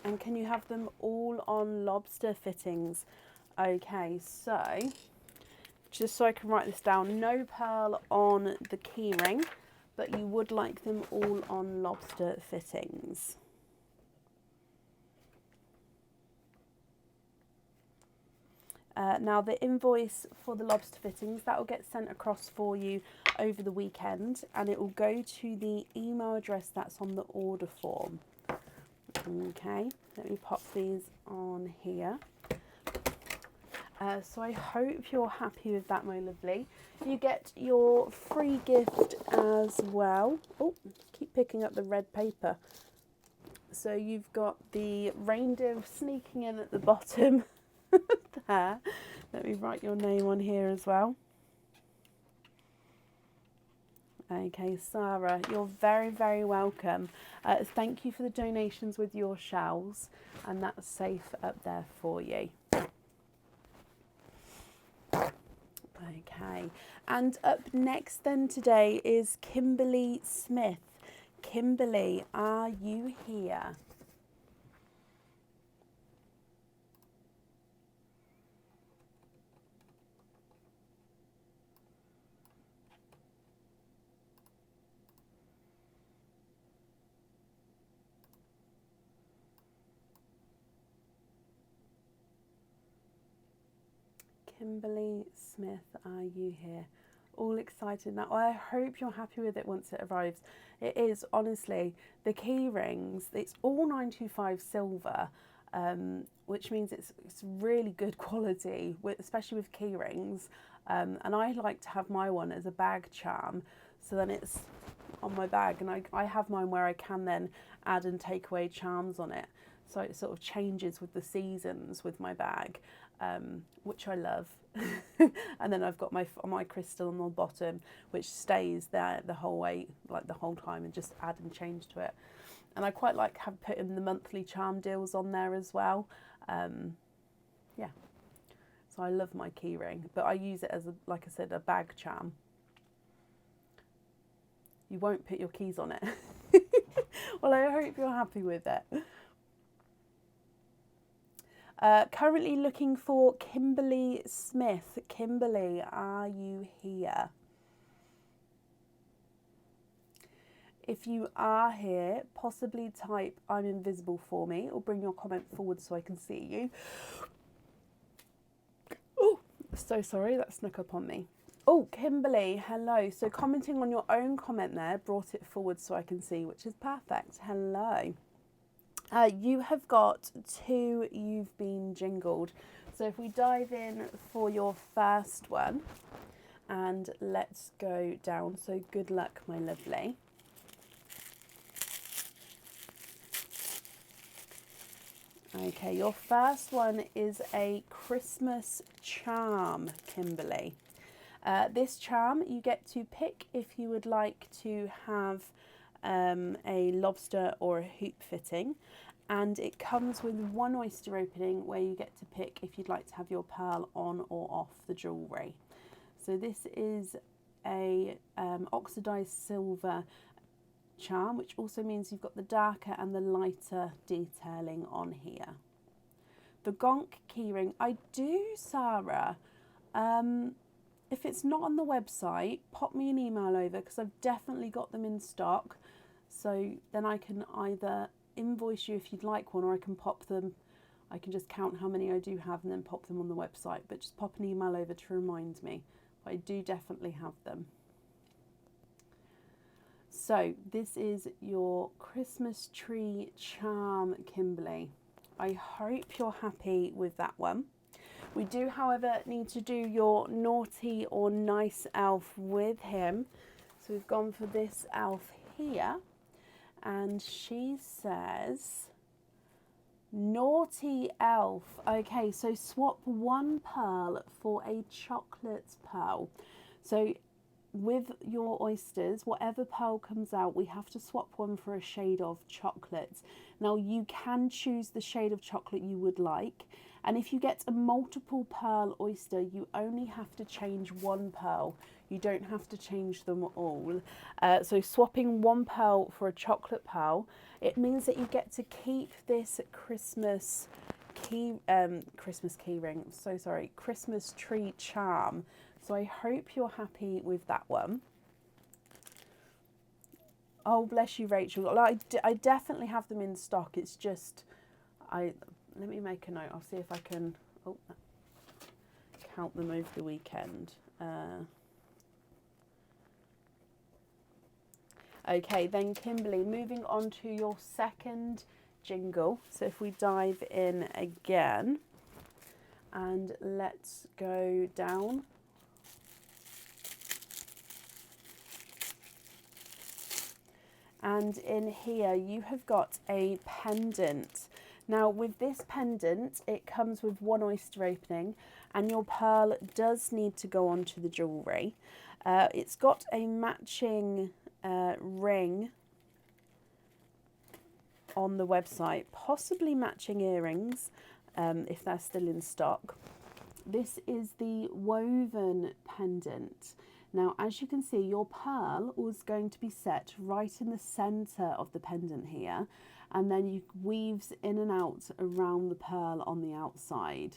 And can you have them all on lobster fittings? Okay, so just so I can write this down, no pearl on the keyring, but you would like them all on lobster fittings. Now the invoice for the lobster fittings, that will get sent across for you over the weekend, and it will go to the email address that's on the order form. Okay, let me pop these on here. So I hope you're happy with that, my lovely. You get your free gift as well. Oh, keep picking up the red paper. So you've got the reindeer sneaking in at the bottom there. Let me write your name on here as well. Okay, Sarah, you're very, very welcome. Thank you for the donations with your shells, and that's safe up there for you. Okay, and up next then today is Kimberly Smith. Kimberly, are you here? Kimberly Smith, are you here? All excited now. I hope you're happy with it once it arrives. It is, honestly, the key rings, it's all 925 silver, which means it's really good quality, especially with key rings. And I like to have my one as a bag charm, so then it's on my bag, and I have mine where I can then add and take away charms on it. So it sort of changes with the seasons with my bag. Which I love. And then I've got my crystal on the bottom, which stays there the whole way, like the whole time, and just add and change to it. And I quite like putting the monthly charm deals on there as well. Yeah, so I love my key ring, but I use it as like I said, a bag charm. You won't put your keys on it. Well, I hope you're happy with it. Currently looking for Kimberly Smith. Kimberly, are you here? If you are here, possibly type I'm invisible for me, or bring your comment forward so I can see you. Oh, so sorry, that snuck up on me. Oh, Kimberly, hello. So commenting on your own comment there brought it forward so I can see, which is perfect. Hello. You have got 2 You've Been Jingled. So if we dive in for your first one, and let's go down. So good luck, my lovely. Okay, your first one is a Christmas charm, Kimberly. This charm you get to pick if you would like to have a lobster or a hoop fitting, and it comes with one oyster opening where you get to pick if you'd like to have your pearl on or off the jewellery. So this is a oxidized silver charm, which also means you've got the darker and the lighter detailing on here. The gonk keyring, I do, Sarah. If it's not on the website, pop me an email over, because I've definitely got them in stock. So then I can either invoice you if you'd like one, or I can pop them. I can just count how many I do have and then pop them on the website. But just pop an email over to remind me. I do definitely have them. So this is your Christmas tree charm, Kimberly. I hope you're happy with that one. We do, however, need to do your naughty or nice elf with him. So we've gone for this elf here, and she says, naughty elf. Okay, so swap one pearl for a chocolate pearl. So with your oysters, whatever pearl comes out, we have to swap one for a shade of chocolate. Now you can choose the shade of chocolate you would like, and if you get a multiple pearl oyster, you only have to change one pearl. You don't have to change them all. So swapping one pearl for a chocolate pearl, it means that you get to keep this Christmas key ring. So sorry, Christmas tree charm. So I hope you're happy with that one. Oh, bless you, Rachel. I definitely have them in stock. It's just, let me make a note. I'll see if I can count them over the weekend. Okay, then Kimberly, moving on to your second jingle. So if we dive in again, and let's go down. And in here you have got a pendant. Now with this pendant, it comes with one oyster opening, and your pearl does need to go onto the jewellery. It's got a matching ring on the website, possibly matching earrings if they're still in stock. This is the woven pendant. Now, as you can see, your pearl was going to be set right in the centre of the pendant here, and then you weaves in and out around the pearl on the outside.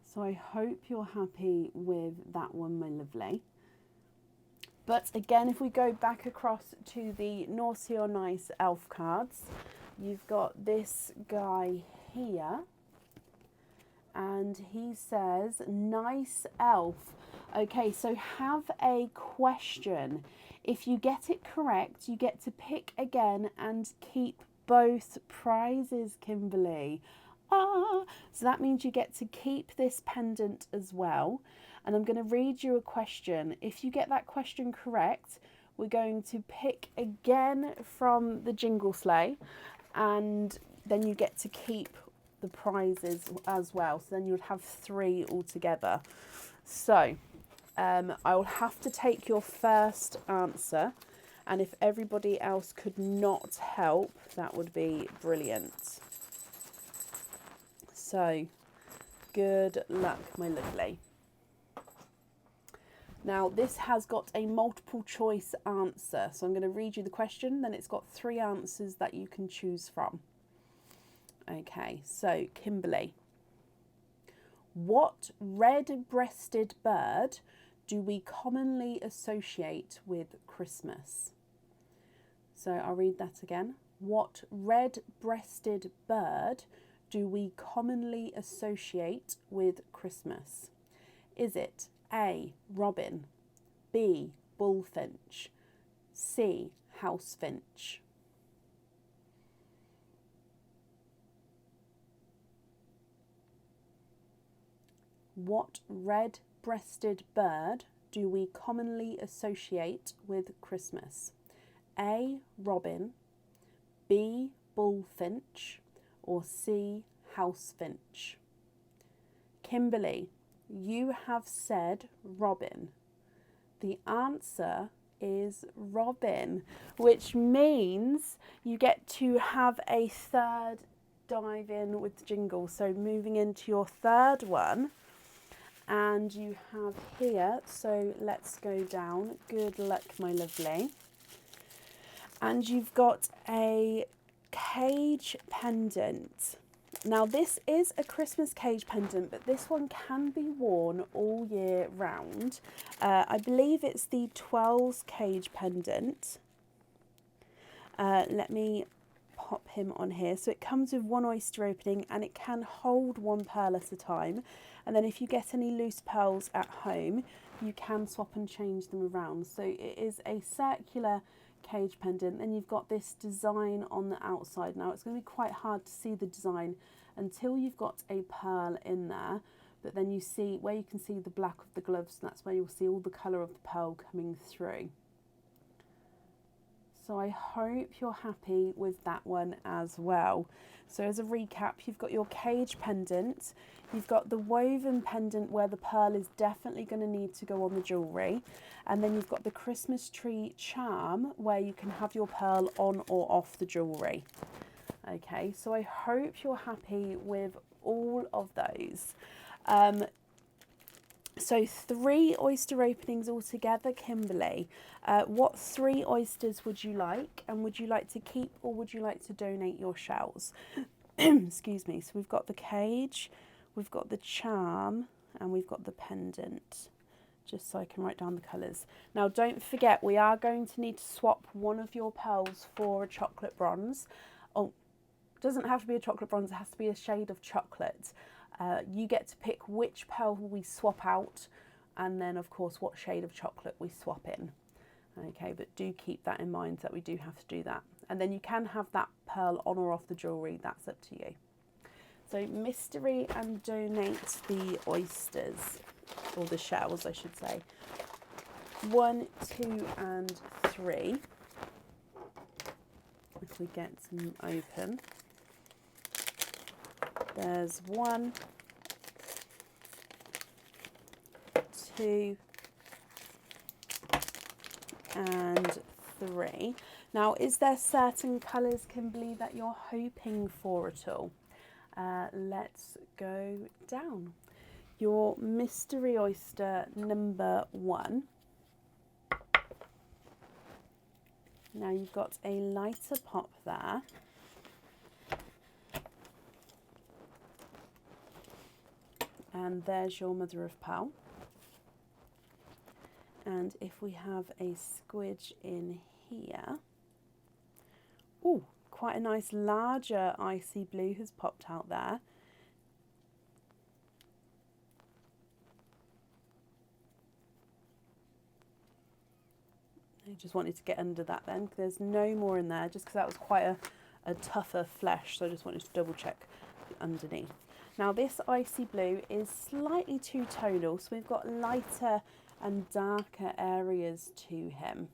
So I hope you're happy with that one, my lovely. But again, if we go back across to the naughty or nice elf cards, you've got this guy here. And he says, nice elf. Okay, so have a question. If you get it correct, you get to pick again and keep both prizes, Kimberly. So that means you get to keep this pendant as well. And I'm going to read you a question. If you get that question correct, we're going to pick again from the jingle sleigh, and then you get to keep the prizes as well. So then you would have 3 altogether. So I will have to take your first answer, and if everybody else could not help, that would be brilliant. So good luck, my lovely. Now this has got a multiple choice answer, so I'm going to read you the question, then it's got 3 answers that you can choose from. Okay, so Kimberly, what red-breasted bird do we commonly associate with Christmas? So I'll read that again. What red-breasted bird do we commonly associate with Christmas? Is it A, robin, B, bullfinch, C, housefinch? What red-breasted bird do we commonly associate with Christmas? A, robin, B, bullfinch, or C, housefinch? Kimberly, you have said robin. The answer is robin, which means you get to have a third dive in with Jingle. So moving into your third one, and you have here, so let's go down. Good luck, my lovely. And you've got a cage pendant. Now this is a Christmas cage pendant, but this one can be worn all year round. I believe it's the Twirls cage pendant. Let me pop him on here. So it comes with one oyster opening and it can hold one pearl at a time. And then if you get any loose pearls at home, you can swap and change them around. So it is a circular cage pendant. Then you've got this design on the outside. Now it's going to be quite hard to see the design until you've got a pearl in there, but then you see where you can see the black of the gloves, and that's where you'll see all the colour of the pearl coming through. So I hope you're happy with that one as well. So as a recap, you've got your cage pendant, you've got the woven pendant where the pearl is definitely going to need to go on the jewellery, and then you've got the Christmas tree charm where you can have your pearl on or off the jewellery. Okay, so I hope you're happy with all of those. So 3 oyster openings altogether, Kimberly. What 3 oysters would you like? And would you like to keep or would you like to donate your shells? Excuse me. So we've got the cage, we've got the charm, and we've got the pendant. Just so I can write down the colours. Now don't forget, we are going to need to swap one of your pearls for a chocolate bronze. Oh, it doesn't have to be a chocolate bronze, it has to be a shade of chocolate. You get to pick which pearl we swap out, and then of course what shade of chocolate we swap in. Okay, but do keep that in mind that we do have to do that. And then you can have that pearl on or off the jewellery, that's up to you. So mystery and donate the oysters, or the shells I should say. 1, 2 and 3. If we get them open. There's 1, 2 and 3. Now, is there certain colours, Kimberly, that you're hoping for at all? Let's go down. Your mystery oyster number 1. Now you've got a lighter pop there. And there's your mother of pearl. And if we have a squidge in here, oh, quite a nice larger icy blue has popped out there. I just wanted to get under that then, because there's no more in there, just because that was quite a tougher flesh, so I just wanted to double check underneath. Now this icy blue is slightly two-tonal, so we've got lighter and darker areas to him.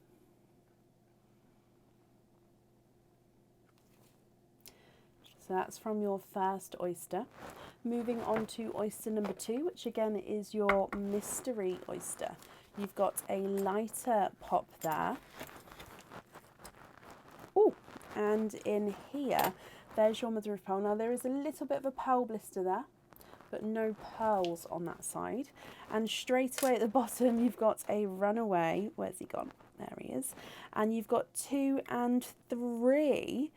So that's from your first oyster. Moving on to oyster number 2, which again is your mystery oyster. You've got a lighter pop there. Oh, and in here, there's your mother of pearl. Now there is a little bit of a pearl blister there, but no pearls on that side. And straight away at the bottom, you've got a runaway. Where's he gone? There he is. And you've got 2 and 3.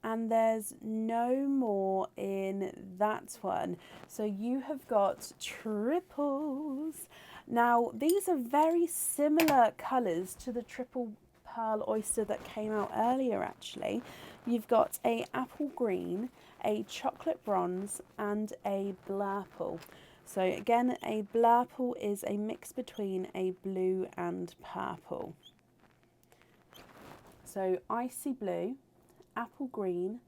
And there's no more in that one. So you have got triples. Now, these are very similar colours to the triple pearl oyster that came out earlier, actually. You've got a apple green, a chocolate bronze, and a blurple. So again, a blurple is a mix between a blue and purple. So icy blue, apple green,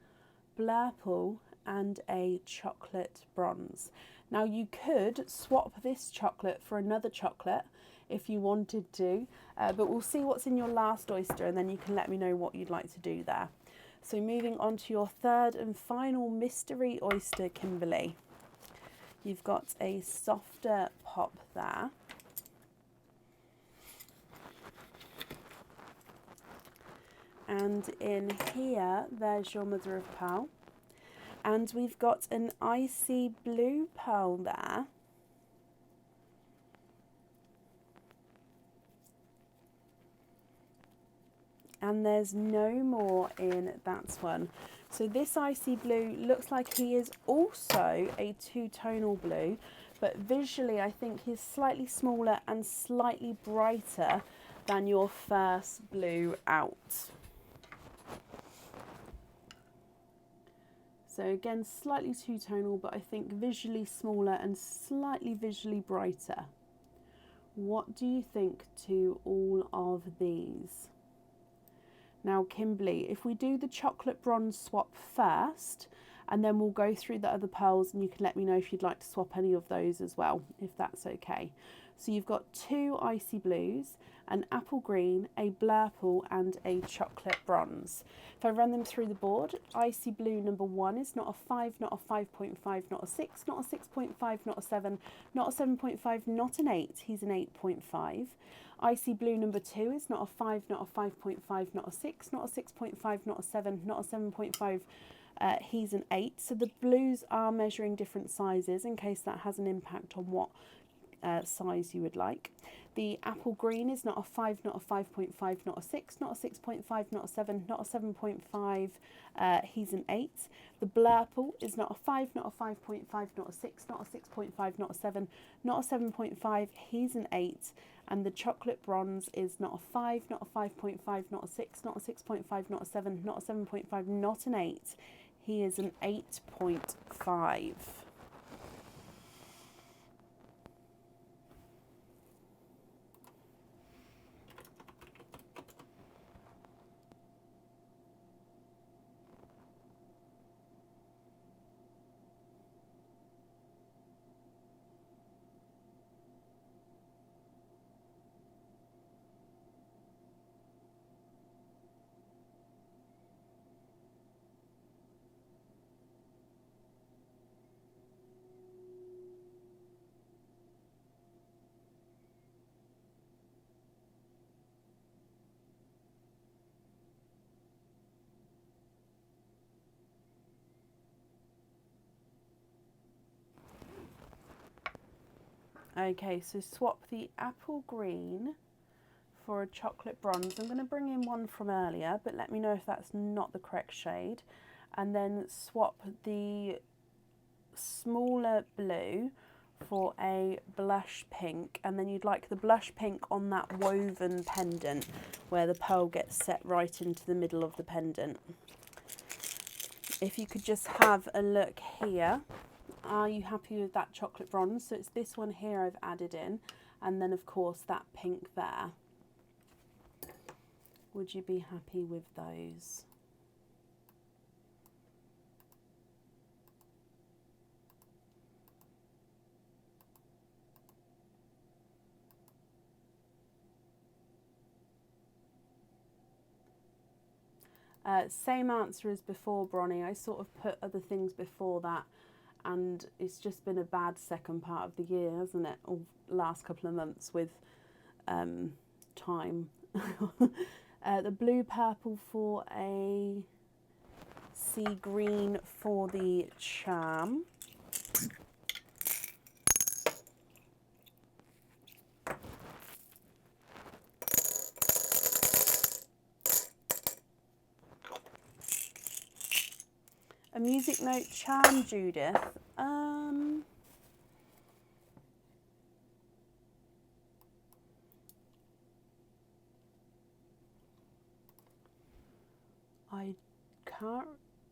blurple, and a chocolate bronze. Now you could swap this chocolate for another chocolate if you wanted to, but we'll see what's in your last oyster and then you can let me know what you'd like to do there. So moving on to your third and final mystery oyster, Kimberly. You've got a softer pop there. And in here, there's your mother of pearl. And we've got an icy blue pearl there. And there's no more in that one. So this icy blue looks like he is also a two-tonal blue, but visually I think he's slightly smaller and slightly brighter than your first blue out. So again, slightly two-tonal, but I think visually smaller and slightly visually brighter. What do you think to all of these? Now, Kimberly, if we do the chocolate bronze swap first, and then we'll go through the other pearls, and you can let me know if you'd like to swap any of those as well, if that's okay. So you've got two icy blues, an apple green, a blurple, and a chocolate bronze. If I run them through the board, icy blue number 1 is not a 5, not a 5.5, not a 6, not a 6.5, not a 7, not a 7.5, not an 8, he's an 8.5. Icy blue number 2 is not a 5, not a 5.5, not a 6, not a 6.5, not a 7, not a 7.5, he's an 8. So the blues are measuring different sizes in case that has an impact on what size you would like. The apple green is not a 5, not a 5.5, not a 6, not a 6.5, not a 7, not a 7.5, he's an 8. The blurple is not a 5, not a 5.5, not a 6, not a 6.5, not a 7, not a 7.5, he's an 8. And the chocolate bronze is not a 5, not a 5.5, not a 6, not a 6.5, not a 7, not a 7.5, not an 8. He is an 8.5. Okay, so swap the apple green for a chocolate bronze. I'm going to bring in one from earlier, but let me know if that's not the correct shade. And then swap the smaller blue for a blush pink, and then you'd like the blush pink on that woven pendant where the pearl gets set right into the middle of the pendant. If you could just have a look here. Are you happy with that chocolate bronze? So it's this one here I've added in, and then of course that pink there. Would you be happy with those? Same answer as before, Bronnie. I sort of put other things before that, and it's just been a bad second part of the year, hasn't it? Or last couple of months with time. The blue purple for a sea green for the charm. A music note charm, Judith.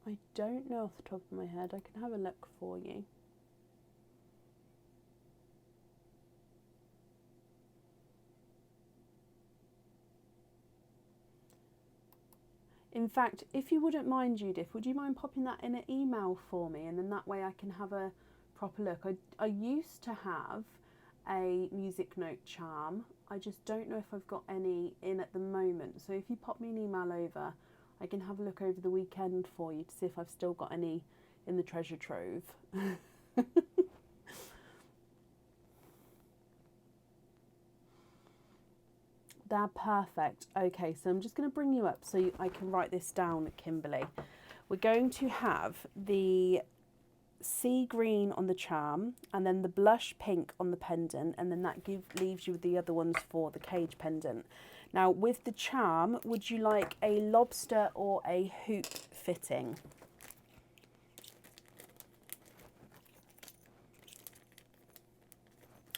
I don't know off the top of my head. I can have a look for you. In fact, if you wouldn't mind, Judith, would you mind popping that in an email for me, and then that way I can have a proper look. I used to have a music note charm. I just don't know if I've got any in at the moment. So if you pop me an email over, I can have a look over the weekend for you to see if I've still got any in the treasure trove. They're perfect. Okay, so I'm just going to bring you up so I can write this down, Kimberly. We're going to have the sea green on the charm, and then the blush pink on the pendant, and then that leaves you with the other ones for the cage pendant. Now, with the charm, would you like a lobster or a hoop fitting?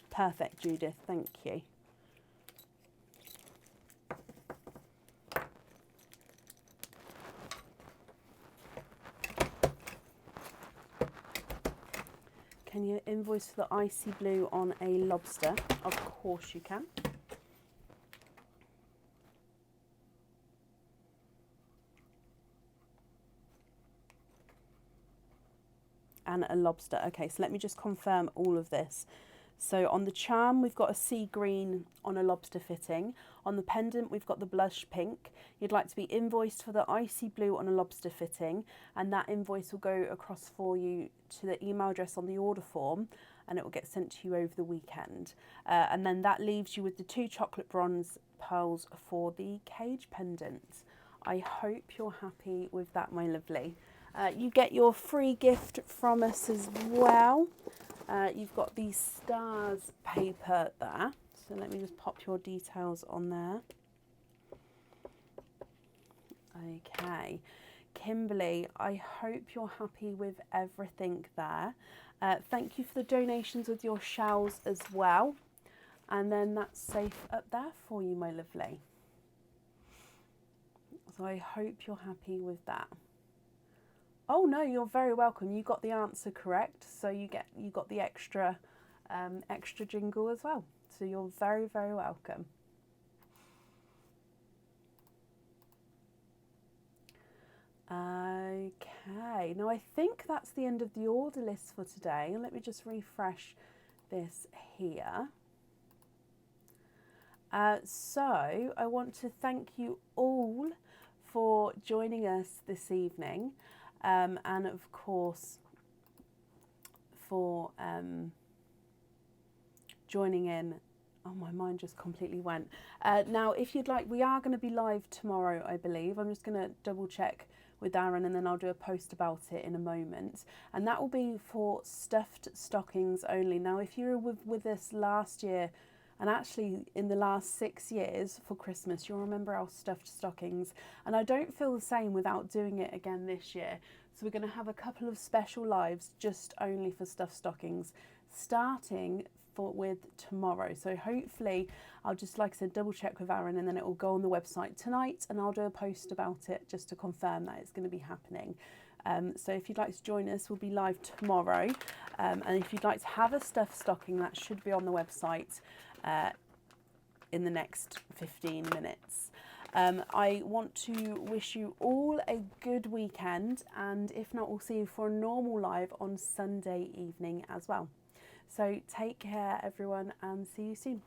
Perfect, Judith. Thank you. Can you invoice for the icy blue on a lobster? Of course you can. And a lobster. Okay, so let me just confirm all of this. So on the charm, we've got a sea green on a lobster fitting. On the pendant, we've got the blush pink. You'd like to be invoiced for the icy blue on a lobster fitting, and that invoice will go across for you to the email address on the order form, and it will get sent to you over the weekend. And then that leaves you with the 2 chocolate bronze pearls for the cage pendant. I hope you're happy with that, my lovely. You get your free gift from us as well. You've got the stars paper there, so let me just pop your details on there. Okay, Kimberly, I hope you're happy with everything there. Thank you for the donations with your shells as well, and then that's safe up there for you, my lovely. So I hope you're happy with that. Oh no, you're very welcome. You got the answer correct, so you got the extra jingle as well. So you're very, very welcome. Okay, now I think that's the end of the order list for today. Let me just refresh this here. So I want to thank you all for joining us this evening. And of course for joining in. Oh, my mind just completely went. Now, if you'd like, we are going to be live tomorrow, I believe. I'm just going to double check with Aaron, and then I'll do a post about it in a moment. And that will be for stuffed stockings only. Now, if you were with us last year, and actually in the last 6 years for Christmas, you'll remember our stuffed stockings. And I don't feel the same without doing it again this year. So we're going to have a couple of special lives just only for stuffed stockings, starting with tomorrow. So hopefully I'll just, like I said, double check with Aaron, and then it will go on the website tonight, and I'll do a post about it just to confirm that it's going to be happening. So if you'd like to join us, we'll be live tomorrow. And if you'd like to have a stuffed stocking, that should be on the website in the next 15 minutes. I want to wish you all a good weekend, and if not, we'll see you for a normal live on Sunday evening as well. So take care, everyone, and see you soon.